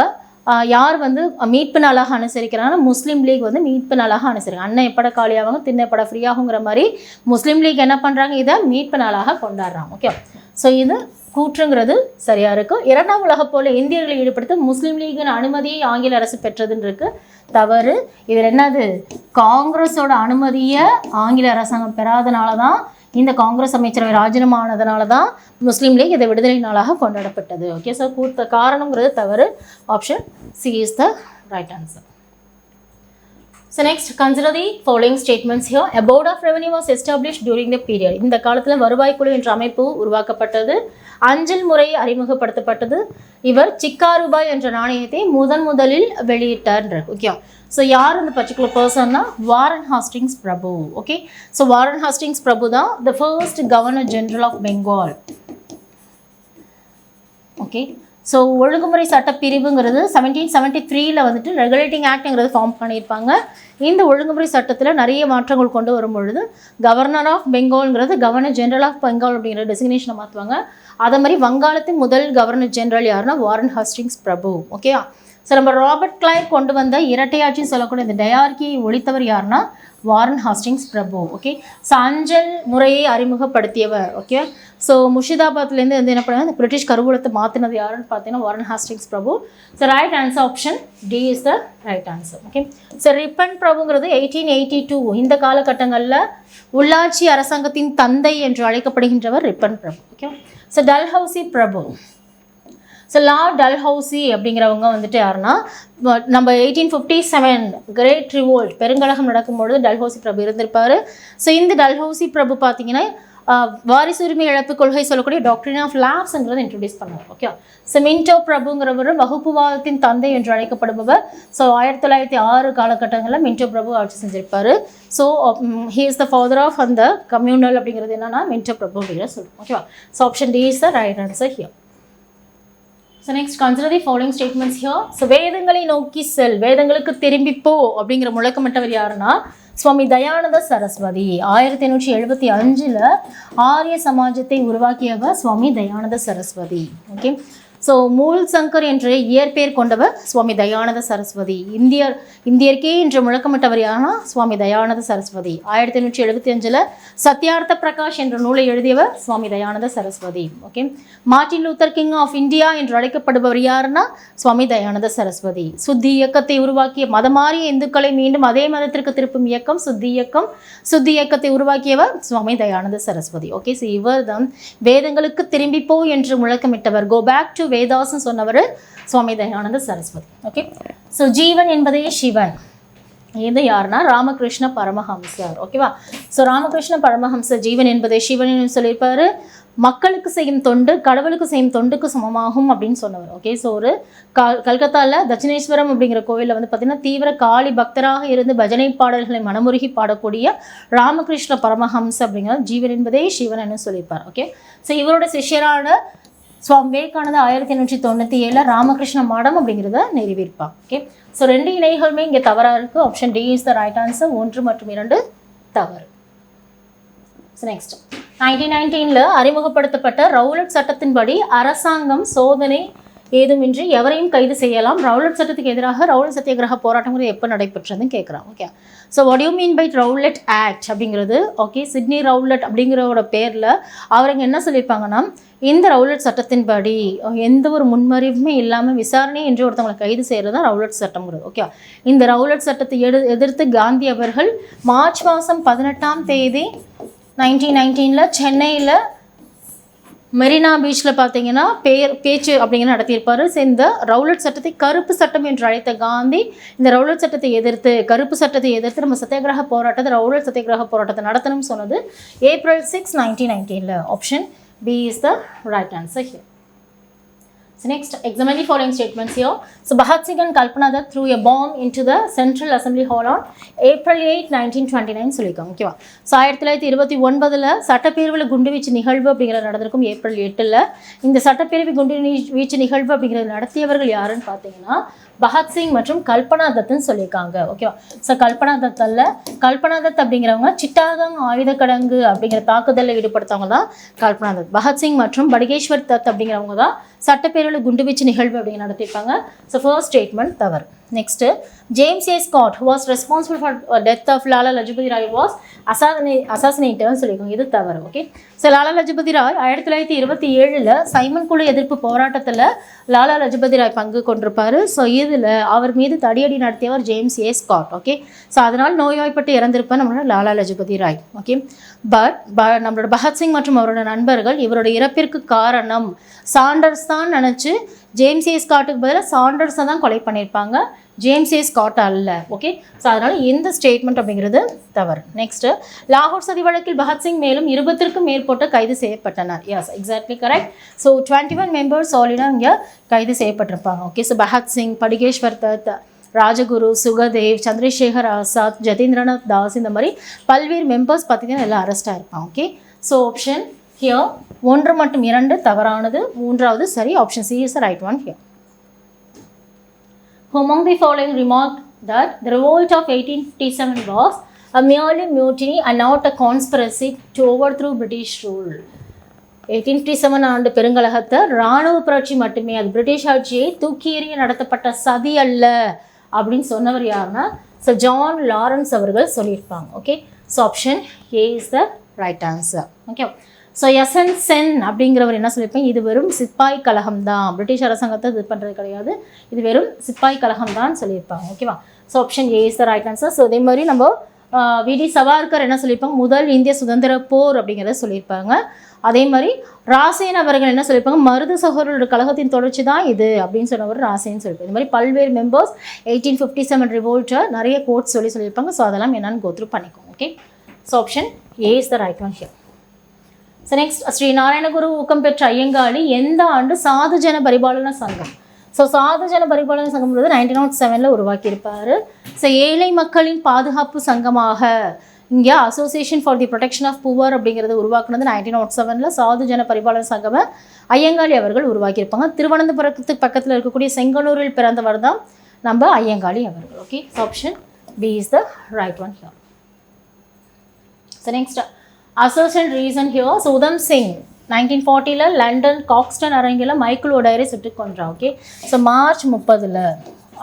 யார் வந்து மீட்பு நாளாக அனுசரிக்கிறாங்கன்னா முஸ்லீம் லீக் வந்து மீட்பு நாளாக அனுசரிக்கிறாங்க. அண்ணன் எப்பட காலியாவாங்க, தின்ன எப்பட ஃப்ரீயாகுங்கிற மாதிரி முஸ்லீம் லீக் என்ன பண்ணுறாங்க, இதை மீட்பு நாளாக கொண்டாடுறாங்க. ஓகே. ஸோ இது கூற்றுங்கிறது சரியாக இருக்குது. 2ஆம் உலகப் போரில் இந்தியர்களை ஈடுபடுத்த முஸ்லீம் லீகின் அனுமதியை ஆங்கில அரசு பெற்றதுன்னு இருக்குது. தவறு. இதில் என்னது, காங்கிரஸோட அனுமதியை ஆங்கில அரசாங்கம் பெறாதனால தான், இந்த காங்கிரஸ் அமைச்சரவை ராஜினாமா ஆனதுனால தான் முஸ்லீம் லீக் இதை விடுதலை நாளாக கொண்டாடப்பட்டது. ஓகே. ஸோ கூட்ட காரணங்கிறது தவறு. Option C is the right answer. So next, consider the following statements here. A board of revenue was established during the period. இந்த காலத்தில் வருவாய் குழு என்ற அமைப்பு உருவாக்கப்பட்டது. அஞ்சல் முறை அறிமுகப்படுத்தப்பட்டது. இவர் சிக்கா ரூபாய் என்ற நாணயத்தை முதலில் வெளியிட்டார். ஓகே. ஸோ யார் இந்த பர்டிகுலர் பர்சன்னா வாரன் ஹாஸ்டிங்ஸ் பிரபு. ஓகே. ஸோ வாரன் ஹாஸ்டிங்ஸ் பிரபு தான் the first governor general of Bengal. Okay. So ஒழுங்குமுறை சட்டப்பிரிவுங்கிறது 1773 வந்துட்டு ரெகுலேட்டிங் ஆக்ட்ங்கிறது ஃபார்ம் பண்ணியிருப்பாங்க. இந்த ஒழுங்குமுறை சட்டத்தில் நிறைய மாற்றங்கள் கொண்டு வரும் பொழுது கவர்னர் ஆஃப் பெங்கால்ங்கிறது கவர்னர் ஜெனரல் ஆஃப் பெங்கால் அப்படிங்கிற டெசிக்னேஷனை மாற்றுவாங்க. அதே மாதிரி வங்காளத்தின் முதல் கவர்னர் ஜெனரல் யாருன்னா வாரன் ஹாஸ்டிங்ஸ் பிரபு. ஓகே. ஸோ நம்ம ராபர்ட் கிளைவ் கொண்டு வந்த இரட்டையாட்சின்னு சொல்லக்கூடிய இந்த டயார்கியை ஒழித்தவர் யாருன்னா வாரன் ஹாஸ்டிங்ஸ் பிரபு. ஓகே. ஸோ அஞ்சல் முறையை அறிமுகப்படுத்தியவர். ஓகே. ஸோ முர்ஷிதாபாத்லேருந்து வந்து என்ன பண்ணுவாங்க, பிரிட்டிஷ் கருவூலத்தை மாற்றினது யாருன்னு பார்த்தீங்கன்னா வாரன் ஹாஸ்டிங்ஸ் பிரபு. So right answer option D is the right answer. Okay. So Ripon பிரபுங்கிறது 1882 இந்த காலகட்டங்களில் உள்ளாட்சி அரசாங்கத்தின் தந்தை என்று அழைக்கப்படுகின்றவர் ரிப்பன் பிரபு. ஓகே. ஸோ டல்ஹவுசி பிரபு. ஸோ லார்ட் டல்ஹவுசி அப்படிங்கிறவங்க வந்துட்டு யாருன்னா நம்ம 1857 கிரேட் ரிவோல்ட் பெருங்கலகம் நடக்கும்பொழுது டல்ஹவுசி பிரபு இருந்திருப்பார். ஸோ இந்த டல்ஹவுசி பிரபு பார்த்தீங்கன்னா வாரிசுரிமை இழப்பு கொள்கை சொல்லக்கூடிய டாக்டரின் ஆஃப் லேப்ஸ்ங்கிறத இன்ட்ரடியூஸ் பண்ணுவார். ஓகே. ஸோ மின்டோ பிரபுங்கிறவர் வகுப்புவாதத்தின் தந்தை என்று அழைக்கப்படுபவர். ஸோ 1906 காலகட்டங்களில் மின்டோ பிரபு ஆட்சி செஞ்சிருப்பார். So he is the father of அந்த கம்யூனல் அப்படிங்கிறது என்னன்னா மின்டோ பிரபு அப்படிங்கிற சொல்லுவோம். ஓகேவா. So option D is the right answer here. So next consider the following statements here. So வேதங்களை நோக்கி செல், வேதங்களுக்கு திரும்பிப்போ அப்படிங்கிற முழக்கமிட்டவர் யாருன்னா சுவாமி தயானந்த சரஸ்வதி. 1875 ஆரிய சமாஜத்தை உருவாக்கியவர் சுவாமி தயானந்த சரஸ்வதி. ஓகே. ஸோ மூல் சங்கர் என்ற இயற்பெயர் கொண்டவர் சுவாமி தயானந்த சரஸ்வதி. இந்தியர்க்கே என்று முழக்கமிட்டவர் யாருன்னா சுவாமி தயானந்த சரஸ்வதி. 1875 சத்யார்த்த பிரகாஷ் என்ற நூலை எழுதியவர் Swami Dayananda Saraswati. Okay, Martin Luther King of India என்று அழைக்கப்படுபவர் யாருன்னா சுவாமி தயானந்த சரஸ்வதி. சுத்தி இயக்கத்தை உருவாக்கிய மதமாறிய இந்துக்களை மீண்டும் அதே மதத்திற்கு திருப்பும் இயக்கம் சுத்தி இயக்கம். சுத்தி இயக்கத்தை உருவாக்கியவர் சுவாமி தயானந்த சரஸ்வதி. ஓகே, ஸோ இவர் தான் வேதங்களுக்கு திரும்பிப்போ என்று முழக்கமிட்டவர். கோ பேக் டு வேதாஸ் சொன்னவர் சுவாமி தயானந்த சரஸ்வதி. ஓகே, ஸோ ஜீவன் என்பதே சிவன். இது யாருன்னா ராமகிருஷ்ண பரமஹம்சர். ஓகேவா, ஸோ ராமகிருஷ்ண பரமஹம்சர் ஜீவன் என்பதே சிவன் சொல்லியிருப்பாரு. மக்களுக்கு செய்யும் தொண்டு கடவுளுக்கு செய்யும் தொண்டுக்கு சமமாகும் அப்படின்னு சொன்னவர். ஓகே, ஸோ ஒரு கல்கத்தாவில் தட்சிணேஸ்வரம் அப்படிங்கிற கோவிலில் வந்து பார்த்திங்கன்னா தீவிர காளி பக்தராக இருந்து பஜனை பாடல்களை மனமுருகி பாடக்கூடிய ராமகிருஷ்ண பரமஹம்ச அப்படிங்கிற ஜீவன் என்பதே சிவன் சொல்லியிருப்பார். ஓகே, ஸோ இவரோட சிஷ்யரான சுவாமி விவேகானந்தா 1897 ராமகிருஷ்ண மடம் அப்படிங்கிறத நிறுவியிருப்பாங்க. ஓகே, ஸோ 2 இணைகளுமே இங்கே தவறாக இருக்குது. Option D is the right answer. 1 மற்றும் 2 தவறு. ஸோ நெக்ஸ்ட் 1919 அறிமுகப்படுத்தப்பட்ட ரவுலட் சட்டத்தின்படி அரசாங்கம் சோதனை ஏதுமின்றி எவரையும் கைது செய்யலாம். ரவுலட் சட்டத்துக்கு எதிராக ரவுலட் சத்தியாகிரக போராட்டங்கிறது எப்போ நடைபெற்றதுன்னு கேட்குறாங்க. Okay, so what you mean by Rowlatt Act அப்படிங்கிறது? ஓகே, சிட்னி ரவுலட் அப்படிங்கிறவோட பேரில் அவங்க என்ன சொல்லியிருப்பாங்கன்னா, இந்த ரவுலட் சட்டத்தின்படி எந்த ஒரு முன்மறிவுமே இல்லாமல் விசாரணை என்று ஒருத்தவங்களை கைது செய்கிறது தான் ரவுலட் சட்டங்கிறது. ஓகே, இந்த ரவுலட் சட்டத்தை எதிர்த்து காந்தி அவர்கள் மார்ச் மாதம் 18ஆம் தேதி 1919 சென்னையில் மெரினா பீச்சில் பார்த்தீங்கன்னா பேச்சு அப்படிங்கிற நடத்தியிருப்பார். இந்த ரவுலட் சட்டத்தை கருப்பு சட்டம் என்று அழைத்த காந்தி இந்த ரவுலட் சட்டத்தை எதிர்த்து கருப்பு சட்டத்தை எதிர்த்து நம்ம சத்தியாகிரக போராட்டத்தை ரவுலட் சத்தியாகிரக போராட்டத்தை நடத்தணும்னு சொன்னது April 6, 1919. Option B is the right answer here. So next, examine the following statements here. So Bhagat Singh and Kalpana Dutt threw a bomb into the Central Assembly Hall on April 8, 1929 சொல்லியிருக்காங்க. ஓகேவா, so 1929 சட்டப்பேரவையில் குண்டுவீச்சு நிகழ்வு அப்படிங்கிறது நடந்திருக்கும். April 8. இந்த சட்டப்பேரவை குண்டு வீச்சு நிகழ்வு அப்படிங்கிறது நடத்தியவர்கள் யாருன்னு பார்த்தீங்கன்னா பகத்சிங் மற்றும் கல்பனா தத்துன்னு சொல்லியிருக்காங்க. ஓகேவா, ஸோ கல்பனா தத் அப்படிங்கிறவங்க சிட்டாகங் ஆயுத கடங்கு அப்படிங்கிற தாக்குதலில் ஈடுபடுத்தவங்க தான் கல்பனா தத். பகத்சிங் மற்றும் படுகேஸ்வர் தத் அப்படிங்கிறவங்க தான் சட்டப்பேரவையில் குண்டுவீச்சு நிகழ்வு அப்படிங்கிற நடத்தியிருப்பாங்க. ஸோ ஃபர்ஸ்ட் ஸ்டேட்மெண்ட் தவறு. Next, James A Scott who was responsible for death of Lala Lajpat Rai was assassinated சொல்லியிருக்காங்க. இது தவறு. Okay, so Lala Lajpat Rai 1927 Simon குழு எதிர்ப்பு போராட்டத்தில் லாலா லஜபதி ராய் பங்கு கொண்டிருப்பார். ஸோ இதில் அவர் மீது தடியடி நடத்தியவர் James A Scott. Okay, so அதனால் நோய்வாய்ப்பட்டு இறந்திருப்பார் நம்மளோட லாலா லஜபதி ராய். ஓகே, பட் நம்மளோட பகத்சிங் மற்றும் அவரோட நண்பர்கள் இவரோட இறப்பிற்கு காரணம் சாண்டர்ஸ் தான் நினச்சி ஜேம்ஸ் ஏ ஸ்காட்டுக்கு பதிலாக சாண்டர்ஸை தான் கொலை பண்ணியிருப்பாங்க, ஜேம்ஸ் ஏ ஸ்காட் அல்ல. ஓகே, ஸோ அதனால் இந்த ஸ்டேட்மெண்ட் அப்படிங்கிறது தவறு. நெக்ஸ்ட்டு, லாகூர் சதி வழக்கில் பகத்சிங் மேலும் 20க்கும் மேற்பட்ட கைது செய்யப்பட்டனர். Yes, exactly correct. So 21 members already இங்கே கைது செய்யப்பட்டிருப்பாங்க. ஓகே, ஸோ பகத்சிங், படுகேஸ்வர் தத், ராஜகுரு, சுகதேவ், சந்திரசேகர் ஆசாத், ஜதீந்திரநாத் தாஸ், இந்த மாதிரி பல்வேறு மெம்பர்ஸ் பார்த்தீங்கன்னா எல்லாம் அரெஸ்டாக இருப்பாங்க. ஓகே, ஸோ ஆப்ஷன் ஹியர் 1 மற்றும் 2 தவறானது, 3வது சரி. Option C is the right one here. Among the following remarked that the revolt of 1857 was a merely mutiny and not a conspiracy to overthrow British rule. 1857 ஆண்டு பெருங்கலகத்தை இராணுவ புரட்சி மட்டுமே, அது British ஆட்சியை தூக்கி எறிய நடத்தப்பட்ட சதி அல்ல அப்படின்னு சொன்னவர் யாருன்னா ஜான் லாரன்ஸ் அவர்கள் சொல்லியிருப்பாங்க. Okay, so option A is the right answer. Okay, so S N Sen அப்படிங்கிறவர் என்ன சொல்லியிருப்பாங்க, இது வெறும் சிப்பாய் கழகம் தான், பிரிட்டிஷ் அரசாங்கத்தை இது பண்ணுறது கிடையாது, இது வெறும் சிப்பாய் கழகம் தான் சொல்லியிருப்பாங்க. ஓகேவா, so option A is the right answer. So அதே மாதிரி நம்ம விடி சவார்கர் என்ன சொல்லியிருப்பாங்க, முதல் இந்திய சுதந்திர போர் அப்படிங்கிறத சொல்லியிருப்பாங்க. அதே மாதிரி ராசேன் அவர்கள் என்ன சொல்லியிருப்பாங்க, மருது சகோதரரோட கழகத்தின் தொடர்ச்சி தான் இது அப்படின்னு சொன்னவர் ராசேன்னு சொல்லியிருப்பாங்க. இந்த மாதிரி பல்வேறு மெம்பர்ஸ் 1857 ரிவோல்ட்டை நிறைய கோட்ஸ் சொல்லியிருப்பாங்க. ஸோ அதெல்லாம் என்னென்னு கோத்ரூ பண்ணிக்கோங்க. Okay, so option A is the right one here. So next, Sri Narayana Guru ஊக்கம் பெற்ற ஐயங்காளி எந்த ஆண்டு சாதுஜன பரிபாலன சங்கம்? ஸோ சாதுஜன பரிபாலன சங்கம்ன்றது 1907 உருவாக்கியிருப்பார். ஸோ ஏழை மக்களின் பாதுகாப்பு சங்கமாக இங்கே association for the protection of poor அப்படிங்கிறது உருவாக்குனது 1907. சாதுஜன பரிபாலன சங்கமை ஐயங்காளி அவர்கள் உருவாக்கியிருப்பாங்க. திருவனந்தபுரத்துக்கு பக்கத்தில் இருக்கக்கூடிய செங்கனூரில் பிறந்தவர் தான் நம்ம ஐயங்காளி அவர்கள். Okay, so option B is the right one here. So next, association reason here. So Udham Singh 1940 London Caxton அரங்கில் மைக்கேல் ஓடையரை சுட்டுக் கொன்றான். ஓகே, ஸோ மார்ச் 30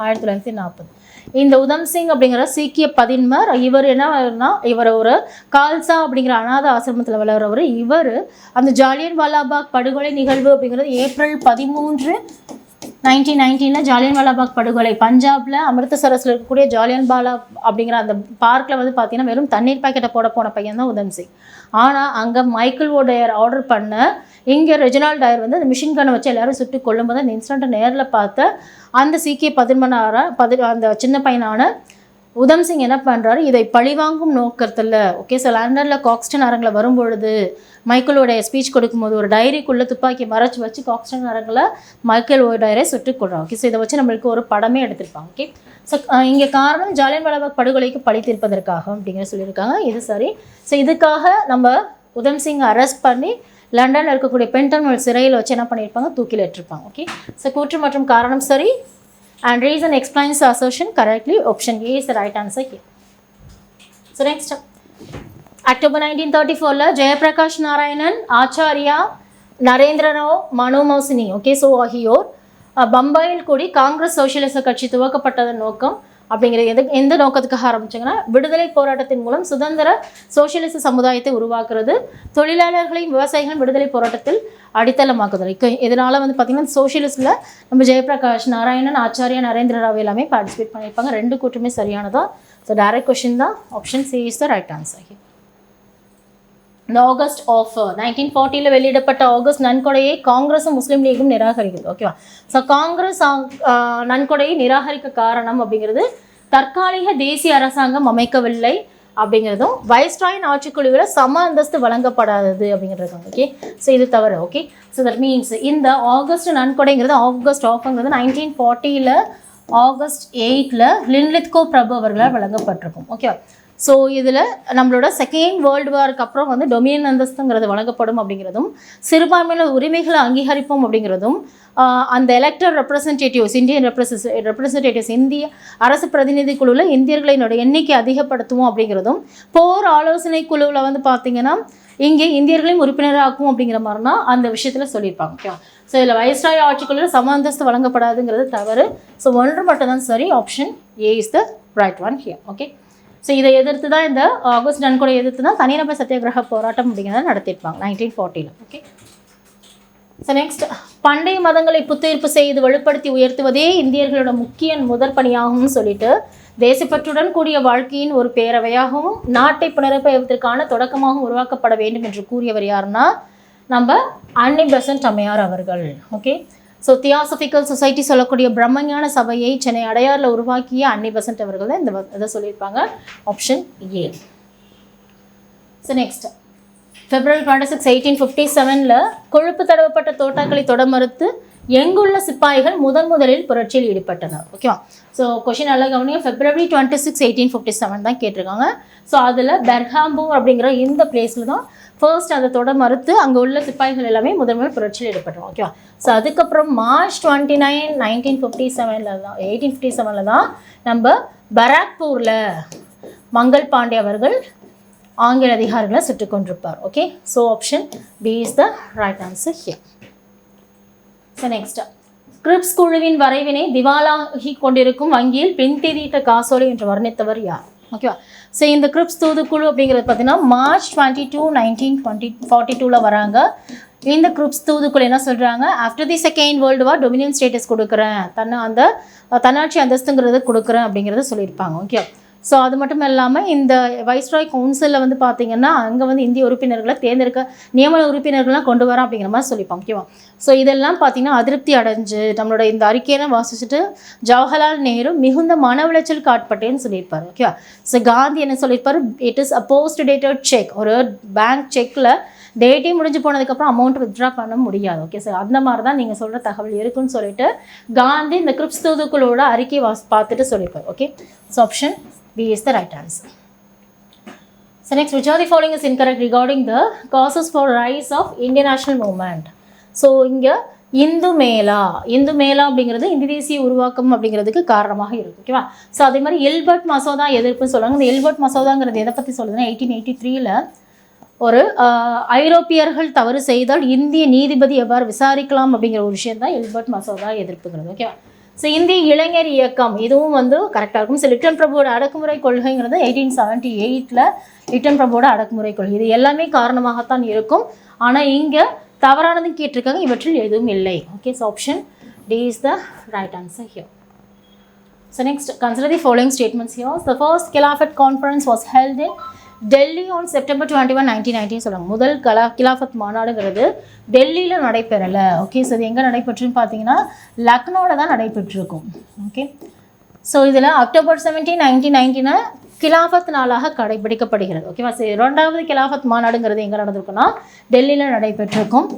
1940 இந்த உதம் சிங் அப்படிங்கிற சீக்கிய பதின்மர். இவர் என்ன, இவர் ஒரு கால்சா அப்படிங்கிற அநாத ஆசிரமத்தில் வளர்றவர். இவர் அந்த ஜாலியன் வாலாபாக் படுகொலை நிகழ்வு அப்படிங்கிறது ஏப்ரல் 13 1919 ஜாலியன் வாலாபாக் படுகொலை பஞ்சாபில் அமிர்தசரஸில் இருக்கக்கூடிய ஜாலியன் வாலா அப்படிங்கிற அந்த பார்க்கில் வந்து பார்த்தீங்கன்னா வெறும் தண்ணீர் பாக்கெட்டை போட போன பையன் தான் உதம் சிங். ஆனால் அங்கே மைக்கேல் ஓடையர் ஆர்டர் பண்ண இங்கே ரெஜினால்ட் டயர் வந்து அந்த மிஷின் கன்னை வச்சு எல்லாரும் சுட்டு கொள்ளும்போது அந்த இன்சிடெண்ட்டை நேரில் பார்த்த அந்த சீக்கிய அந்த சின்ன பையனான உதம் சிங் என்ன பண்ணுறாரு, இதை பழிவாங்கும் நோக்கத்தில் ஓகே ஸோ லண்டனில் காக்ஸ்டன் அரங்கில் வரும்பொழுது மைக்கேல் ஓடையர் ஸ்பீச் கொடுக்கும்போது ஒரு டைரிக்குள்ளே துப்பாக்கி மறைச்சி வச்சு காக்ஸ்டன் அரங்கில் மைக்கேல் ஓடையரை சுட்டுக் கொள்றாங்க. ஓகே, ஸோ இதை வச்சு நம்மளுக்கு ஒரு படமே எடுத்திருப்பாங்க. ஓகே, ஸோ இங்கே காரணம் ஜாலியன் வாலாபாக் படுகொலைக்கு பழி தீர்ப்பதற்காக அப்படிங்கிற சொல்லியிருக்காங்க. இது சரி. ஸோ இதுக்காக நம்ம உதம் சிங் அரெஸ்ட் பண்ணி லண்டனில் இருக்கக்கூடிய பென்டன்வெல் சிறையில் வச்சு என்ன பண்ணியிருப்பாங்க, தூக்கில் ஏற்றிருப்பாங்க. ஓகே, ஸோ கூற்று மற்றும் காரணம் சரி. And reason explains the assertion correctly. Option A is the right answer here. So next, October 1934 Jayaprakash Narayanan, Acharya, Narendra Rao, Manu Mousini. Okay, so ஆகியோர் பம்பாயில் கூடி காங்கிரஸ் சோசியலிச கட்சி துவக்கப்பட்டதன் நோக்கம் அப்படிங்கிற எந்த நோக்கத்துக்காக ஆரம்பிச்சாங்கன்னா, விடுதலை போராட்டத்தின் மூலம் சுதந்திர சோசியலிச சமுதாயத்தை உருவாக்குறது, தொழிலாளர்களையும் விவசாயிகளும் விடுதலை போராட்டத்தில் அடித்தளமாக்குதல். இதனால் வந்து பார்த்திங்கன்னா சோஷியலிஸ்டில் நம்ம ஜெயபிரகாஷ் நாராயணன், ஆச்சாரியா, நரேந்திர ராவ் எல்லாமே பார்ட்டிசிபேட் பண்ணியிருப்பாங்க. ரெண்டு கூற்றுமே சரியானதான். ஸோ டைரக்ட் கொஷின் தான். Option C is the right answer. இந்த ஆகஸ்ட் ஆஃபர் 1940 வெளியிடப்பட்ட ஆகஸ்ட் நன்கொடையை காங்கிரஸும் முஸ்லீம் லீகும் நிராகரிக்குது. ஓகேவா, ஸோ காங்கிரஸ் நன்கொடையை நிராகரிக்க காரணம் அப்படிங்கிறது தற்காலிக தேசிய அரசாங்கம் அமைக்கவில்லை அப்படிங்கிறதும் வைஸ்ராயின் ஆட்சிக்குழுவில் சம அந்தஸ்து வழங்கப்படாதது அப்படிங்கிறது. ஓகே, ஸோ இது தவறு. ஓகே, ஸோ தட் மீன்ஸ் இந்த ஆகஸ்ட் நன்கொடைங்கிறது ஆகஸ்ட் ஆஃபங்கிறது 1940 ஆகஸ்ட் 8 லின்லித்கோ பிரபு அவர்களால் வழங்கப்பட்டிருக்கும். ஓகேவா, ஸோ இதில் நம்மளோட செகண்ட் வேர்ல்டு வாருக்கு அப்புறம் வந்து டொமினியன் அந்தஸ்துங்கிறது வழங்கப்படும் அப்படிங்கிறதும், சிறுபான்மையினர் உரிமைகளை அங்கீகரிப்போம் அப்படிங்கிறதும், அந்த எலெக்டட் ரெப்ரசன்டேட்டிவ்ஸ் இந்தியன் ரெப்ரசன்டேட்டிவ்ஸ் இந்திய அரசு பிரதிநிதி குழுவில் இந்தியர்களினோட எண்ணிக்கை அதிகப்படுத்துவோம் அப்படிங்கிறதும், போர் ஆலோசனை குழுவில் வந்து பார்த்திங்கன்னா இங்கே இந்தியர்களையும் உறுப்பினராக்கும் அப்படிங்கிற மாதிரினா அந்த விஷயத்தில் சொல்லியிருப்பாங்க. ஓகேவா, ஸோ இதில் வைஸ்ராய் ஆட்சிக்குழுவில் சம அந்தஸ்து வழங்கப்படாதுங்கிறது தவறு. ஸோ ஒன்று மட்டும்தான் சரி. Option A is the right one here. Okay, so இதை எதிர்த்து தான் இந்த ஆகஸ்ட் நன்கொடை எதிர்த்து தான் தனிநபர் சத்தியாகிரக போராட்டம் அப்படிங்கிறத நடத்தியிருப்பாங்க 1940. ஓகே, ஸோ நெக்ஸ்ட், பண்டைய மதங்களை புத்துயிர்ப்பு செய்து வலுப்படுத்தி உயர்த்துவதே இந்தியர்களோட முக்கிய முதற்பணியாகவும் சொல்லிட்டு தேசப்பற்றுடன் கூடிய வாழ்க்கையின் ஒரு பேரவையாகவும் நாட்டை புனரமைப்பதற்கான தொடக்கமாகவும் உருவாக்கப்பட வேண்டும் என்று கூறியவர் யாருன்னா நம்ம அன்னி பெசன்ட் அம்மையார் அவர்கள். ஓகே, ஸோ தியாசபிக்கல் சொசைட்டி சொல்லக்கூடிய பிரம்மஞான சபையை சென்னை அடையாரில் உருவாக்கிய அன்னி பெசன்ட் அவர்கள் தான் இந்த இதை சொல்லியிருப்பாங்க. Option A. So next, February 26, 1857 கொழுப்பு தடவப்பட்ட தோட்டாக்களை தொட மறுத்து எங்குள்ள சிப்பாய்கள் முதலில் புரட்சியில் ஈடுபட்டனர். ஓகேவா, ஸோ கொஷின் நல்லா கவனிங்க. February 26, 1857 தான் கேட்டிருக்காங்க. ஸோ அதில் பெர்ஹாம்பூர் அப்படிங்கிற இந்த பிளேஸில் தான் ஃபர்ஸ்ட் அதை தொட மறுத்து அங்கே உள்ள சிப்பாய்கள் எல்லாமே முதல் புரட்சியில் ஈடுபட்டோம். ஓகேவா, ஸோ அதுக்கப்புறம் March 29, 1857 தான் நம்ம பராக்பூரில் மங்கள் பாண்டே அவர்கள் ஆங்கில அதிகாரிகளை சுட்டுக் கொண்டிருப்பார். Okay, so option B is the right answer here. So next, Cripps குழுவின் வரைவினை திவாலாகி கொண்டிருக்கும் வங்கியில் பின்தேதியிட்ட காசோலை என்று வர்ணித்தவர் யார்? ஓகேவா, ஸோ இந்த கிரிப்ஸ் தூதுக்குழு அப்படிங்கிறது பார்த்தீங்கன்னா March 22, 1942 வராங்க. இந்த கிரிப்ஸ் தூதுக்குழு என்ன சொல்கிறாங்க, after the second world war Dominion status கொடுக்குறேன், அந்த தன்னாட்சி அந்தஸ்துங்கிறது கொடுக்குறேன் அப்படிங்கிறத சொல்லியிருப்பாங்க. ஓகே, ஸோ அது மட்டும் இல்லாமல் இந்த வைஸ்ராய் கவுன்சிலில் வந்து பார்த்திங்கன்னா அங்கே வந்து இந்திய உறுப்பினர்களை தேர்ந்தெடுக்க நியமன உறுப்பினர்கள்லாம் கொண்டு வரேன் அப்படிங்கிற மாதிரி சொல்லியிருப்பாங்க. ஓகேவா, ஸோ இதெல்லாம் பார்த்திங்கன்னா அதிருப்தி அடைஞ்சு நம்மளோட இந்த அறிக்கையெல்லாம் வாசிச்சுட்டு ஜவஹர்லால் நேரு மிகுந்த மன உளைச்சலுக்கு ஆட்பட்டேன்னு சொல்லியிருப்பார். ஓகேவா, ஸோ காந்தி என்ன சொல்லியிருப்பார், it is a post dated check, ஒரு பேங்க் செக்கில் டேட்டே முடிஞ்சு போனதுக்கப்புறம் அமௌண்ட் வித்ட்ரா பண்ண முடியாது. ஓகே, சார் அந்த மாதிரி தான் நீங்கள் சொல்கிற தகவல் இருக்குன்னு சொல்லிட்டு காந்தி இந்த கிரிப்ஸ் தூதுக்குழுவோட அறிக்கை பார்த்துட்டு சொல்லியிருப்பார். Okay, so option B is the right answer. So next, which of the following is incorrect regarding the causes for rise of Indian national movement? So இங்கே இந்து மேலா அப்படிங்கிறது இந்திய தேசிய உருவாக்கம் அப்படிங்கிறதுக்கு காரணமாக இருக்குது. ஓகேவா, ஸோ அதே மாதிரி எல்பர்ட் மசோதா எதிர்ப்புன்னு சொல்லுவாங்க. இந்த எல்பர்ட் மசோதாங்கிறது எதை பற்றி சொல்லுதுன்னா 1883 ஒரு ஐரோப்பியர்கள் தவறு செய்தால் இந்திய நீதிபதி எவ்வாறு விசாரிக்கலாம் அப்படிங்கிற ஒரு விஷயம் தான் எல்பர்ட் மசோதா எதிர்ப்புங்கிறது. ஓகே. ஸோ இந்திய இளைஞர் இயக்கம் இதுவும் வந்து கரெக்டாக இருக்கும். ஸோ லிட்டன் பிரபுவோட அடக்குமுறை கொள்கைங்கிறது 1878 லிட்டன் பிரபுவோட அடக்குமுறை கொள்கை. இது எல்லாமே காரணமாகத்தான் இருக்கும். ஆனால் இங்கே தவறானது கேட்டிருக்காங்க, இவற்றில் எதுவும் இல்லை. Okay. So option D is the right answer here. So next, consider the following statements here. The first Khilafat conference was held in Delhi on September 21, 1919 சொல்லுவாங்க. முதல் கிலாஃபத் மாநாடுங்கிறது டெல்லியில் நடைபெறலை. ஓகே. ஸோ இது எங்கே நடைபெற்றுன்னு பார்த்தீங்கன்னா லக்னோவில் தான் நடைபெற்றிருக்கும். ஓகே. ஸோ இதில் அக்டோபர் 17, 1919 கிலாஃபத் நாளாக கடைபிடிக்கப்படுகிறது. ஓகேவா. ஸோ இரண்டாவது கிலாஃபத் மாநாடுங்கிறது எங்கே நடந்திருக்குன்னா டெல்லியில் நடைபெற்றிருக்கும்.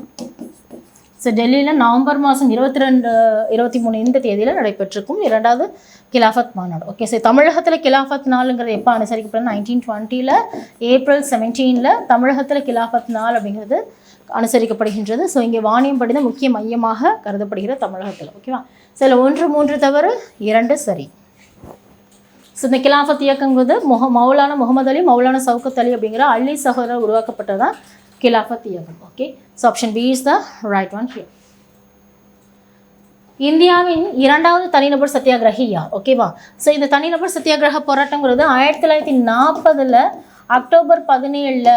ஸோ டெல்லியில் நவம்பர் மாதம் 22, 23 இந்த தேதியில் நடைபெற்றிருக்கும் இரண்டாவது கிலாஃபத் மாநாடு. ஓகே. ஸோ தமிழகத்தில் கிலாஃபத் நாளுங்கிறது எப்போ அனுசரிக்கப்படுது? 1920 ஏப்ரல் 17 தமிழகத்தில் கிலாஃபத் நாள் அப்படிங்கிறது அனுசரிக்கப்படுகின்றது. ஸோ இங்கே வாணியம்படி தான் முக்கிய மையமாக கருதப்படுகிற தமிழகத்தில். ஓகேவா. ஸோ இதில் 1, 3 தவறு, 2 சரி. ஸோ இந்த கிலாஃபத் இயக்கங்கிறது மௌலானா முகமது அலி, மௌலானா சவுகத் அலி அப்படிங்கிற அலி சகோதரர் உருவாக்கப்பட்டது தான் கிலாஃபத் இயக்கம். Okay. So option B is the right one here. இந்தியாவின் இரண்டாவது தனிநபர் சத்தியாகிரகி யார்? ஓகேவா. ஸோ இந்த தனிநபர் சத்தியாகிரக போராட்டங்கிறது 1940 அக்டோபர் 17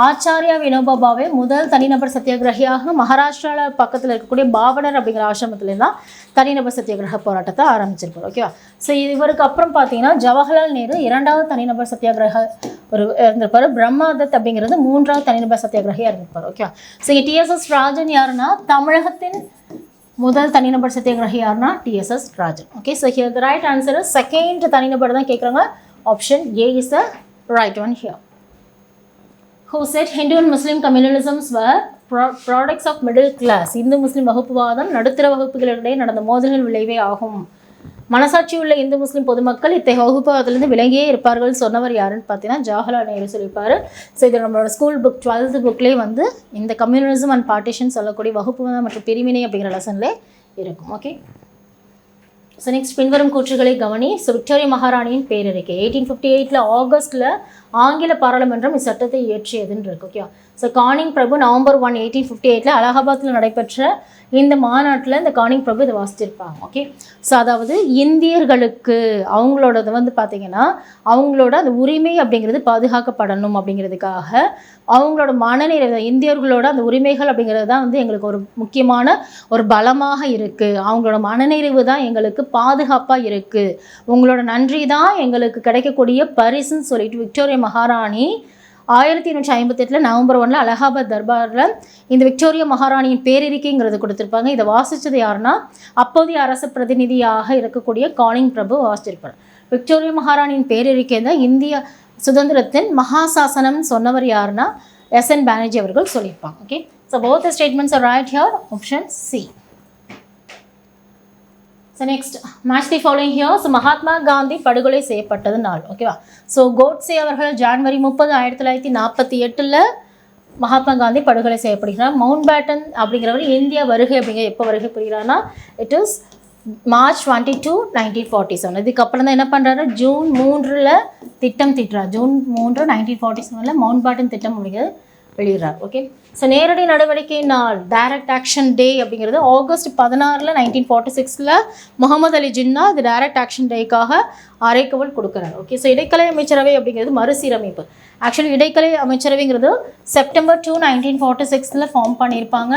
ஆச்சாரியா வினோபா பாவே முதல் தனிநபர் சத்தியாகிரகியாக மகாராஷ்டிராவில் பக்கத்தில் இருக்கக்கூடிய பாவனர் அப்படிங்கிற ஆசிரமத்தில் தான் தனிநபர் சத்தியாகிரக போராட்டத்தை ஆரம்பிச்சிருப்பார். ஓகேவா. ஸோ இவருக்கு அப்புறம் பார்த்தீங்கன்னா ஜவஹர்லால் நேரு இரண்டாவது தனிநபர் சத்தியாகிரக இருந்திருப்பார். பிரம்மாதத் அப்படிங்கிறது மூன்றாவது தனிநபர் சத்தியாகிரகியாக இருந்திருப்பார். ஓகேவா. ஸோ டிஎஸ்எஸ் ராஜன் யாருன்னா தமிழகத்தின் முதல் தனிநபர் சத்தியாகிரகி யாருன்னா TDS Rajan. Okay. So here the right answer second தனிநபர் தான் கேட்குறாங்க. Option A is the right one here. Who said Hindu and Muslim communalisms were products of middle class? இந்து முஸ்லீம் வகுப்புவாதம் நடுத்தர வகுப்புகளிடையே நடந்த மோதல்கள் விளைவே ஆகும். மனசாட்சி உள்ள இந்து முஸ்லீம் பொதுமக்கள் இத்தகைய வகுப்புவாதத்திலிருந்து விலகியே இருப்பார்கள் சொன்னவர் யாருன்னு பார்த்தீங்கன்னா ஜவஹர்லால் நேரு சொல்லியிருப்பார். ஸோ இது நம்மளோட ஸ்கூல் புக் 12th புக்லேயே வந்து இந்த கம்யூனலிசம் அண்ட் பார்ட்டிஷன் சொல்லக்கூடிய வகுப்புவாதம் மற்றும் பிரிவினை அப்படிங்கிற லெசன்லேயே இருக்கும். ஓகே. ஸோ நெக்ஸ்ட் பின்வரும் கூற்றுகளை கவனி. ஸோ விக்டோரியா மகாராணியின் பேரறிக்கை 1858 ஆகஸ்ட்டில் ஆங்கில பாராளுமன்றம் இச்சட்டத்தை இயற்றியதுன்னு இருக்கு. ஓகே. ஸோ கானிங் பிரபு நவம்பர் 1, 1858 அலகாபாத்தில் நடைபெற்ற இந்த மாநாட்டில் இந்த கானிங் பிரபு இதை வாசிச்சிருப்பாங்க. ஓகே. ஸோ அதாவது இந்தியர்களுக்கு அவங்களோடது வந்து பார்த்திங்கன்னா அவங்களோட அந்த உரிமை அப்படிங்கிறது பாதுகாக்கப்படணும் அப்படிங்கிறதுக்காக அவங்களோட மனநிறைவு இந்தியர்களோட அந்த உரிமைகள் அப்படிங்கிறது தான் வந்து எங்களுக்கு ஒரு முக்கியமான ஒரு பலமாக இருக்குது. அவங்களோட மனநிறைவு தான் எங்களுக்கு பாதுகாப்பாக இருக்குது. உங்களோட நன்றி தான் எங்களுக்கு கிடைக்கக்கூடிய பரிசுன்னு சொல்லிட்டு விக்டோரியா மகாராணி 1858 நவம்பர் 1 அலகாபாத் தர்பாரில் இந்த விக்டோரியா மகாராணியின் பேரறிக்கைங்கிறது கொடுத்துருப்பாங்க. இதை வாசித்தது யாருன்னா அப்போதைய அரசு பிரதிநிதியாக இருக்கக்கூடிய கானிங் பிரபு வாசிச்சிருப்பார். விக்டோரியா மகாராணியின் பேரறிக்கை தான் இந்திய சுதந்திரத்தின் மகாசாசனம் சொன்னவர் யாருன்னா எஸ்என் பானர்ஜி அவர்கள் சொல்லியிருப்பாங்க. Okay. So both the statements are right here. Option C. So next match the following here. So Mahatma Gandhi படுகொலை செய்யப்பட்டது நாள். ஓகேவா. ஸோ கோட்ஸே அவர்கள் ஜனவரி 30, 1948 மகாத்மா காந்தி படுகொலை செய்யப்படுகிறார். மவுண்ட் பேட்டன் அப்படிங்கிறவர் இந்தியா வருகை அப்படிங்கிற எப்போ வருகை புரிகிறார்னா இட் இஸ் மார்ச் 22, 1947. இதுக்கப்புறம் தான் என்ன பண்ணுறாரு ஜூன் 3 திட்டம் தீட்டுறார். ஜூன் 3, 1947 மவுண்ட் பேட்டன் திட்டம் அப்படிங்கிறது வெளியிடுறார். ஓகே. ஸோ நேரடி நடவடிக்கை நாள் டைரக்ட் ஆக்ஷன் டே அப்படிங்கிறது ஆகஸ்ட் 16, 1946 முகமது அலி ஜின்னா இது டைரக்ட் ஆக்ஷன் டேக்காக அறைகவல் கொடுக்குறாரு. ஓகே. ஸோ இடைக்கலை அமைச்சரவை அப்படிங்கிறது மறுசீரமைப்பு. ஆக்சுவலி இடைக்கலை அமைச்சரவைங்கிறது செப்டம்பர் 2, 1946 ஃபார்ம் பண்ணியிருப்பாங்க.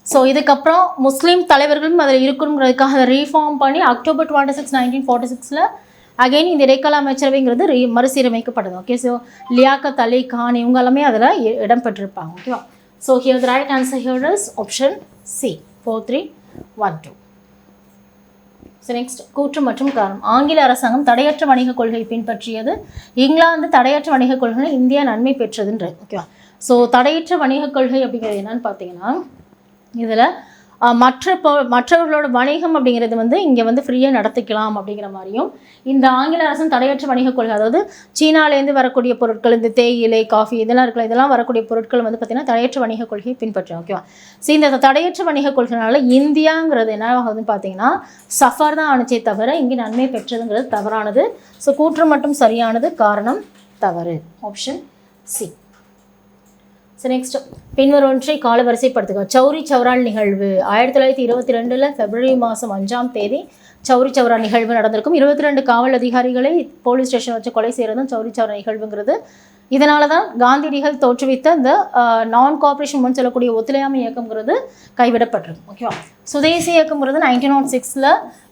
ஸோ இதுக்கப்புறம் முஸ்லீம் தலைவர்களும் அதில் இருக்கணுங்கிறதுக்காக அதை ரீஃபார்ம் பண்ணி அக்டோபர் 26, 1946 அகெயின் இந்த இடைக்கால அமைச்சரவைங்கிறது மறுசீரமைக்கப்படுது. ஓகே. ஸோ லியாக்கத் அலி கான் இவங்க எல்லாமே அதில் இடம்பெற்றிருப்பாங்க. ஓகேவா. So here the right answer here is option C 4312. So next கூற்று மற்றும் காரணம். ஆங்கில அரசாங்கம் தடையற்ற வணிக கொள்கை பின்பற்றியது. இங்கிலாந்து தடையற்ற வணிக கொள்கை இந்தியா நன்மை பெற்றதுன்றது. ஓகேவா. ஸோ தடையற்ற வணிக கொள்கை அப்படிங்கிறது என்னன்னு பார்த்தீங்கன்னா இதில் மற்றவர்களோட வணிகம் அப்படிங்கிறது வந்து இங்கே வந்து ஃப்ரீயாக நடத்திக்கலாம் அப்படிங்கிற மாதிரியும் இந்த ஆங்கில அரசும் தடையற்ற வணிக கொள்கை அதாவது சீனாலேருந்து வரக்கூடிய பொருட்கள் இந்த தேயிலை காஃபி இதெல்லாம் இருக்கலாம் இதெல்லாம் வரக்கூடிய பொருட்கள் வந்து பார்த்திங்கன்னா தடையற்ற வணிக கொள்கையை பின்பற்றும். ஓகேவா. ஸோ இந்த தடையற்ற வணிக கொள்கைனால இந்தியாங்கிறது என்ன ஆகுதுன்னு பார்த்தீங்கன்னா சஃபர் தான் ஆணுச்சே தவிர இங்கே நன்மை பெற்றதுங்கிறது தவறானது. ஸோ கூற்று மட்டும் சரியானது, காரணம் தவறு. Option C. ஸோ நெக்ஸ்ட் பின்வருவற்றை காலவரிசைப்படுத்துக. சௌரி சௌரால் நிகழ்வு 1922 பிப்ரவரி மாதம் 5ஆம் தேதி சௌரி சௌரா நிகழ்வு நடந்திருக்கும். 22 காவல் அதிகாரிகளை போலீஸ் ஸ்டேஷன் வச்சு கொலை செய்கிறதும் சௌரி சௌரா நிகழ்வுங்கிறது. இதனால தான் காந்தியடிகள் தோற்றுவித்த இந்த நான் கோஆப்ரேஷன் முன் சொல்லக்கூடிய ஒத்துழையாமை இயக்கம்ங்கிறது கைவிடப்பட்டிருக்கு. ஓகேவா. சுதேசி இயக்கம்ங்கிறது 1906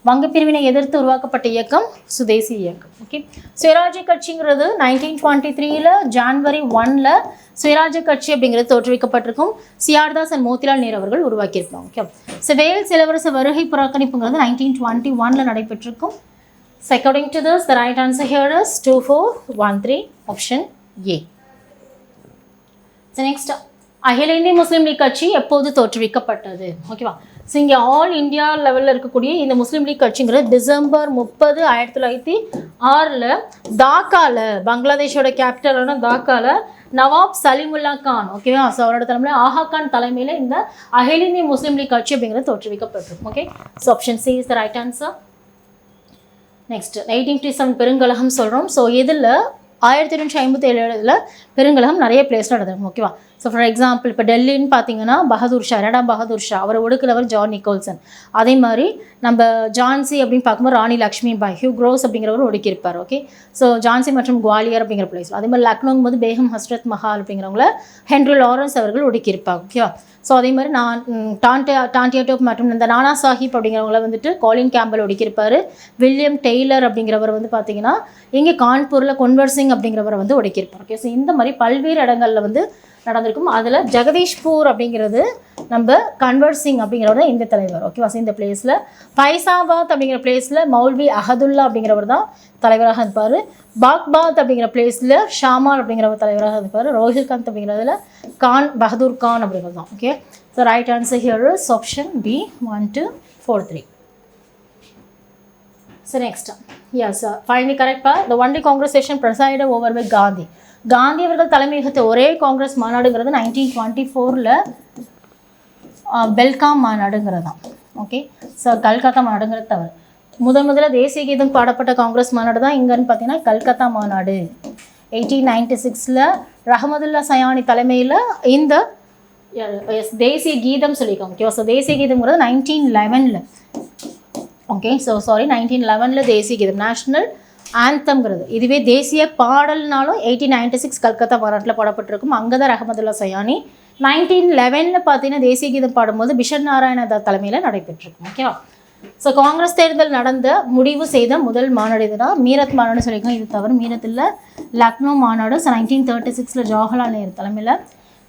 வங்கப்பிரிவினை எதிர்த்து உருவாக்கப்பட்ட இயக்கம் சுதேசி இயக்கம். ஓகே. சுயராஜ்ய கட்சிங்கிறது 1923 ஜான்வரி 1 சுயராஜ்ய கட்சி அப்படிங்கிறது தோற்றுவிக்கப்பட்டிருக்கும். சியார்தாஸ் அண்ட் மோத்திலால் நேரு அவர்கள் உருவாக்கியிருப்பாங்க. ஓகே. ஸோ வேல்ஸ் இளவரசு வருகை புறக்கணிப்புங்கிறது 1921 நடைபெற்றிருக்கும். So according to this the right answer here is 2413 option A. So next அகில இந்திய முஸ்லீம் லீக் கட்சி எப்போது தோற்றுவிக்கப்பட்டது? ஓகேவா. ஸோ இங்கே ஆல் இந்தியா லெவலில் இருக்கக்கூடிய இந்த முஸ்லீம் லீக் கட்சிங்கிறது டிசம்பர் 30, 1906 தாக்காவில், பங்களாதேஷோட கேபிட்டலான தாக்காவில் நவாப் சலிமுல்லா கான், ஓகேவா, ஸோ அவரோட தலைமையில் ஆஹா கான் தலைமையில் இந்த அகில இந்திய முஸ்லீம் லீக் கட்சி அப்படிங்கிறது தோற்றுவிக்கப்பட்டிருக்கும். Okay. So option C is the right answer. Next 1957 பெருங்கலகம் சொல்கிறோம். ஸோ இதில் 1957 பெருங்கலகம் நிறைய பிளேஸில் நடந்திருக்கும். ஓகேவா. ஸோ ஃபார் எக்ஸாம்பிள் இப்போ டெல்லின்னு பார்த்தீங்கன்னா பகதூர் ஷா, 2ஆம் பகதூர் ஷா அவரை ஒடுக்குறவர் ஜான் நிக்கோல்சன். அதே மாதிரி நம்ம ஜான்சி அப்படின்னு பார்க்கும்போது ராணி லக்ஷ்மி பாய், ஹியூ க்ரோஸ் அப்படிங்கிறவர் ஒடுக்கியிருப்பார். ஓகே. ஸோ ஜான்சி மற்றும் குவாலியர் அப்படிங்கிற பிளேஸ். அதே மாதிரி லக்னோங்கும் போது பேகம் ஹஸ்ரத் மஹால் அப்படிங்கிறவங்கள ஹென்ரி லாரன்ஸ் அவர்கள் ஒடுக்கியிருப்பாங்க. ஓகேவா. ஸோ அதே மாதிரி டான்டியாட்டோப் மற்றும் இந்த நானா சாஹிப் அப்படிங்கிறவங்கள வந்துட்டு காலின் கேம்பல் ஒடுக்கியிருப்பார். வில்லியம் டெய்லர் அப்படிங்கிறவர் வந்து பார்த்தீங்கன்னா இங்கே கான்பூரில் கொன்வர் அப்படிங்கிறவரை வந்து ஒடுக்கியிருப்பார். ஓகே. ஸோ இந்த மாதிரி பல்வேறு இடங்களில் வந்து நடந்திருக்கும். அதில் ஜெகதீஷ்பூர் அப்படிங்கிறது நம்ம கன்வர் சிங் அப்படிங்கிறவர் தான் இந்த தலைவர். ஓகேவா. இந்த பிளேஸில் பைசாபாத் அப்படிங்கிற பிளேஸில் மௌல்வி அஹதுல்லா அப்படிங்கிறவர் தான் தலைவராக இருப்பார். பாக்பாத் அப்படிங்கிற பிளேஸில் ஷாமால் அப்படிங்கிறவர் தலைவராக இருப்பார். ரோஹில்காந்த் அப்படிங்கிறதுல கான் பகதூர் கான் அப்படிங்கிறது தான். Okay. So right answer here is option B 1, 2, 4, 3. So next yes finally கரெக்டாக the only Congress session presided over by Gandhi. Gandhi அவர்கள் தலைமையகத்த ஒரே காங்கிரஸ் மாநாடுங்கிறது 1924 பெல்காம் மாநாடுங்கிறது தான். ஓகே. ஸோ கல்கத்தா மாநாடுங்கிறது தவிர முதல்ல தேசிய கீதம் பாடப்பட்ட காங்கிரஸ் மாநாடு தான் இங்கன்னு பார்த்தீங்கன்னா கல்கத்தா மாநாடு 1896 ரஹமதுல்லா சயானி தலைமையில் இந்த தேசிய கீதம் சொல்லியிருக்காங்க. ஓகே. ஸோ தேசிய கீதம்ங்கிறது 1911. ஓகே. ஸோ 1911 தேசிய கீதம் நேஷ்னல் ஆந்தம்ங்கிறது. இதுவே தேசிய பாடல்னாலும் 1896 கல்கத்தா மாநாட்டில் பாடப்பட்டிருக்கும். அங்கே தான் ரஹமதுல்லா சயானி 1911 பார்த்தீங்கன்னா தேசிய கீதம் பாடும்போது பிஷன் நாராயண தலைமையில் நடைபெற்றிருக்கும். ஓகேவா. ஸோ காங்கிரஸ் தேர்தல் நடந்த முடிவு செய்த முதல் மாநாடு இதுனா மீரத் மாநாடு சொல்லியிருக்கோம். இது தவிர மீரத்தில் லக்னோ மாநாடு 1936 ஜவஹர்லால் நேரு தலைமையில்.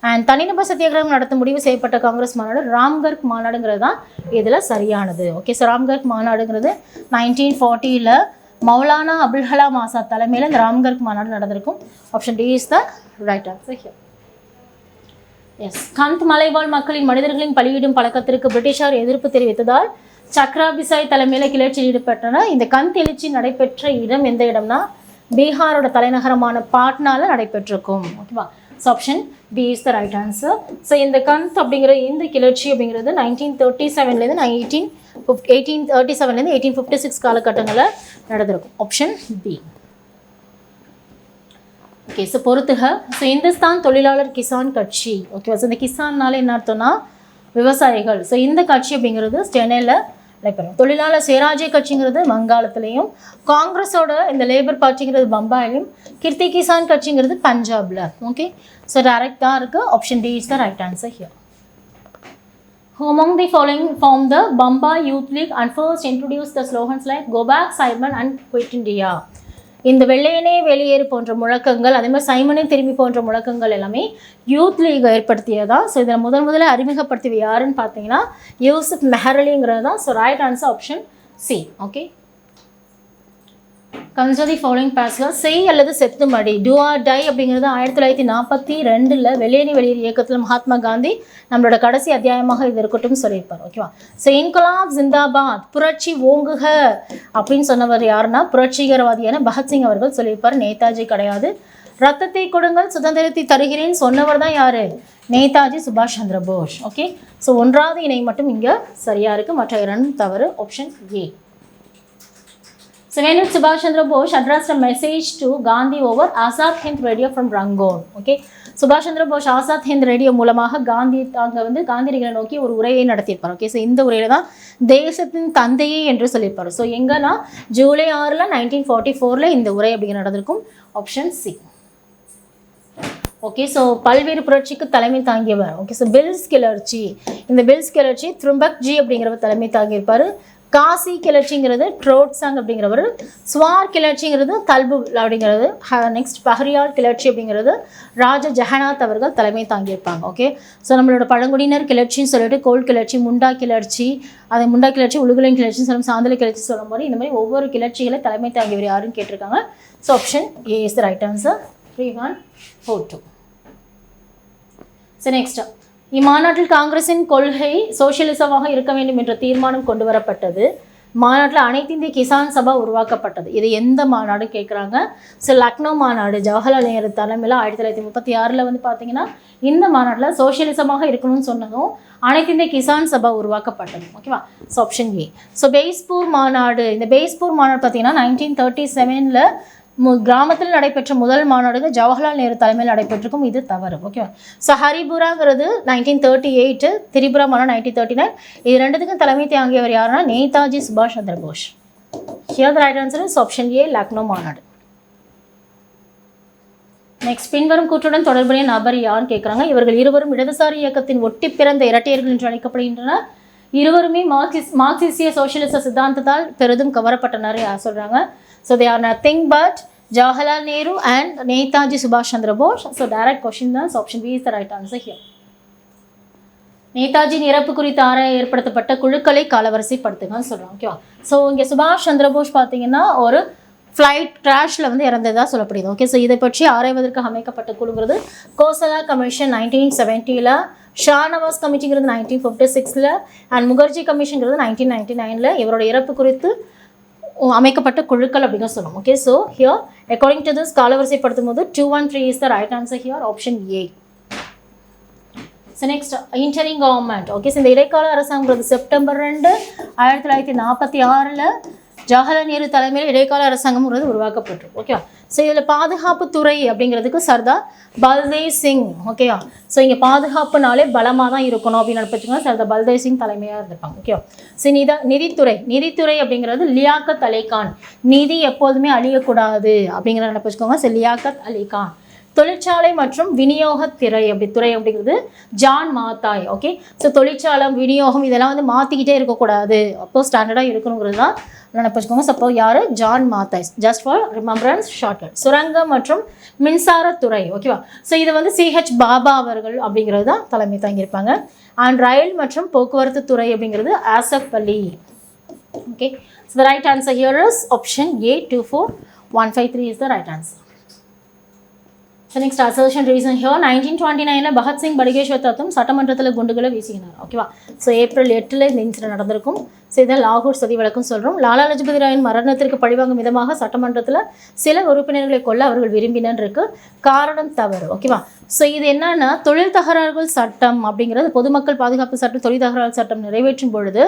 அண்ட் தனிநபர் சத்தியாகிரகம் நடத்த முடிவு செய்யப்பட்ட காங்கிரஸ் மாநாடு ராம்கர்க் மாநாடுங்கிறது தான் இதில் சரியானது. ஓகே. ஸோ ராம்கர்க் மாநாடுங்கிறது 1940 மௌலானா அபுல் கலாம் ஆசாத் தலைமையில் இந்த ராம்கர்க் மாநாடு நடந்திருக்கும். Option D is the right answer here. Yes. Khond மலைவாழ் மக்களின் மனிதர்களின் பலியிடும் பழக்கத்திற்கு பிரிட்டிஷார் எதிர்ப்பு தெரிவித்ததால் சக்ராபிசாய் தலைமையில் கிளர்ச்சி ஈடுபட்டன. இந்த கந்த் எழுச்சி நடைபெற்ற இடம் எந்த இடம்னா பீகாரோட தலைநகரமான பாட்னாவில் நடைபெற்றிருக்கும். ஓகேவா. So option B is the right answer. So இந்த கந்த் அப்படிங்கிற இந்த கிளர்ச்சி அப்படிங்கிறது 1937 1856 காலகட்டங்களில் நடந்திருக்கும். Option B. ஓகே. ஸோ பொறுத்துக. ஸோ இந்துஸ்தான் தொழிலாளர் கிசான் கட்சி. ஓகேவா. ஸோ இந்த கிசான்னால என்ன அர்த்தம்னா விவசாயிகள். ஸோ இந்த கட்சி அப்படிங்கிறது சென்னையில் நடைபெறும். தொழிலாளர் சுயராஜ்ய கட்சிங்கிறது வங்காளத்துலேயும், காங்கிரஸோட இந்த லேபர் பார்ட்டிங்கிறது பம்பாயிலையும், கிர்த்தி கிசான் கட்சிங்கிறது பஞ்சாபில். ஓகே. ஸோ டைரக்டாக இருக்குது. Option D is the right answer here. Who among the following formed the Bamba Youth League and first introduced the slogans like Go Back Simon and Quit India? இந்த வெள்ளையனே வெளியேறு போன்ற முழக்கங்கள், அதே மாதிரி சைமனே திரும்பி போன்ற முழக்கங்கள் எல்லாமே யூத் லீக் ஏற்படுத்தியதா. ஸோ இதில் முதல்ல அறிமுகப்படுத்தியது யாருன்னு பார்த்தீங்கன்னா யூசுப் மெஹரலிங்கிறது தான். So right answer option C. Okay. Consider the following பாஸ்கள். செய் அல்லது செத்து மடி, டூ ஆர் டை அப்படிங்கிறது 1942 வெள்ளையனே வெளியேறு இயக்கத்தில் மகாத்மா காந்தி நம்மளோட கடைசி அத்தியாயமாக இது இருக்கட்டும் சொல்லியிருப்பார். ஓகேவா. ஸோ இன்குலாப் ஜிந்தாபாத், புரட்சி ஓங்குக அப்படின்னு சொன்னவர் யாருன்னா புரட்சிகரவாதியான பகத்சிங் அவர்கள் சொல்லியிருப்பார். நேதாஜி கிடையாது. ரத்தத்தை கொடுங்கள் சுதந்திரத்தை தருகிறேன் சொன்னவர் தான் யார்? நேதாஜி சுபாஷ் சந்திர போஸ். ஓகே. ஸோ 1வது இணை மட்டும் இங்கே சரியாக இருக்குது, மற்ற 2 தவறு. Option A. So when Subhash Chandra Bose addressed a message to Gandhi over Azad Hind Radio from Rangoon. Okay. சுபாஷ் சந்திர போஸ் ஆசாத் ஹிந்த் ரேடியோ மூலமாக காந்தியடிகளை நோக்கி ஒரு உரையை நடத்தியிருப்பார். ஓகே, ஸோ இந்த உரையில தான் தேசத்தின் தந்தையே என்று சொல்லியிருப்பார். ஸோ எங்கன்னா ஜூலை 6 1944 இந்த உரை அப்படிங்கிற நடந்திருக்கும். Option C. ஓகே, ஸோ பல்வேறு புரட்சிக்கு தலைமை தாங்கியவர். ஓகே, ஸோ பில்ஸ் கிளர்ச்சி, இந்த பில்ஸ் கிளர்ச்சி த்ரும்பக்ஜி அப்படிங்கிறவர் தலைமை தாங்கியிருப்பார். காசி கிளர்ச்சிங்கிறது ட்ரோட்சாங் அப்படிங்கிறவர். ஸ்வார் கிளர்ச்சிங்கிறது தல்புல் அப்படிங்கிறது. நெக்ஸ்ட் பஹ்ரியால் கிளர்ச்சி அப்படிங்கிறது ராஜா ஜெகநாத் அவர்கள் தலைமை தாங்கியிருப்பாங்க. ஓகே, ஸோ நம்மளோட பழங்குடியினர் கிளர்ச்சின்னு சொல்லிட்டு கோல் கிளர்ச்சி, முண்டா கிளர்ச்சி, அதை முண்டா கிளர்ச்சி, உலுகுலின் கிளர்ச்சின்னு சொல்லும், சாந்தலை கிளர்ச்சி சொல்லும் போது இந்த மாதிரி ஒவ்வொரு கிளர்ச்சிகளை தலைமை தாங்கியவர் யாருன்னு கேட்டிருக்காங்க. So option A is the right answer. 3142. So next, இம்மாநாட்டில் காங்கிரஸின் கொள்கை சோசியலிசமாக இருக்க வேண்டும் என்ற தீர்மானம் கொண்டு வரப்பட்டது. மாநாட்டில் அனைத்து இந்திய கிசான் சபா உருவாக்கப்பட்டது. இது எந்த மாநாடு கேட்குறாங்க. ஸோ லக்னோ மாநாடு, ஜவஹர்லால் நேரு தலைமையில் 1936 வந்து பார்த்தீங்கன்னா இந்த மாநாட்டில் சோசியலிசமாக இருக்கணும்னு சொன்னதும் அனைத்து இந்திய கிசான் சபா உருவாக்கப்பட்டது. ஓகேவா. So option A. ஸோ பேஸ்பூர் மாநாடு, இந்த பேஸ்பூர் மாநாடு பார்த்தீங்கன்னா 1937 கிராமத்தில் நடைபெற்ற முதல் மாநாடு ஜவஹர்லால் நேரு தலைமையில் நடைபெற்றிருக்கும். இது தவறு. ஓகேவா. ஸோ ஹரிபுராங்கிறது 1938, திரிபுரா மாநாடு 1939. இது ரெண்டுத்துக்கும் தலைமை தாங்கியவர் யாருன்னா நேதாஜி சுபாஷ் Chandra Bose. Here the right answer is option A, Lucknow மாநாடு. நெக்ஸ்ட், பின்வரும் கூற்றுடன் தொடர்புடைய நபர் யாருன்னு கேட்குறாங்க. இவர்கள் இருவரும் இடதுசாரி இயக்கத்தின் ஒட்டி பிறந்த இரட்டையர்கள் என்று அழைக்கப்படுகின்றனர். இருவருமே மார்க்சிஸ்டிய சோசியலிச சித்தாந்தத்தால் பெரிதும் கவரப்பட்டனர் யார் சொல்கிறாங்க. So they are nothing but Jawaharlal Nehru and Netaji சுபாஷ் Chandra Bose. So direct question தான். Option B is the right answer here. நேதாஜியின் இறப்பு குறித்து ஆராய ஏற்படுத்தப்பட்ட குழுக்களை காலவரிசைப்படுத்துங்கன்னு சொல்கிறாங்க. ஓகேவா. ஸோ இங்கே சுபாஷ் சந்திர போஸ் பார்த்தீங்கன்னா ஒரு ஃப்ளைட் கிராஷில் வந்து இறந்ததாக சொல்லப்படுது. ஓகே, ஸோ இதை பற்றி ஆராய்வதற்கு அமைக்கப்பட்ட குழுங்கிறது கோசலா கமிஷன் 1970, ஷாநவாஸ் கமிட்டிங்கிறது 1956 அண்ட் முகர்ஜி கமிஷன்கிறது 1999. இவரோட இறப்பு குறித்து அமைக்கப்பட்ட குழுக்கள் அப்படின்னு சொல்லணும். Okay, so here according to this காலவரிசைப்படுத்தும் போது 213 is the right answer here, option A. So next, interim government. Okay, so இந்த இடைக்கால அரசாங்கிறது செப்டம்பர் 2 1946 ஜவஹர்லால் நேரு தலைமையில் இடைக்கால அரசாங்கம்ங்கிறது உருவாக்கப்பட்டிருக்கு. ஓகேவா. ஸோ இதில் பாதுகாப்புத்துறை அப்படிங்கிறதுக்கு சர்தார் பல்தேவ் சிங். ஓகேவா. ஸோ இங்கே பாதுகாப்புனாலே பலமாக தான் இருக்கணும் அப்படின்னு நினைப்பச்சுக்கோங்க. சர்தார் பல்தேவ் சிங் தலைமையாக இருந்திருப்பாங்க. ஓகேவா. ஸோ நிதித்துறை அப்படிங்கிறது லியாக்கத் அலி கான். நிதி எப்போதுமே அழியக்கூடாது அப்படிங்கிறத நினைப்பச்சுக்கோங்க. ஸோ லியாக்கத் அலி கான். தொழிற்சாலை மற்றும் விநியோகத்துறை அப்படிங்கிறது ஜான் மாத்தாய். ஓகே, ஸோ தொழிற்சாலை, விநியோகம் இதெல்லாம் வந்து மாற்றிக்கிட்டே இருக்கக்கூடாது, அப்போ ஸ்டாண்டர்டாக இருக்கணுங்கிறது தான் நினைப்பச்சுக்கோங்க. சப்போ யார்? John Mathai. Just for remembrance shortcut. சுரங்கம் மற்றும் மின்சாரத்துறை. ஓகேவா. ஸோ இது வந்து CH பாபா அவர்கள் அப்படிங்கிறது தான் தலைமை தாங்கியிருப்பாங்க. அண்ட் ரயில் மற்றும் போக்குவரத்து துறை அப்படிங்கிறது Asaf Ali. Okay, so the right answer here is option A. 24153 is the right answer. So next, assertion reason here 1929 Bhagat Singh Batukeshwar தத்துவம் சட்டமன்றத்தில் குண்டுகளை வீசினார். ஓகேவா. ஸோ ஏப்ரல் 8 இந்த இன்சிடென்ட் நடந்திருக்கும். ஸோ இதை லாகூர் சதி வழக்குன்னு சொல்கிறோம். லாலா லஜபதி ராயின் மரணத்திற்கு பழிவாங்கும் விதமாக சட்டமன்றத்தில் சில உறுப்பினர்களை கொல்ல அவர்கள் விரும்பினன்னு இருக்கு. காரணம் தவறு. ஓகேவா. ஸோ இது என்னன்னா, தொழில் தகராறுகள் சட்டம் அப்படிங்கிறது பொதுமக்கள் பாதுகாப்பு சட்டம், தொழில் தகராறு சட்டம் நிறைவேற்றும் பொழுது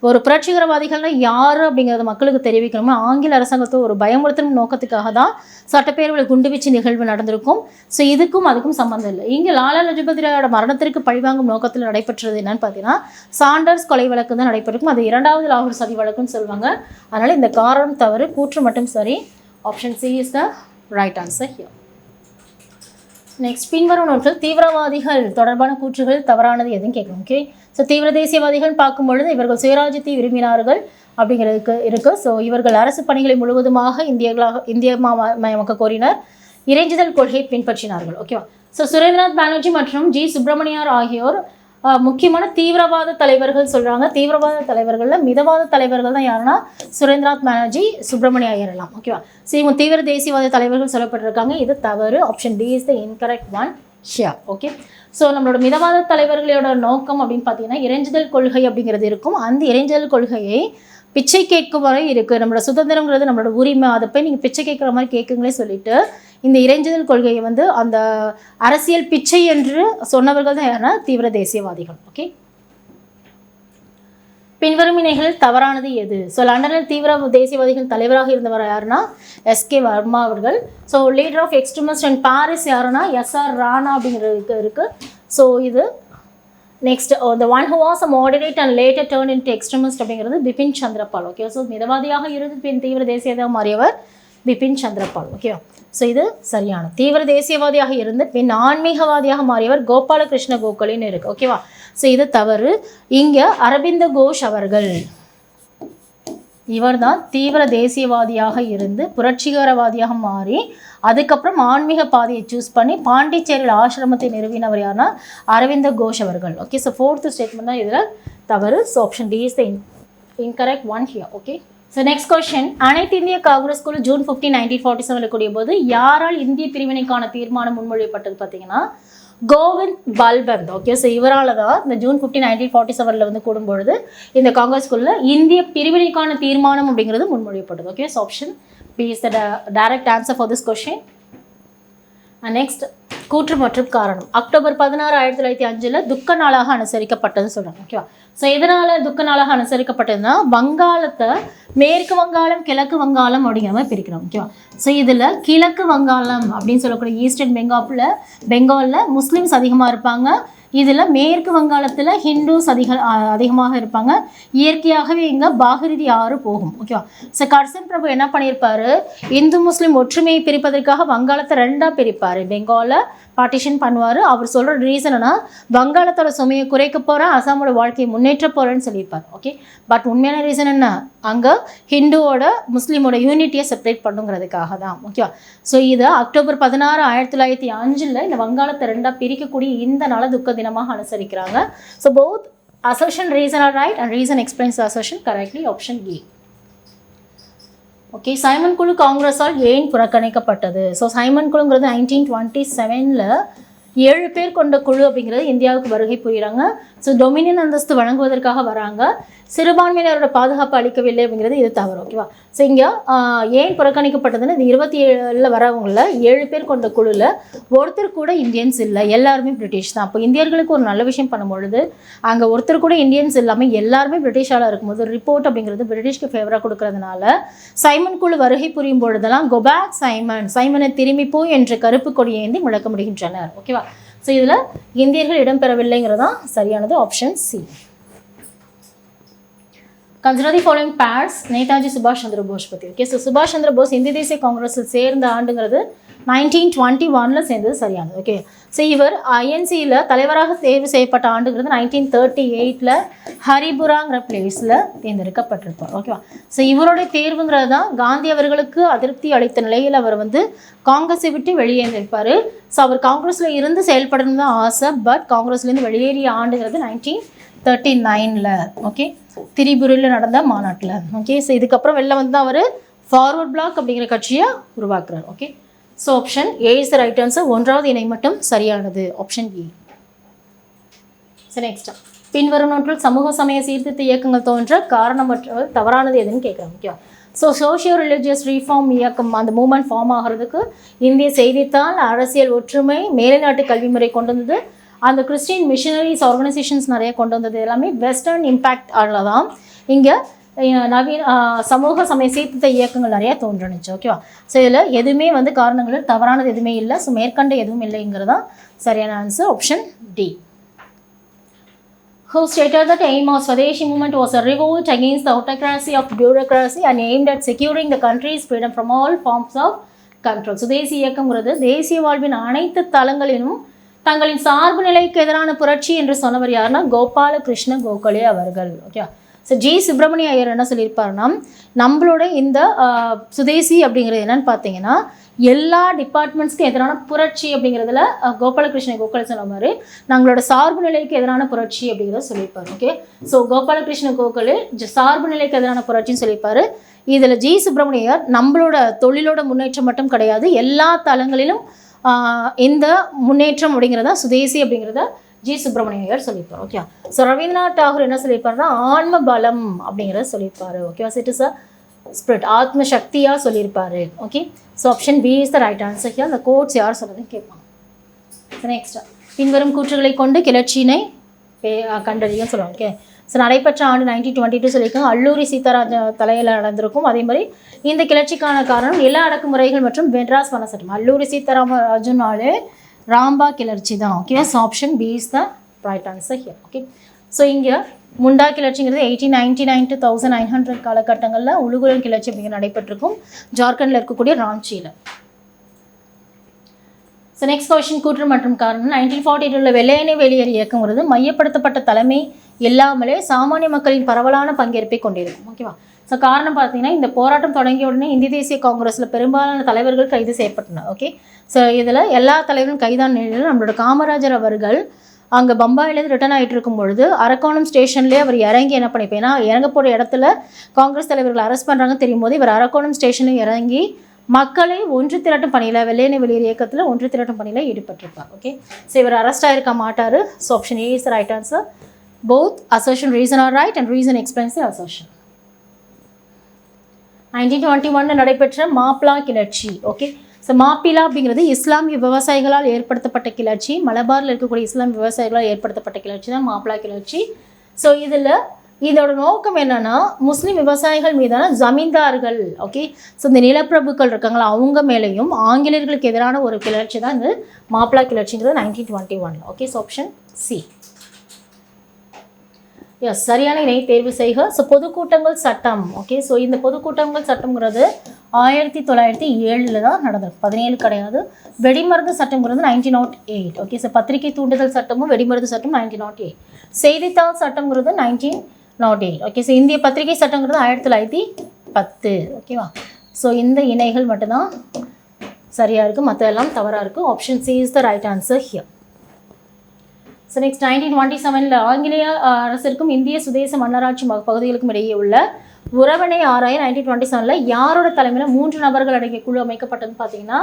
ஒரு புரட்சிகரவாதிகள்னா யார் அப்படிங்கிறத மக்களுக்கு தெரிவிக்கணும்னா ஆங்கில அரசாங்கத்தை ஒரு பயமுறுத்தும் நோக்கத்துக்காக தான் சட்டப்பேரவையில் குண்டுவீச்சு நிகழ்வு நடந்திருக்கும். ஸோ இதுக்கும் அதுக்கும் சம்மந்தம் இல்லை. இங்கே லாலா லஜபதி ராயோட மரணத்திற்கு பழிவாங்கும் நோக்கத்தில் நடைபெற்றது என்னன்னு பார்த்தீங்கன்னா சாண்டர்ஸ் கொலை வழக்கு தான் நடைபெற்றிருக்கும். அது 2வது லாகூர் சதி வழக்குன்னு சொல்லுவாங்க. அதனால் இந்த காரணம் தவறு, கூற்று மட்டும் சரி. Option C is the right answer here. Next, பின்வரும் நோட்டில் தீவிரவாதிகள் தொடர்பான கூற்றுகள் தவறானது எதுவும் கேட்கணும். ஓகே, ஸோ தீவிர தேசியவாதிகள் பார்க்கும்பொழுது இவர்கள் சுயராஜ்யத்தை விரும்பினார்கள் அப்படிங்கிறதுக்கு இருக்குது. ஸோ இவர்கள் அரசு பணிகளை முழுவதுமாக இந்தியமயமாக்க கோரினர். இறைஞ்சுதல் கொள்கையை பின்பற்றினார்கள். ஓகேவா. ஸோ சுரேந்திரநாத் பானர்ஜி மற்றும் ஜி சுப்பிரமணியார் ஆகியோர் முக்கியமான தீவிரவாத தலைவர்கள் சொல்கிறாங்க. தீவிரவாத தலைவர்களில் மிதவாத தலைவர்கள் தான் யாருன்னா சுரேந்திரநாத் பானர்ஜி, சுப்பிரமணிய ஐயர் எல்லாம். ஓகேவா. ஸோ இவங்க தீவிர தேசியவாத தலைவர்கள் சொல்லப்பட்டிருக்காங்க. இது தவறு. Option D is the incorrect one here. Okay, so நம்மளோட மிதவாத தலைவர்களோட நோக்கம் அப்படின்னு பார்த்தீங்கன்னா இறைஞ்சுதல் கொள்கை அப்படிங்கிறது இருக்கும். அந்த இறைஞ்சுதல் கொள்கையை பிச்சை கேட்கும் வரை இருக்குது. நம்மளோட சுதந்திரங்கிறது நம்மளோட உரிமை, அதை போய் நீங்கள் பிச்சை கேட்குற மாதிரி கேட்குங்களே சொல்லிட்டு இந்த இறைஞ்சுதல் கொள்கையை வந்து அந்த அரசியல் பிச்சை என்று சொன்னவர்கள் தான் யாருன்னா தீவிர தேசியவாதிகள். ஓகே, பின்வரும் இணைகள் தவறானது எது? ஸோ லண்டனில் தீவிர தேசியவாதிகள் தலைவராக இருந்தவர் யாருன்னா எஸ்கே வர்மா அவர்கள். So leader of extremist and Paris யாருன்னா எஸ்ஆர் ராணா அப்படிங்கிறதுக்கு இருக்குது. ஸோ இது next the one who was a moderate and later turn into extremist அப்படிங்கிறது பிபின் சந்திரபால். ஓகே, ஸோ மிதவாதியாக இருந்து பின் தீவிர தேசியவாதியாக மாறியவர் பிபின் சந்திரபால். ஓகே, ஸோ இது சரியான. தீவிர தேசியவாதியாக இருந்து பின் ஆன்மீகவாதியாக மாறியவர் கோபாலகிருஷ்ண கோகலேன்னு இருக்குது. ஓகேவா? ஸோ இது தவறு. இங்கே அரவிந்த கோஷ் அவர்கள் இவர் தான் தீவிர தேசியவாதியாக இருந்து புரட்சிகரவாதியாக மாறி அதுக்கப்புறம் ஆன்மீக பாதையை சூஸ் பண்ணி பாண்டிச்சேரியில் ஆசிரமத்தை நிறுவினவர் யாருன்னா அரவிந்த கோஷ் அவர்கள். ஓகே, ஸோ ஃபோர்த்து ஸ்டேட்மெண்ட் தான் இதில் தவறு. So option D is the incorrect one here. Okay, so next question. அனைத்து இந்திய காங்கிரஸ் குழு ஜூன் 15, 1947 கூடிய போது யாரால் இந்திய பிரிவினைக்கான தீர்மானம் முன்மொழியப்பட்டது பார்த்தீங்கன்னா கோவிந்த் பல்பந்த். ஓகே, ஸோ இவரால் தான் இந்த ஜூன் 15, 1947 வந்து கூடும்பொழுது இந்த காங்கிரஸ் குழுல இந்திய பிரிவினைக்கான தீர்மானம் அப்படிங்கிறது முன்மொழியப்பட்டது. Okay, so option B is the direct answer for this question. Next கூற்று மற்றும் காரணம். அக்டோபர் 16, 1905 துக்க நாளாக அனுசரிக்கப்பட்டதுன்னு சொல்கிறாங்க. ஓகேவா? ஸோ எதனால் துக்க நாளாக அனுசரிக்கப்பட்டதுன்னா வங்காளத்தை மேற்கு வங்காளம் கிழக்கு வங்காளம் அப்படிங்கிற மாதிரி பிரிக்கிறோம். ஓகேவா? ஸோ இதில் கிழக்கு வங்காளம் அப்படின்னு சொல்லக்கூடிய ஈஸ்டர்ன் பெங்காலில் முஸ்லீம்ஸ் அதிகமாக இருப்பாங்க. இதில் மேற்கு வங்காளத்தில் ஹிந்துஸ் அதிகமாக இருப்பாங்க. இயற்கையாகவே இங்கே பாகீரதி ஆறு போகும். ஓகேவா? ஸோ கர்சன் பிரபு என்ன பண்ணியிருப்பாரு, இந்து முஸ்லீம் ஒற்றுமையை பிரிப்பதற்காக வங்காளத்தை ரெண்டாக பிரிப்பார். பெங்காலை பார்ட்டிஷன் பண்ணுவார். அவர் சொல்கிற ரீசன்னா வங்காளத்தோட சுமையை குறைக்க போகிறேன், அசாமோட வாழ்க்கையை முன்னேற்ற போகிறேன்னு சொல்லியிருப்பார். ஓகே, பட் உண்மையான ரீசன் என்ன, அங்கே ஹிந்துவோட முஸ்லீமோட யூனிட்டியை செப்பரேட் பண்ணுங்கிறதுக்காக தான். ஓகேவா? ஸோ இது அக்டோபர் 16, 1905 இந்த வங்காளத்தை ரெண்டாக பிரிக்கக்கூடிய இந்த நாள துக்க தினமாக அனுசரிக்கிறாங்க. So both assertion reason are right and reason explains assertion correctly. Option A. Okay, Simon குழு காங்கிரஸால் ஏன் புறக்கணிக்கப்பட்டது? ஸோ சைமன் குழுங்கிறது 1927 7 பேர் கொண்ட குழு அப்படிங்கிறது இந்தியாவுக்கு வருகை புரிகிறாங்க. ஸோ டொமினியன் அந்தஸ்து வழங்குவதற்காக வராங்க. சிறுபான்மையினரோட பாதுகாப்பு அளிக்கவில்லை அப்படிங்கிறது இது தவறு. ஓகேவா? ஸோ இங்கே ஏன் புறக்கணிக்கப்பட்டதுன்னு இது 27 வரவங்கள 7 பேர் கொண்ட குழுவில் ஒருத்தர் கூட இந்தியன்ஸ் இல்லை, எல்லாருமே பிரிட்டிஷ் தான். அப்போ இந்தியர்களுக்கு ஒரு நல்ல விஷயம் பண்ணும்பொழுது அங்கே ஒருத்தர் கூட இந்தியன்ஸ் இல்லாமல் எல்லாருமே பிரிட்டிஷால் இருக்கும்போது ரிப்போர்ட் அப்படிங்கிறது பிரிட்டிஷ்க்கு ஃபேவராக கொடுக்கறதுனால சைமன் குழு வருகை புரியும் பொழுதெல்லாம் கொபேக் சைமனை திரும்பிப்போ என்ற கருப்பு கொடியை ஏந்தி முழக்கமிடுகின்றனர். ஓகேவா? ஸோ இதில் இந்தியர்கள் இடம்பெறவில்லைங்கிறது தான் சரியானது. Option C. Consider the following pairs. Netaji சுபாஷ் சந்திர போஸ் பற்றி. ஓகே, ஸோ சுபாஷ் சந்திர போஸ் இந்திய தேசிய காங்கிரஸில் சேர்ந்த ஆண்டுங்கிறது 1921 சேர்ந்தது சரியானது. ஓகே, ஸோ இவர் ஐஎன்சியில் தலைவராக தேர்வு செய்யப்பட்ட ஆண்டுங்கிறது 1938 ஹரிபுராங்கிற பிளேஸில் தேர்ந்தெடுக்கப்பட்டிருப்பார். ஓகேவா? ஸோ இவருடைய தேர்வுங்கிறது தான் காந்தி அவர்களுக்கு அதிருப்தி அளித்த நிலையில் அவர் வந்து காங்கிரஸை விட்டு வெளியேறியிருப்பார். ஸோ அவர் காங்கிரஸில் இருந்து செயல்படணும் தான் ஆசை, பட் காங்கிரஸ்லேருந்து வெளியேறிய ஆண்டுங்கிறது 1939. ஓகே, திரிபுரியில் நடந்த மாநாட்டில். ஓகே, ஸோ இதுக்கப்புறம் வெளில வந்து அவர் ஃபார்வர்ட் பிளாக் அப்படிங்கிற கட்சியை உருவாக்குறார். Okay, so option A is the right answer. 1வது இணை மட்டும் சரியானது. Option A. ஸோ நெக்ஸ்ட், பின்வரும் நோட்டில் சமூக சமய சீர்திருத்த இயக்கங்கள் தோன்ற காரணமற்ற தவறானது எதுன்னு கேட்குறாங்க. Okay, so socio religious reform இயக்கம் அந்த மூமெண்ட் ஃபார்ம் ஆகிறதுக்கு இந்திய செய்தித்தாள், அரசியல் ஒற்றுமை, மேலைநாட்டு கல்வி முறை கொண்டு வந்தது, அந்த கிறிஸ்டியன் மிஷனரிஸ் ஆர்கனைசேஷன்ஸ் நிறைய கொண்டு வந்தது எல்லாமே வெஸ்டர்ன் இம்பேக்ட் அதில் தான் இங்கே நவீன சமூக சமய சீர்திருத்த இயக்கங்கள் நிறையா தோன்றுனுச்சு. ஓகேவா? ஸோ இதில் எதுவுமே வந்து காரணங்கள் தவறானது எதுவுமே இல்லை. ஸோ மேற்கண்ட எதுவும் இல்லைங்கிறது தான் சரியான answer. Option D. Who stated that aim of Swadeshi movement was a revolt against the autocracy of bureaucracy and aimed at securing the country's freedom from all forms of control. சுதேசி இயக்கம்ங்கிறது தேசிய வாழ்வின் அனைத்து தளங்களிலும் தங்களின் சார்பு நிலைக்கு எதிரான புரட்சி என்று சொன்னவர் யாருன்னா கோபாலகிருஷ்ண கோகலே அவர்கள். Okay, so G Subramania Iyer என்ன சொல்லியிருப்பாருன்னா நம்மளோட இந்த சுதேசி அப்படிங்கிறது என்னன்னு பார்த்தீங்கன்னா எல்லா டிபார்ட்மெண்ட்ஸ்க்கும் எதிரான புரட்சி அப்படிங்கிறதுல கோபாலகிருஷ்ண கோகலே சொன்ன மாதிரி நம்மளோட சார்பு நிலைக்கு எதிரான புரட்சி அப்படிங்கிறத சொல்லியிருப்பார். ஓகே, ஸோ கோபாலகிருஷ்ண கோகலே சார்பு நிலைக்கு எதிரான புரட்சின்னு சொல்லியிருப்பார். இதில் ஜி சுப்பிரமணியர் நம்மளோட தொழிலோட முன்னேற்றம் மட்டும் கிடையாது, எல்லா தளங்களிலும் இந்த முன்னேற்றம் அப்படிங்கிறத சுதேசி அப்படிங்கிறத ஜி சுப்பிரமணியர் சொல்லியிருப்பார். ஓகே, ஸோ ரவீந்திரநாத் டாகூர் என்ன சொல்லியிருப்பாருன்னா ஆன்ம பலம் அப்படிங்கிறத சொல்லியிருப்பார். ஓகேவா? இட் இஸ் அ ஸ்பிரிட், ஆத்ம சக்தியாக சொல்லியிருப்பார். Okay, so option B is the right answer. Here அந்த கோட்ஸ் யார் சொல்கிறதுன்னு கேட்பாங்க. ஸோ நெக்ஸ்ட், பின்வரும் கூற்றுகளை கொண்டு கிளர்ச்சியினை கண்டறியும் சொல்லுவாங்க. ஓகே, ஸோ நடைபெற்ற ஆண்டு 1922 சொல்லியிருக்காங்க. அல்லூரி சீதாராம தலையில் நடந்திருக்கும். அதே மாதிரி இந்த கிளர்ச்சிக்கான காரணம் நில அடக்குமுறைகள் மற்றும் மெட்ராஸ் வன சட்டம். அல்லூரி சீதாராமராஜனாலே ராம்பா கிளர்ச்சி தான். Okay, so option B is the right answer here. Okay, so இங்கே முண்டா கிளர்ச்சிங்கிறது 1899 to 1900 காலகட்டங்களில் உலுகுலன் கிளர்ச்சி அப்படிங்கிற நடைபெற்றிருக்கும் ஜார்க்கண்டில் இருக்கக்கூடிய ராஞ்சியில். ஸோ நெக்ஸ்ட் கொஸ்டின் கூற்று மற்றும் காரணம். 1942 வெள்ளையனே வெளியேறு இயக்கங்கிறது மையப்படுத்தப்பட்ட தலைமை இல்லாமலே சாமானிய மக்களின் பரவலான பங்கேற்பை கொண்டிருக்கும். ஓகேவா? ஸோ காரணம் பார்த்தீங்கன்னா இந்த போராட்டம் தொடங்கிய உடனே இந்திய தேசிய காங்கிரஸில் பெரும்பாலான தலைவர்கள் கைது செய்யப்பட்டனர். ஓகே, ஸோ இதில் எல்லா தலைவரும் கைதான நிலையில் நம்மளோட காமராஜர் அவர்கள் அங்கே பம்பாயிலேருந்து ரிட்டர்ன் ஆகிட்டு இருக்கும் பொழுது அரக்கோணம் ஸ்டேஷன்லேயே அவர் இறங்கி என்ன பண்ணிப்பேன்னா, இறங்க போகிற இடத்துல காங்கிரஸ் தலைவர்கள் அரெஸ்ட் பண்ணுறாங்க தெரியும் போது இவர் அரக்கோணம் ஸ்டேஷன்லேயும் இறங்கி மக்களை ஒன்று திரட்டும் பணியில் வெள்ளையனே வெளியேறு இயக்கத்தில் ஒன்று திரட்டும் பணியில் ஈடுபட்டிருப்பார். ஓகே, ஸோ இவர் அரெஸ்ட் ஆகிருக்க மாட்டார். So option A is the right answer. Both assertion reason are right and reason explains the assertion. 1921 நடைபெற்ற மாப்ளா கிளர்ச்சி. ஓகே, ஸோ மாப்பிலா அப்படிங்கிறது இஸ்லாமிய விவசாயிகளால் ஏற்படுத்தப்பட்ட கிளர்ச்சி. மலபாரில் இருக்கக்கூடிய இஸ்லாமிய விவசாயிகளால் ஏற்படுத்தப்பட்ட கிளர்ச்சி தான் மாப்ளா கிளர்ச்சி. ஸோ இதோட நோக்கம் என்னன்னா முஸ்லீம் விவசாயிகள் மீதான ஜமீன்தார்கள், ஓகே, ஸோ இந்த நிலப்பிரபுக்கள் இருக்காங்களா அவங்க மேலேயும் ஆங்கிலேயர்களுக்கு எதிரான ஒரு கிளர்ச்சி தான் இந்த மாப்ளா கிளர்ச்சிங்கிறது 1921. Okay, so option C. Yes, சரியான இணை தேர்வு செய்க. ஸோ பொதுக்கூட்டங்கள் சட்டம். ஓகே, ஸோ இந்த பொதுக்கூட்டங்கள் சட்டம்ங்கிறது 1907 தான் நடந்தது, 17 கிடையாது. வெடிமருந்து சட்டம்ங்கிறது 1908. ஓகே, ஸோ பத்திரிகை தூண்டுதல் சட்டமும் வெடிமருந்து சட்டம் 1908. செய்தித்தாள் சட்டம்ங்கிறது 1908. ஓகே, ஸோ இந்திய பத்திரிகை சட்டங்கிறது 1910. ஓகேவா? ஸோ இந்த இணைகள் மட்டும்தான் சரியாக இருக்குது, மற்ற எல்லாம் தவறாக இருக்குது. Option C is the right answer here. So next 1927 ஆங்கிலேய அரசிற்கும் இந்திய சுதேச மன்னராட்சி பகுதிகளுக்கும் இடையே உள்ள உறவினை ஆராய 1927 யாரோட தலைமையில் 3 நபர்கள் அடங்கிய குழு அமைக்கப்பட்டதுன்னு பார்த்தீங்கன்னா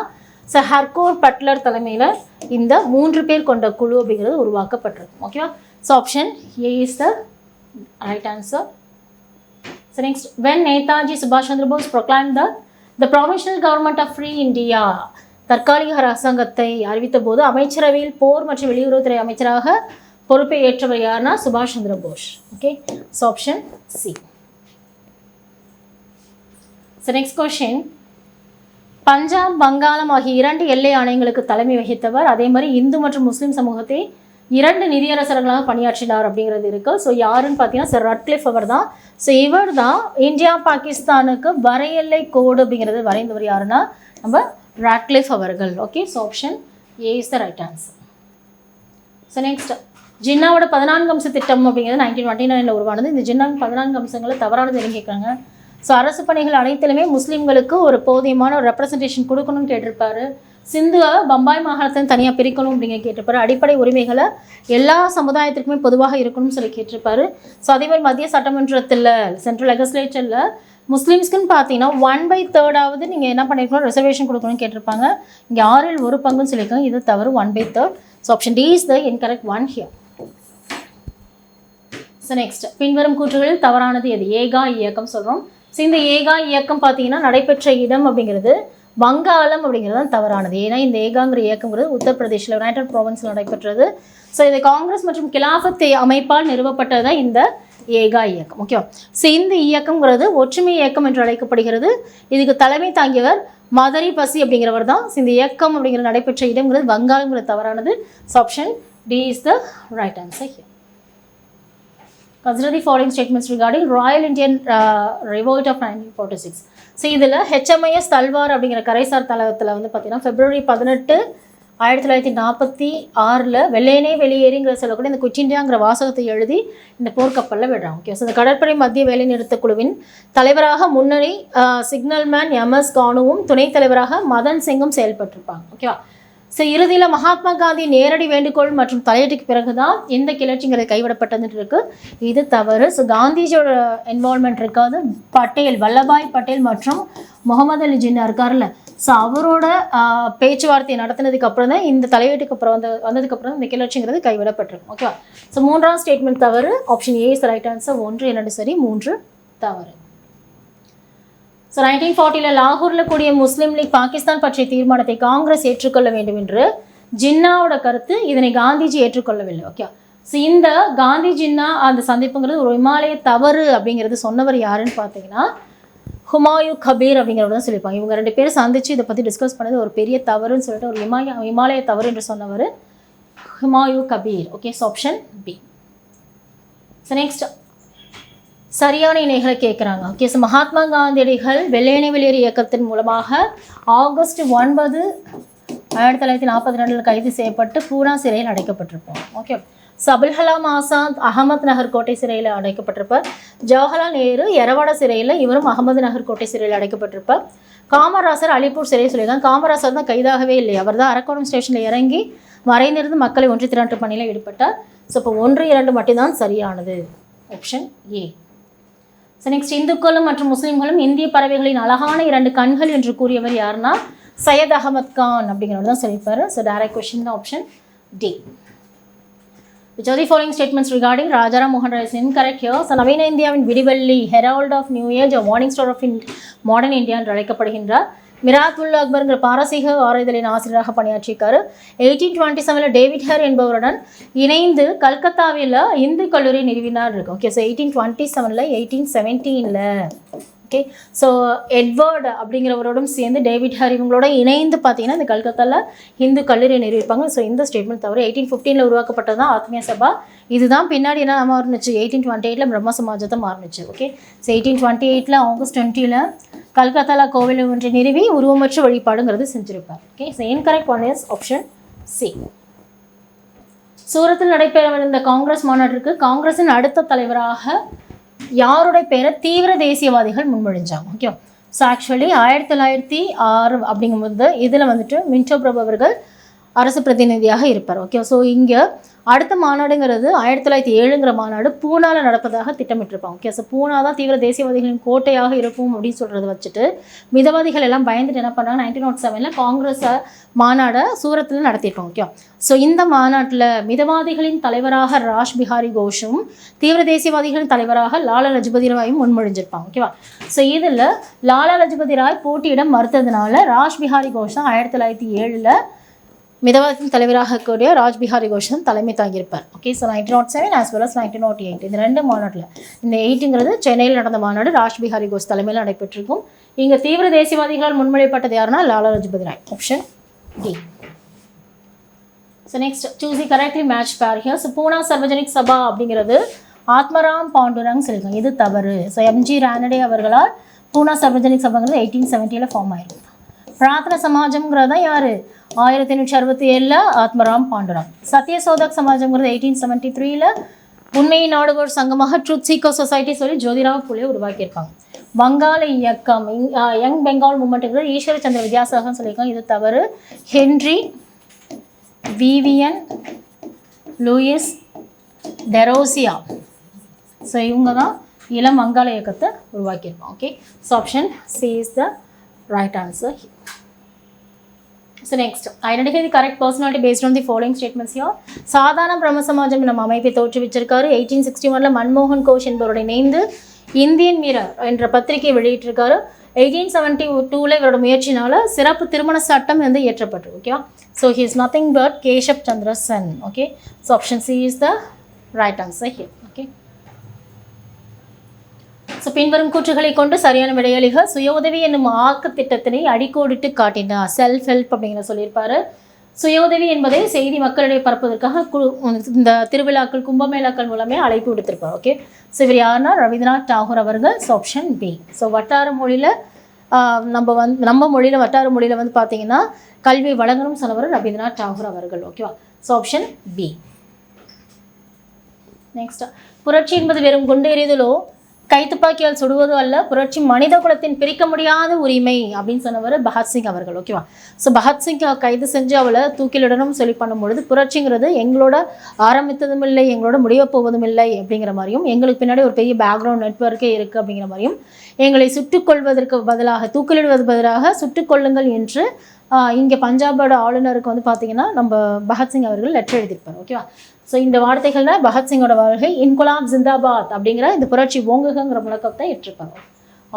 ஸோ ஹர்கோர் பட்லர் தலைமையில் இந்த 3 பேர் கொண்ட குழு அப்படிங்கிறது உருவாக்கப்பட்டிருக்கும். ஓகேவா? So option A is the right answer. So next when Netaji சுபாஷ் Chandra Bose proclaimed the provisional government of free India தற்காலிக அரசாங்கத்தை அறிவித்த போது அமைச்சரவையில் போர் மற்றும் வெளியுறவுத்துறை அமைச்சராக பொறுப்பை ஏற்றவர் யாருன்னா சுபாஷ் Chandra Bose. Okay, so option C. So next question. Punjab வங்காளம் ஆகிய 2 எல்லை ஆணையங்களுக்கு தலைமை வகித்தவர். அதே மாதிரி இந்து மற்றும் முஸ்லீம் சமூகத்தை 2 நிதியரசர்களாக பணியாற்றினார் அப்படிங்கிறது இருக்குது. ஸோ யாருன்னு பார்த்தீங்கன்னா சார் ரட்க்ளிஃப் அவர் தான். ஸோ இவர் தான் இந்தியா பாகிஸ்தானுக்கு வரையெல்லை கோடு அப்படிங்கிறது வரைந்தவர் யாருன்னா நம்ம ராட்க்ளிஃப் அவர்கள். Okay, so option A is the right answer. So next ஜின்னாவோட 14 அம்ச திட்டம் அப்படிங்கிறது 1929 உருவானது. இந்த ஜின்னாவின் 14 அம்சங்களை தவறானது கேட்குறாங்க. ஸோ அரசு பணிகள் அனைத்திலுமே முஸ்லீம்களுக்கு ஒரு போதியமான ஒரு ரெப்ரசன்டேஷன் கொடுக்கணும்னு கேட்டிருப்பாரு. சிந்துவை பம்பாய் மாகாணத்தை தனியாக பிரிக்கணும் அப்படிங்கிற கேட்டிருப்பாரு. அடிப்படை உரிமைகளை எல்லா சமுதாயத்திற்குமே பொதுவாக இருக்கணும்னு சொல்லி கேட்டிருப்பாரு. ஸோ அதே மாதிரி மத்திய சட்டமன்றத்தில் சென்ட்ரல் லெஜிஸ்லேச்சரில் முஸ்லீம்ஸ்க்குன்னு பார்த்தீங்கன்னா 1/3 நீங்கள் என்ன பண்ணியிருக்கணும் ரிசர்வேஷன் கொடுக்கணும்னு கேட்டிருப்பாங்க. இங்கே 6 1 பங்குன்னு சொல்லியிருக்காங்க. இது தவறு, 1/3. So option D is the incorrect one here. So next பின்வரும் கூற்றுகளில் தவறானது எது? ஏகா இயக்கம் சொல்கிறோம். ஸோ இந்த ஏகா இயக்கம் பார்த்தீங்கன்னா நடைபெற்ற இடம் அப்படிங்கிறது வங்காளம் அப்படிங்கிறது தான் தவறானது. ஏன்னா இந்த ஏகாங்கிற இயக்கங்கிறது உத்தரப்பிரதேசில் யுனைடெட் ப்ராவின்ஸில் நடைபெற்றது. ஸோ இது காங்கிரஸ் மற்றும் கிலாஃபத் அமைப்பால் நிறுவப்பட்டது தான் இந்த ஏகா இயக்கம். ஓகேவா? ஸோ இந்த இயக்கங்கிறது ஒற்றுமை இயக்கம் என்று அழைக்கப்படுகிறது. இதுக்கு தலைமை தாங்கியவர் மதரி பசி அப்படிங்கிறவர் தான். ஸோ இந்த இயக்கம் அப்படிங்கிற நடைபெற்ற இடம்ங்கிறது வங்காளங்கிறது தவறானது. So option D is the right answer here. Consider the following statements regarding Royal Indian Revolt of 1946. So இதில் HMIS தல்வார் அப்படிங்கிற கரைசார் தளத்தில் வந்து பார்த்தீங்கன்னா February 18, 1946 வெள்ளையனே வெளியேறிங்கிற சொல்லக்கூடிய இந்த குவிட் இண்டியாங்கிற வாசகத்தை எழுதி இந்த போர்க்கப்பலில் விடுறாங்க. ஓகே, ஸோ இந்த கடற்படை மத்திய வேலைநிறுத்த குழுவின் தலைவராக முன்னணி சிக்னல்மேன் MS கானுவும் துணைத் தலைவராக மதன் சிங்கும் செயல்பட்டிருப்பாங்க. ஓகேவா? ஸோ இறுதியில் மகாத்மா காந்தி நேரடி வேண்டுகோள் மற்றும் தலையீட்டுக்கு பிறகு தான் இந்த கிளர்ச்சிங்கிறது கைவிடப்பட்டதுன்னு இருக்குது. இது தவறு. ஸோ காந்திஜியோட இன்வால்மெண்ட் இருக்காது. பட்டேல், வல்லபாய் பட்டேல் மற்றும் முகமது அலி ஜின்னா இருக்கார்ல, ஸோ அவரோட பேச்சுவார்த்தையை நடத்தினதுக்கு அப்புறம் தான் இந்த தலையீட்டுக்கு அப்புறம் வந்ததுக்கப்புறம் இந்த கிளர்ச்சிங்கிறது கைவிடப்பட்டிருக்கும். ஓகேவா? ஸோ 3ஆம் ஸ்டேட்மெண்ட் தவறு. Option A is right answer. 1 2 சரி, 3 தவறு. ஸோ 1940 லாகூரில் கூடிய முஸ்லீம் லீக் பாகிஸ்தான் பற்றிய தீர்மானத்தை காங்கிரஸ் ஏற்றுக்கொள்ள வேண்டும் என்று ஜின்னாவோட கருத்து. இதனை காந்திஜி ஏற்றுக்கொள்ளவில்லை. ஓகே, ஸோ இந்த காந்திஜின்னா அந்த சந்திப்புங்கிறது ஒரு இமாலய தவறு அப்படிங்கிறது சொன்னவர் யாருன்னு பார்த்தீங்கன்னா ஹுமாயூ கபீர் அப்படிங்கிறவர் தான் சொல்லியிருப்பாங்க. இவங்க 2 பேரும் சந்திச்சு இதை பற்றி டிஸ்கஸ் பண்ணது ஒரு பெரிய தவறுன்னு சொல்லிட்டு ஒரு இமாலய தவறு என்று சொன்னவர் Humayun Kabir. Okay, so option B. So next சரியான இணைகளை கேட்குறாங்க. ஓகே, ஸோ மகாத்மா காந்தியடிகள் வெள்ளையனை வெளியேறு இயக்கத்தின் மூலமாக ஆகஸ்ட் 9, 1942 கைது செய்யப்பட்டு பூனா சிறையில் அடைக்கப்பட்டிருப்போம். ஓகே, ஸோ அபுல் கலாம் ஆசாத் அகமது நகர் கோட்டை சிறையில் அடைக்கப்பட்டிருப்பார். ஜவஹர்லால் நேரு எரவாடா சிறையில், இவரும் அகமது நகர் கோட்டை சிறையில் அடைக்கப்பட்டிருப்பார். காமராசர் அலிப்பூர் சிறையை சொல்லியிருக்காங்க. காமராசர் தான் கைதாகவே இல்லை, அவர் தான் அரக்கோணம் ஸ்டேஷனில் இறங்கி மறைந்திருந்து மக்களை ஒன்று திரட்டு பணியில் ஈடுபட்டார். ஸோ இப்போ 1, 2 மட்டும்தான் சரியானது. Option A. ஸோ நெக்ஸ்ட் இந்துக்களும் மற்றும் முஸ்லீம்களும் இந்திய பறவைகளின் அழகான 2 கண்கள் என்று கூறியவர் யாருன்னா சையத் அகமது கான் அப்படிங்கிறவர் தான் சொல்லியிருப்பாரு. ஸோ டைரக்ட் கொஸ்டின் தான் option D. Which of the following statements regarding Rajaram Mohan Roy is incorrect here? So நவீன இந்தியாவின் விடிவெள்ளி, herald of new age, morning star of modern India என்று அழைக்கப்படுகின்றார். மிராத் உல் அக்பர்ங்கிற பாரசீக ஆராய்தலின் ஆசிரியராக பணியாற்றியிருக்காரு. 1827 டேவிட் ஹர் என்பவருடன் இணைந்து கல்கத்தாவில் இந்து கல்லூரி நிறுவினார் இருக்கு. Okay, so 1827 1817 okay, so Edward அப்படிங்கிறவரோடும் சேர்ந்து டேவிட் ஹர் இவங்களோட இணைந்து பார்த்தீங்கன்னா இந்த கல்கத்தாவில் இந்து கல்லூரி நிறுவிப்பாங்க. ஸோ இந்த ஸ்டேட்மெண்ட் தவிர 1815 உருவாக்கப்பட்டது தான் ஆத்மிய சபா. இதுதான் பின்னாடி என்ன மாறுனுச்சு, 1828 பிரம்ம சமாஜத்தை மாறுனுச்சு. ஓகே, ஸோ 1828 ஆகஸ்ட் 20 கல்கத்தாவில் கோவில் ஒன்றை நிறுவி உருவமற்ற வழிபாடுங்கிறது செஞ்சுருப்பார். Okay, so incorrect one is option C. சூரத்தில் நடைபெறவிருந்த காங்கிரஸ் மாநாட்டிற்கு காங்கிரஸின் அடுத்த தலைவராக யாருடைய பேரை தீவிர தேசியவாதிகள் முன்மொழிஞ்சாங்க. ஓகே, ஸோ ஆக்சுவலி 1906 அப்படிங்கும்போது இதில் வந்துட்டு மின்டோ பிரபு அவர்கள் அரசு பிரதிநிதியாக இருப்பார். ஓகே, ஸோ இங்கே அடுத்த மாநாடுங்கிறது 1907 மாநாடு பூனாவில் நடப்பதாக திட்டமிட்டிருப்பாங்க. ஓகே, ஸோ பூனா தான் தீவிர தேசியவாதிகளின் கோட்டையாக இருக்கும் அப்படின்னு சொல்கிறத வச்சுட்டு மிதவாதிகள் எல்லாம் பயந்துட்டு என்ன பண்ணாங்க, 1907 காங்கிரஸ் மாநாடை சூரத்தில் நடத்தியிருப்பாங்க. ஓகே, ஸோ இந்த மாநாட்டில் மிதவாதிகளின் தலைவராக ராஷ் பிஹாரி கோஷும் தீவிர தேசியவாதிகளின் தலைவராக லாலா லஜபதி ராயும் முன்மொழிஞ்சிருப்பாங்க. ஓகேவா, ஸோ இதில் லாலா லஜபதி ராய் போட்டியிட மறுத்ததுனால ராஷ் பிஹாரி கோஷ் தான் 1907 மிதவாதத்தின் தலைவராக கூடிய ராஜ் பிஹாரி கோஷன் தலைமை தாங்கியிருப்பார். Okay, so 1907 as well as 1908 இந்த 2 மாநாட்டில் இந்த 8ங்கிறது சென்னையில் நடந்த மாநாடு ராஜ் பிஹாரி கோஷ் தலைமையில் நடைபெற்றிருக்கும். இங்கே தீவிர தேசியவாதிகளால் முன்மொழியப்பட்டது யாருன்னா Lala Lajpat Rai. Option D. So next choose the correctly match pair here. So Poona Sarvajanik Sabha அப்படிங்கிறது ஆத்மராம் பாண்டுரங் சொல்லியிருக்காங்க, இது தவறு. ஸோ எம்ஜி ரானடே அவர்களால் பூனா சர்வஜனிக் சபாங்கிறது 1870 ஃபார்ம் ஆயிருக்கும். பிரார்த்தன சமாஜம்ங்கிறது தான் யார், 1867 ஆத்மராம் பாண்டுரங். சத்யசோதக் சமாஜம்ங்கிறது 1873 உண்மையின் நாடுவோர் சங்கமாக ட்ரூத் சீக்கர் சொசைட்டி சொல்லி ஜோதிராவ் புலே உருவாக்கியிருப்பாங்க. வங்காள இயக்கம் யங் பெங்கால் மூமெண்ட்டுங்கிறது ஈஸ்வர சந்திர வித்யாசாகர்னு சொல்லியிருக்காங்க, இது தவறு. Henry Vivian Louis Derozio, so இவங்க தான் இளம் வங்காள இயக்கத்தை உருவாக்கியிருப்பாங்க. Okay, so option C is the right answer. So next, identify the correct personality based on the following statements here. சாதாரண பிரம்ம சமாஜம் நம்ம அமைப்பை தோற்றுவிச்சிருக்காரு. 1861 மன்மோகன் கோஷ் என்பவரோட இணைந்து இந்தியன் மிரர் என்ற பத்திரிகை வெளியிட்டிருக்காரு. 1872 இவரோட முயற்சினால சிறப்பு திருமண சட்டம் வந்து இயற்றப்பட்டிருக்கு. ஓகேவா, so he is nothing but Keshab Chandra Sen. Okay, so option C is the right answer here. Okay, so பின்வரும் கூற்றுகளை கொண்டு சரியான விடையளிக. சுய உதவி என்னும் ஆக்க திட்டத்தினை அடிக்கோடிட்டு காட்டினார். செல்ஃப் ஹெல்ப் அப்படிங்கிற சொல்லியிருப்பாரு. சுய உதவி என்பதை செய்தி மக்களிடையே பரப்புவதற்காக இந்த திருவிழாக்கள் கும்பமேளாக்கள் மூலமே அழைப்பு விடுத்திருப்பார். ஓகே, ஸோ இவர் யாருன்னா ரவீந்திரநாத் டாகூர் அவர்கள். So option B. ஸோ வட்டார மொழியில் நம்ம மொழியில் வட்டார மொழியில் வந்து பார்த்தீங்கன்னா கல்வி வழங்கணும் சொன்னவர் ரவீந்திரநாத் டாகூர் அவர்கள். ஓகேவா, ஸோ ஆப்ஷன் பி. நெக்ஸ்ட், புரட்சி என்பது வெறும் குண்டு எறிதலோ கைத்துப்பாக்கியால் சுடுவதோ அல்ல, புரட்சி மனித குலத்தின் பிரிக்க முடியாத உரிமை அப்படின்னு சொன்னவர் பகத்சிங் அவர்கள். ஓகேவா, ஸோ பகத்சிங் கைது செஞ்சு அவளை தூக்கிலிடணும் சொல்லி பண்ணும்பொழுது புரட்சிங்கிறது எங்களோட ஆரம்பித்ததும் இல்லை, எங்களோட முடிய போவதும் இல்லை அப்படிங்கிற மாதிரியும், எங்களுக்கு பின்னாடி ஒரு பெரிய பேக்ரவுண்ட் நெட்வொர்க்கே இருக்குது அப்படிங்கிற மாதிரியும், எங்களை சுட்டுக்கொள்வதற்கு பதிலாக தூக்கிலிடுவது பதிலாக சுட்டுக்கொள்ளுங்கள் என்று இங்கே பஞ்சாபோட ஆளுநருக்கு வந்து பார்த்தீங்கன்னா நம்ம பகத்சிங் அவர்கள் லெட்டர் எழுதியிருப்பார். ஓகேவா, ஸோ இந்த வார்த்தைகள் தான் பகத்சிங்கோட வாழ்க்கை. இன்குலாப் ஜிந்தாபாத் அப்படிங்கிற இந்த புரட்சி ஓங்குகங்கிற முழக்கத்தை ஏற்றிருப்பாங்க.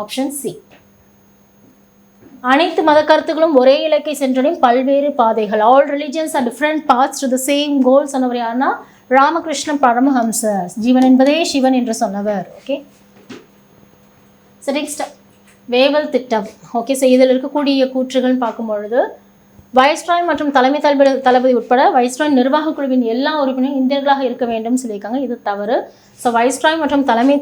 Option C. அனைத்து மத கருத்துக்களும் ஒரே இலக்கை சென்றடையும் பல்வேறு பாதைகள். All religions are different paths to the same கோல் சொன்னவர் யாருன்னா ராமகிருஷ்ண பரமஹம்சர், ஜீவன் என்பதே சிவன் என்று சொன்னவர். ஓகே, ஸோ நெக்ஸ்ட் வேவல் திட்டம். ஓகே, ஸோ இதில் இருக்கக்கூடிய கூற்றுகள் பார்க்கும்பொழுது வைஸ்ராய் மற்றும் தலைமை தளபதி உட்பட வைஸ்ராய் நிர்வாக குழுவின் எல்லா உறுப்பினரும் இந்தியர்களாக இருக்க வேண்டும் சொல்லியிருக்காங்க. இது தவறு. ஸோ வைஸ்ராய் மற்றும் தலைமை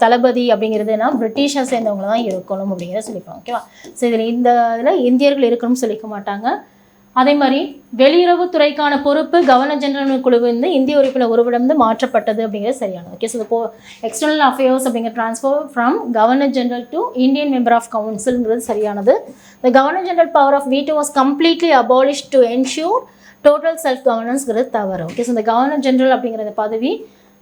தளபதி அப்படிங்கிறதுனா பிரிட்டிஷை சேர்ந்தவங்க தான் இருக்கணும் அப்படிங்கிறத சொல்லியிருப்பாங்க. ஓகேவா? ஸோ இதில் இந்தியர்கள் இருக்கணும்னு சொல்லிக்க மாட்டாங்க. அதே மாதிரி வெளியுறவுத்துறைக்கான பொறுப்பு கவர்னர் ஜெனரல் குழு வந்து இந்திய உறுப்பினர் ஒருவரிடம் மாற்றப்பட்டது அப்படிங்கிறது சரியானது. ஓகே, ஸோ இப்போ எக்ஸ்டர்னல் அஃபேர்ஸ் அப்படிங்கிற transfer from governor general to Indian member of கவுன்சில்ங்கிறது சரியானது. The governor general power of veto was completely abolished to ensure total self கவர்னன்ஸ்ங்கிறது தவறு. ஓகே, ஸோ இந்த கவர்னர் ஜெனரல் அப்படிங்கிற பதவி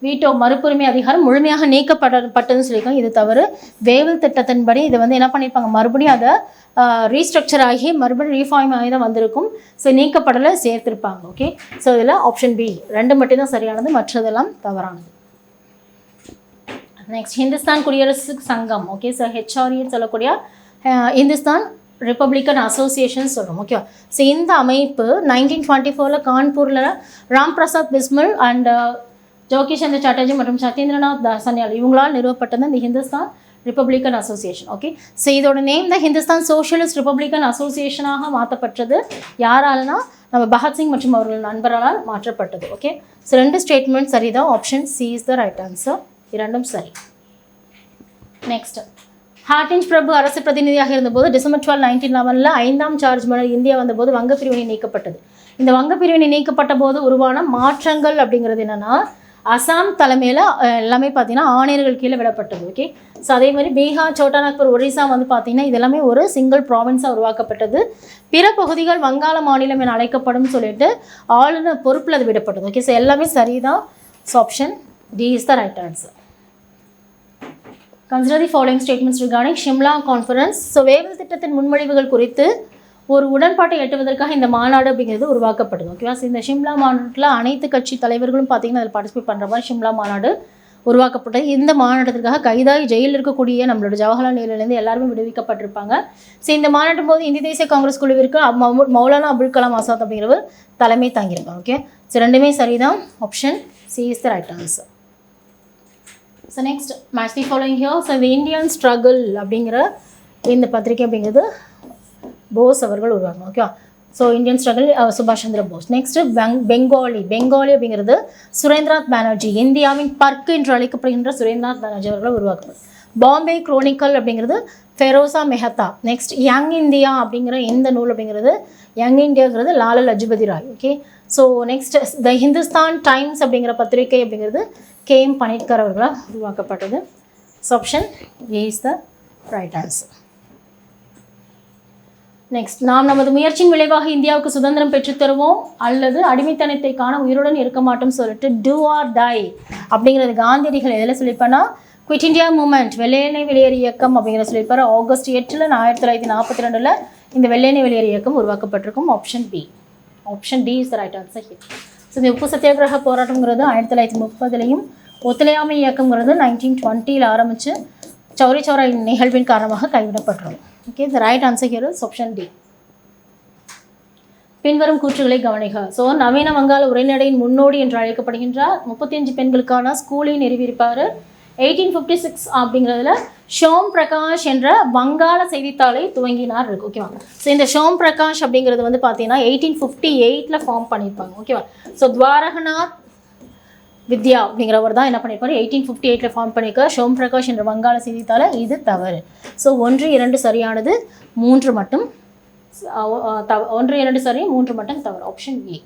வீட்டோ மறுப்புரிமை அதிகாரம் முழுமையாக நீக்கப்பட்டதுன்னு சொல்லியிருக்காங்க. இது தவறு. வேவல் திட்டத்தின்படி இதை வந்து என்ன பண்ணியிருப்பாங்க, மறுபடியும் அதை ரீஸ்ட்ரக்சர் ஆகி மறுபடியும் ரீஃபார்ம் ஆகி தான் வந்திருக்கும். ஸோ நீக்கப்படலை சேர்த்திருப்பாங்க. ஓகே, ஸோ இதில் ஆப்ஷன் பி 2 மட்டும்தான் சரியானது, மற்றதெல்லாம் தவறானது. நெக்ஸ்ட் ஹிந்துஸ்தான் குடியரசு சங்கம். ஓகே, ஸோ ஹெச்ஆர்ஏ சொல்லக்கூடிய ஹிந்துஸ்தான் ரிப்பப்ளிக்கன் அசோசியேஷன் சொல்கிறோம். ஓகேவா? ஸோ இந்த அமைப்பு 1924 கான்பூரில் ராம் பிரசாத் பிஸ்மில் அண்ட் ஜோகி சந்திர சாட்டர்ஜி மற்றும் சத்யேந்திரநாத் சன்யால் இவங்களால் நிறுவப்பட்டது இந்த Hindustan Republican association. Okay, so இதோட நேம் தான் ஹிந்துஸ்தான் சோஷியலிஸ்ட் ரிப்பப்ளிக்கன் அசோசியேஷனாக மாற்றப்பட்டது. யாராலனா நம்ம பகத்சிங் மற்றும் அவர்கள் நண்பரால் மாற்றப்பட்டது. ஓகே, ஸோ 2 ஸ்டேட்மெண்ட் சரி தான். Option C is the right answer. இரண்டும் சரி. நெக்ஸ்ட், ஹார்டின்ஜ் பிரபு அரசு பிரதிநிதியாக இருந்தபோது டிசம்பர் 12, 1911 5ஆம் சார்ஜ் மன்னர் இந்தியா வந்தபோது வங்க பிரிவினை நீக்கப்பட்டது. இந்த வங்க பிரிவினை நீக்கப்பட்ட போது உருவான மாற்றங்கள் அப்படிங்கிறது என்னென்னா அசாம் தலைமையில் எல்லாமே பார்த்தீங்கன்னா ஆணையர்கள் கீழே விடப்பட்டது. ஓகே, ஸோ அதே மாதிரி பீகார், சோட்டாநாக்பூர், ஒரிசா வந்து பார்த்தீங்கன்னா இதெல்லாமே ஒரு சிங்கிள் ப்ராவின்ஸாக உருவாக்கப்பட்டது. பிற பகுதிகள் வங்காள மாநிலம் என அழைக்கப்படும் சொல்லிட்டு ஆளுநர் பொறுப்பில் அது விடப்பட்டது. ஓகே, ஸோ எல்லாமே சரிதான். So option D is the right answer. Consider the following statements regarding Shimla conference. So Wavell திட்டத்தின் முன்மொழிவுகள் குறித்து ஒரு உடன்பாட்டை எட்டுவதற்காக இந்த மாநாடு அப்படிங்கிறது உருவாக்கப்பட்டது. ஓகேவா? ஸோ இந்த ஷிம்லா மாநாட்டில் அனைத்து கட்சி தலைவர்களும் பார்த்திங்கன்னா அதில் பார்ட்டிசிபேட் பண்ணுற மாதிரி ஷிம்லா மாநாடு உருவாக்கப்பட்டது. இந்த மாநாட்டத்திற்காக கைதாகி ஜெயிலில் இருக்கக்கூடிய நம்மளோட ஜவஹர்லால் நேருலேருந்து எல்லாருமே விடுவிக்கப்பட்டிருப்பாங்க. ஸோ இந்த மாநாட்டும் போது இந்திய தேசிய காங்கிரஸ் குழுவிற்கு மௌலானா அபுல் கலாம் ஆசாத் அப்படிங்கிறவர் தலைமை தாங்கியிருப்பாங்க. ஓகே, ஸோ 2மே சரிதான். Option C is the right answer. So next, match the following here. So இந்த இந்தியன் ஸ்ட்ரகிள் அப்படிங்கிற இந்த பத்திரிகை அப்படிங்கிறது போஸ் அவர்கள் உருவாக்கணும். ஓகேவா? ஸோ இந்தியன் ஸ்ட்ரகிள் சுபாஷ் சந்திர போஸ். நெக்ஸ்ட்டு பெங்காலி அப்படிங்கிறது சுரேந்திரநாத் பானர்ஜி, இந்தியாவின் பர்க் என்று அழைக்கப்படுகின்ற சுரேந்திரநாத் பானர்ஜி அவர்கள் உருவாக்கணும். பாம்பே குரோனிக்கல் அப்படிங்கிறது Ferozeshah Mehta. Next young India அப்படிங்கிற இந்த நூல் அப்படிங்கிறது யங் இந்தியாங்கிறது Lala Lajpat Rai. Okay, so next the Hindustan times அப்படிங்கிற பத்திரிகை அப்படிங்கிறது KM பனேட்கர் அவர்களால் உருவாக்கப்பட்டது. So option A is the right answer. Next, நாம் நமது முயற்சியின் விளைவாக இந்தியாவுக்கு சுதந்திரம் பெற்றுத்தருவோம் அல்லது அடிமைத்தனத்தை காண உயிருடன் இருக்க மாட்டோம் சொல்லிட்டு டூ ஆர் டை அப்படிங்கிறது காந்தியடிகள் எதில் சொல்லியிருப்பானா குவிட் இண்டியா மூமெண்ட் வெள்ளையனை வெளியேறு இயக்கம் அப்படிங்கிற சொல்லியிருப்பார். ஆகஸ்ட் 8 1942 இந்த வெள்ளையனை வெளியேறு இயக்கம் உருவாக்கப்பட்டிருக்கும். Option B. Option D is the right answer here. So இந்த உப்பு சத்தியாகிரக போராட்டங்கிறது 1930 ஒத்துழையாமை இயக்கங்கிறது 1920 ஆரம்பித்து சௌரி சௌரா நிகழ்வின் காரணமாக கைவிடப்பட்டுரும். Okay, the right answer here is option D. பின்வரும் கூற்றுகளை கவனிக்க. ஸோ நவீன வங்காள உரைநடையின் முன்னோடி என்று அழைக்கப்படுகின்ற 35 பெண்களுக்கான ஸ்கூலை நிறுவியிருப்பார். 1856 அப்படிங்கிறதுல ஷோம் பிரகாஷ் என்ற வங்காள செய்தித்தாளை துவங்கினார் இருக்கு. ஓகேவா? ஸோ இந்த ஷோம் பிரகாஷ் அப்படிங்கிறது வந்து பார்த்தீங்கன்னா 1858 ஃபார்ம் பண்ணியிருப்பாங்க. ஓகேவா? ஸோ துவாரகநாத் வித்யா அப்படிங்கிறவர் தான் என்ன பண்ணியிருப்பார் 1858 ஃபார்ம் பண்ணியிருக்க ஷோம் பிரகாஷ் என்ற வங்காள செய்தித்தாளை. இது தவறு. ஸோ 1, 2 சரியானது, 3 மட்டும் 1, 2 சரி, 3 மட்டும் தவறு. Option A.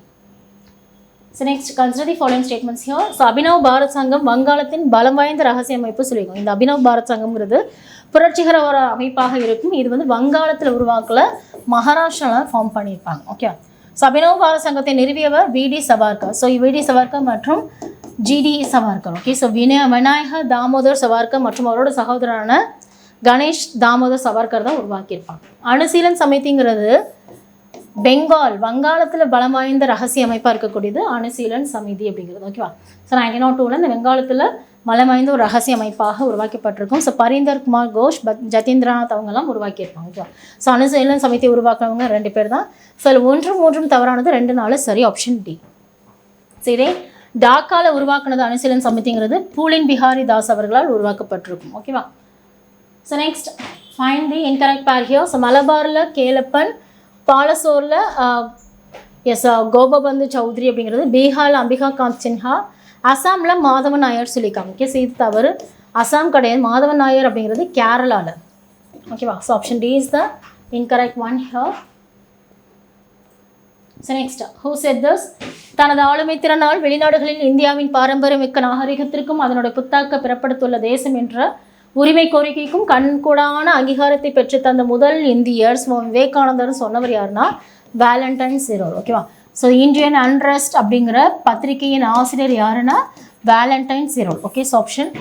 So next, consider the following statements here. So Abhinav Bharat சங்கம் வங்காளத்தின் பலம் வாய்ந்த ரகசிய அமைப்பு சொல்லியிருக்கோம். இந்த அபினவ் பாரத் சங்கம்ங்கிறது புரட்சிகர ஒரு அமைப்பாக இருக்கும். இது வந்து வங்காளத்தில் உருவாக்கல, மகாராஷ்டிராவில் ஃபார்ம் பண்ணியிருப்பாங்க. ஓகே, ஸோ அபினவ் பாரத் சங்கத்தை நிறுவியவர் VD Savarkar. So VD Savarkar மற்றும் GD Savarkar. Okay, so Vinayagar Damodar Savarkar மற்றும் அவரோட சகோதரரான கணேஷ் தாமோதர் சவார்கர் தான் உருவாக்கியிருப்பாங்க. அணுசீலன் சமிதிங்கிறது வங்காளத்தில் பலம் வாய்ந்த ரகசிய அமைப்பாக இருக்கக்கூடியது அணுசீலன் சமிதி அப்படிங்கிறது. ஓகேவா? ஸோ 1902 இந்த வங்காளத்தில் பலம் வாய்ந்த ஒரு ரகசிய அமைப்பாக உருவாக்கப்பட்டிருக்கும். ஸோ பரீந்தர் குமார் கோஷ், ஜதீந்திரநாத் அவங்கெல்லாம் உருவாக்கியிருப்பாங்க. ஓகேவா? ஸோ அணுசீலன் சமிதியை உருவாக்குறவங்க 2 பேர் தான். ஸோ அதில் 1, 3 தவறானது, 2, 4 சரி. Option D. சரி, டாக்காவில் உருவாக்குனது அனுசீலன் சமிதிங்கிறது பூலின் பிஹாரி தாஸ் அவர்களால் உருவாக்கப்பட்டிருக்கும். ஓகேவா? So next find the incorrect pair here. So மலபாரில் கேலப்பன், பாலசோரில் கோபபந்து சௌத்ரி அப்படிங்கிறது, பீகாரில் அம்பிகா காந்த் சின்ஹா, அசாமில் மாதவன் நாயர் சொல்லியிருக்காங்க. ஓகே, ஸோ இது தவறு. அசாம் கிடையாது, மாதவன் நாயர் அப்படிங்கிறது கேரளாவில். ஓகேவா? So option D is the incorrect one here. So next who said this? தனது ஆளுமை திறனால் வெளிநாடுகளில் இந்தியாவின் பாரம்பரியமிக்க நாகரிகத்திற்கும் அதனுடைய புத்தாக்க பிறப்படுத்துள்ள தேசம் என்ற உரிமை கோரிக்கைக்கும் கண்கூடான அங்கீகாரத்தை பெற்று தந்த முதல் இந்தியர் சுவாமி விவேகானந்தர் சொன்னவர் யாருன்னா வேலண்டைன் சிரோல். ஓகேவா? ஸோ இந்தியன் அன்ரெஸ்ட் அப்படிங்கிற பத்திரிகையின் ஆசிரியர் யாருன்னா Valentine Chirol. Okay, so option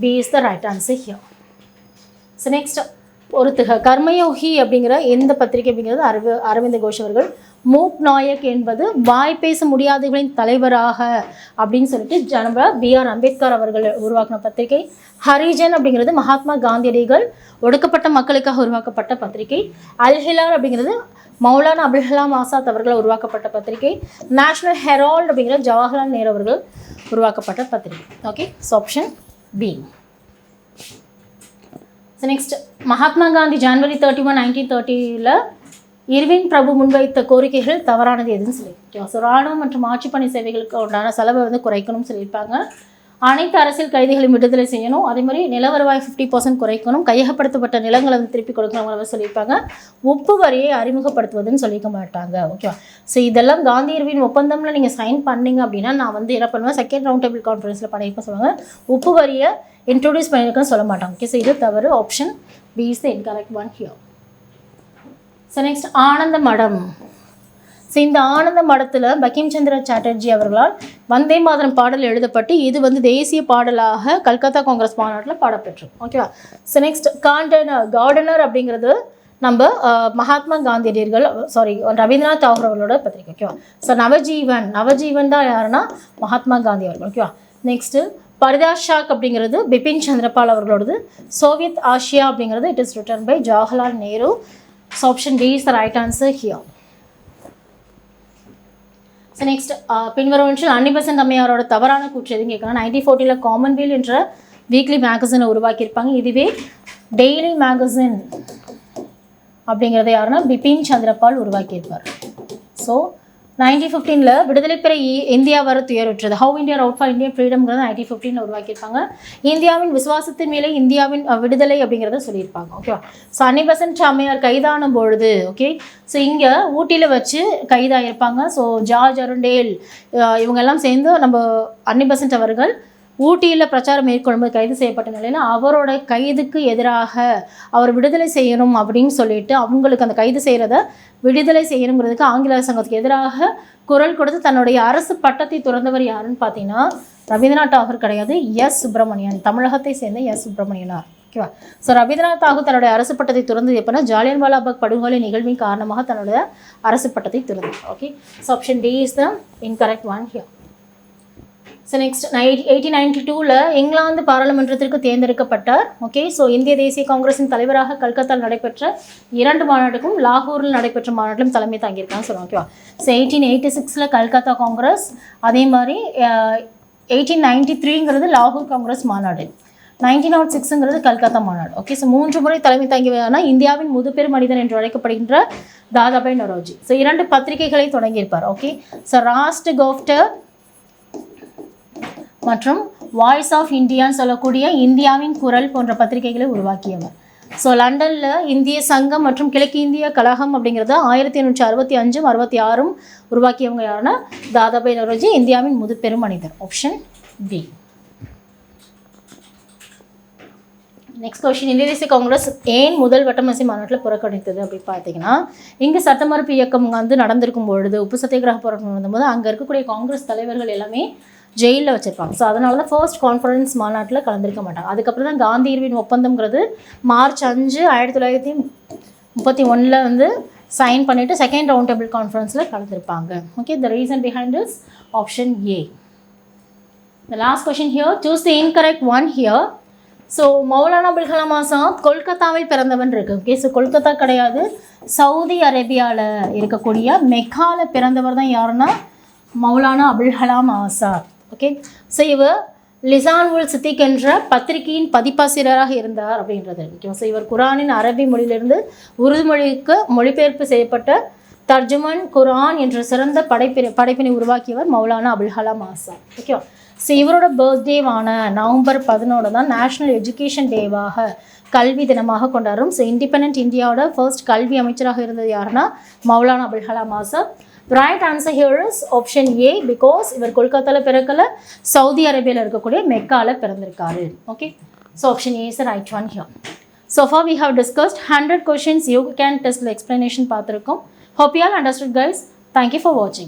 B is the right answer here. So next ஒருத்தக கர்மயோகி அப்படிங்கிற எந்த பத்திரிகை அப்படிங்கிறது அரவிந்த கோஷ் அவர்கள். மூக் நாயக் என்பது வாய் பேச முடியாதவர்களின் தலைவராக அப்படின்னு சொல்லிட்டு ஜனப B.R. அம்பேத்கர் அவர்கள் உருவாக்கின பத்திரிகை. ஹரிஜன் அப்படிங்கிறது மகாத்மா காந்தியடிகள் ஒடுக்கப்பட்ட மக்களுக்காக உருவாக்கப்பட்ட பத்திரிகை. அல்-ஹிலால் அப்படிங்கிறது மௌலானா அபுல் கலாம் ஆசாத் அவர்கள் உருவாக்கப்பட்ட பத்திரிகை. நேஷனல் ஹெரால்ட் அப்படிங்கிறது ஜவஹர்லால் நேரு அவர்கள் உருவாக்கப்பட்ட பத்திரிகை. Okay, so option B. So next Mahatma Gandhi ஜனவரி 31, 1930 இர்வின் பிரபு முன்வைத்த கோரிக்கைகள் தவறானது எதுன்னு சொல்லியிருக்கோம். ஸோ ராணுவம் மற்றும் ஆட்சிப்பணி சேவைகளுக்கு உண்டான செலவை குறைக்கணும்னு சொல்லியிருப்பாங்க. அனைத்து அரசியல் கைதிகளையும் விடுதலை செய்யணும். அதே மாதிரி நில வருவாய் 50% குறைக்கணும். கையகப்படுத்தப்பட்ட நிலங்களை திருப்பி கொடுக்கணும் சொல்லியிருப்பாங்க. உப்பு வரியை அறிமுகப்படுத்துவதுன்னு சொல்லிக்க மாட்டாங்க. ஓகேவா? ஸோ இதெல்லாம் காந்தி இர்வின் ஒப்பந்தம்ல நீங்கள் சைன் பண்ணீங்க அப்படின்னா நான் என்ன பண்ணுவேன், செகண்ட் ரவுண்ட் டேபிள் கான்ஃபரன்ஸில் பண்ணியிருப்பேன் சொல்லுவாங்க. உப்பு வரியை இன்ட்ரோடியூஸ் பண்ணியிருக்கேன்னு சொல்ல மாட்டாங்க. ஓகே, ஸோ இது தவறு. Option B is the incorrect one here. So next Ananda Math. So இந்த ஆனந்த மடத்தில் பங்கிம் சந்திர சாட்டர்ஜி அவர்களால் வந்தே மாதரம் பாடல் எழுதப்பட்டு இது தேசிய பாடலாக கல்கத்தா காங்கிரஸ் மாநாட்டில் பாடப்பெற்றோம். ஓகேவா? ஸோ நெக்ஸ்ட் கார்டனர் அப்படிங்கிறது நம்ம மகாத்மா காந்தியடிகள் ரவீந்திரநாத் தாகூர் அவர்களோட பத்திரிகை. ஓகேவா? ஸோ நவஜீவன் தான் யாருன்னா மகாத்மா காந்தி அவர்கள். ஓகேவா? நெக்ஸ்ட்டு பரிதாஸ் ஷாக் அப்படிங்கிறது பிபின் சந்திரபால் அவர்களோடது. சோவியத் ஆசியா அப்படிங்கிறது it is written by Jawaharlal Nehru. So option D is the right answer here. So next பின்வரும் அன்னிபெசன்ட் அம்மையாரோட தவறான கூற்று எதுன்னு கேட்கலாம். 1940 காமன்வெல்த் என்ற வீக்லி மேகசினை உருவாக்கியிருப்பாங்க. இதுவே டெய்லி மேகசின் அப்படிங்கிறத யாருன்னா பிபின் சந்திரபால் உருவாக்கியிருப்பார். ஸோ 1915 விடுதலை பெற இந்தியா வர துயருற்றது. How India out for India ஃப்ரீடம்ங்கிறத 1915 உருவாக்கியிருப்பாங்க. இந்தியாவின் விசுவாசத்தின் மேலே இந்தியாவின் விடுதலை அப்படிங்கிறத சொல்லியிருப்பாங்க. ஓகேவா? ஸோ அன்னிபெசன்ட் அம்மையார் கைதான பொழுது ஓகே, ஸோ இங்கே ஊட்டியில் வச்சு கைதாகிருப்பாங்க. ஸோ ஜார்ஜ் அருண்டேல் இவங்கெல்லாம் சேர்ந்து நம்ம அன்னிபெசன்ட் அவர்கள் ஊட்டியில் பிரச்சாரம் மேற்கொள்ளும்போது கைது செய்யப்பட்ட நிலையில் அவரோட கைதுக்கு எதிராக அவர் விடுதலை செய்யணும் அப்படின்னு சொல்லிட்டு அவங்களுக்கு அந்த கைது செய்கிறத விடுதலை செய்யணுங்கிறதுக்கு ஆங்கில அரசாங்கத்துக்கு எதிராக குரல் கொடுத்து தன்னுடைய அரசு பட்டத்தை துறந்தவர் யாருன்னு பார்த்தீங்கன்னா ரவீந்திரநாத் தாகூர் கிடையாது, சுப்பிரமணியன். தமிழகத்தை சேர்ந்த சுப்பிரமணியனார். ஓகேவா? ஸோ ரவீந்திரநாத் தாகூர் தன்னுடைய அரசு பட்டத்தை துறந்தது எப்போனா ஜாலியன்வாலாபாக் படுகொலை நிகழ்வின் காரணமாக தன்னுடைய அரசு பட்டத்தை துறந்தார். Okay, so option D is the incorrect one here. So next 1892 இங்கிலாந்து பாராளுமன்றத்திற்கு தேர்ந்தெடுக்கப்பட்டார். ஓகே, ஸோ இந்திய தேசிய காங்கிரஸின் தலைவராக கல்கத்தாவில் நடைபெற்ற 2 மாநாட்டுக்கும் லாகூரில் நடைபெற்ற மாநாட்டிலும் தலைமை தாங்கியிருக்காங்க சொல்லுவாங்க. ஓகேவா? ஸோ 1886 கல்கத்தா காங்கிரஸ், அதே மாதிரி 1893 லாகூர் காங்கிரஸ் மாநாடு, 1906 கல்கத்தா மாநாடு. ஓகே, ஸோ 3 முறை தலைமை தாங்கியவரான இந்தியாவின் முதுபெரும் மனிதன் என்று அழைக்கப்படுகின்ற தாதாபாய் நொரோஜி. ஸோ 2 பத்திரிகைகளை தொடங்கியிருப்பார். ஓகே, ஸோ ராஸ்ட் கோஃப்டர் மற்றும் வாய்ஸ் ஆஃப் இந்தியான்னு சொல்லக்கூடிய இந்தியாவின் குரல் போன்ற பத்திரிகைகளை உருவாக்கியவர். ஸோ லண்டனில் இந்திய சங்கம் மற்றும் கிழக்கு இந்திய கழகம் அப்படிங்கிறத 1865, 66 உருவாக்கியவங்க யாருன்னா தாதாபாய் நொரோஜி, இந்தியாவின் முதுபெரும் மனிதர். Option B. நெக்ஸ்ட் கொஸ்டின், இந்திய தேசிய காங்கிரஸ் ஏன் முதல் வட்டமேசை மாநாட்டில் புறக்கணித்தது அப்படின்னு பார்த்தீங்கன்னா, இங்கே சட்ட மறுப்பு இயக்கம் நடந்திருக்கும் பொழுது உப்பு சத்தியாகிரக போராட்டம் நடந்தபோது அங்கே இருக்கக்கூடிய காங்கிரஸ் தலைவர்கள் எல்லாமே ஜெயிலில் வச்சுருப்பாங்க. ஸோ அதனால தான் ஃபர்ஸ்ட் கான்ஃபரன்ஸ் மாநாட்டில் கலந்துருக்க மாட்டாங்க. அதுக்கப்புறம் தான் காந்தி இர்வின் ஒப்பந்தம்ங்கிறது மார்ச் 5, 1931 சைன் பண்ணிவிட்டு செகண்ட் ரவுண்ட் டேபிள் கான்ஃபரன்ஸில் கலந்துருப்பாங்க. Okay, the reason behind is option A. The last question here, choose the incorrect one here. So Maulana Abul Kalam Azad கொல்கத்தாவில் பிறந்தவன் இருக்குது. ஓகே, ஸோ கொல்கத்தா கிடையாது, சவுதி அரேபியாவில் இருக்கக்கூடிய மெக்காவில் பிறந்தவர் தான் யாருன்னா மௌலானா அபுல் கலாம் ஆசாத். ஓகே. ஸோ இவர் லிசான் உல் சித்திக் என்ற பத்திரிகையின் பதிப்பாசிரியராக இருந்தார் அப்படின்றது முக்கியம். ஸோ இவர் குரானின் அரபி மொழியிலிருந்து உருது மொழிக்கு மொழிபெயர்ப்பு செய்யப்பட்ட தர்ஜுமன் குரான் என்ற சிறந்த படைப்பினை உருவாக்கியவர் மௌலானா அபுல் கலாம் ஆசாத். ஓகே. ஸோ இவரோட பர்த்டேவான நவம்பர் 11 தான் நேஷ்னல் எஜுகேஷன் டேவாக கல்வி தினமாக கொண்டாடும். ஸோ இண்டிபெண்ட் இந்தியாவோட ஃபர்ஸ்ட் கல்வி அமைச்சராக இருந்தது யாருன்னா Maulana Abul Kalam Azad. Right answer here is option A, because இவர் கொல்கத்தாவில் பிறக்கல, சவுதி அரேபியாவில் இருக்கக்கூடிய மெக்காவில் பிறந்திருக்காரு. Okay. So option A is right one here. So far we have discussed 100 questions you can test the explanation பார்த்துருக்கோம். Hope you all understood guys. Thank you for watching.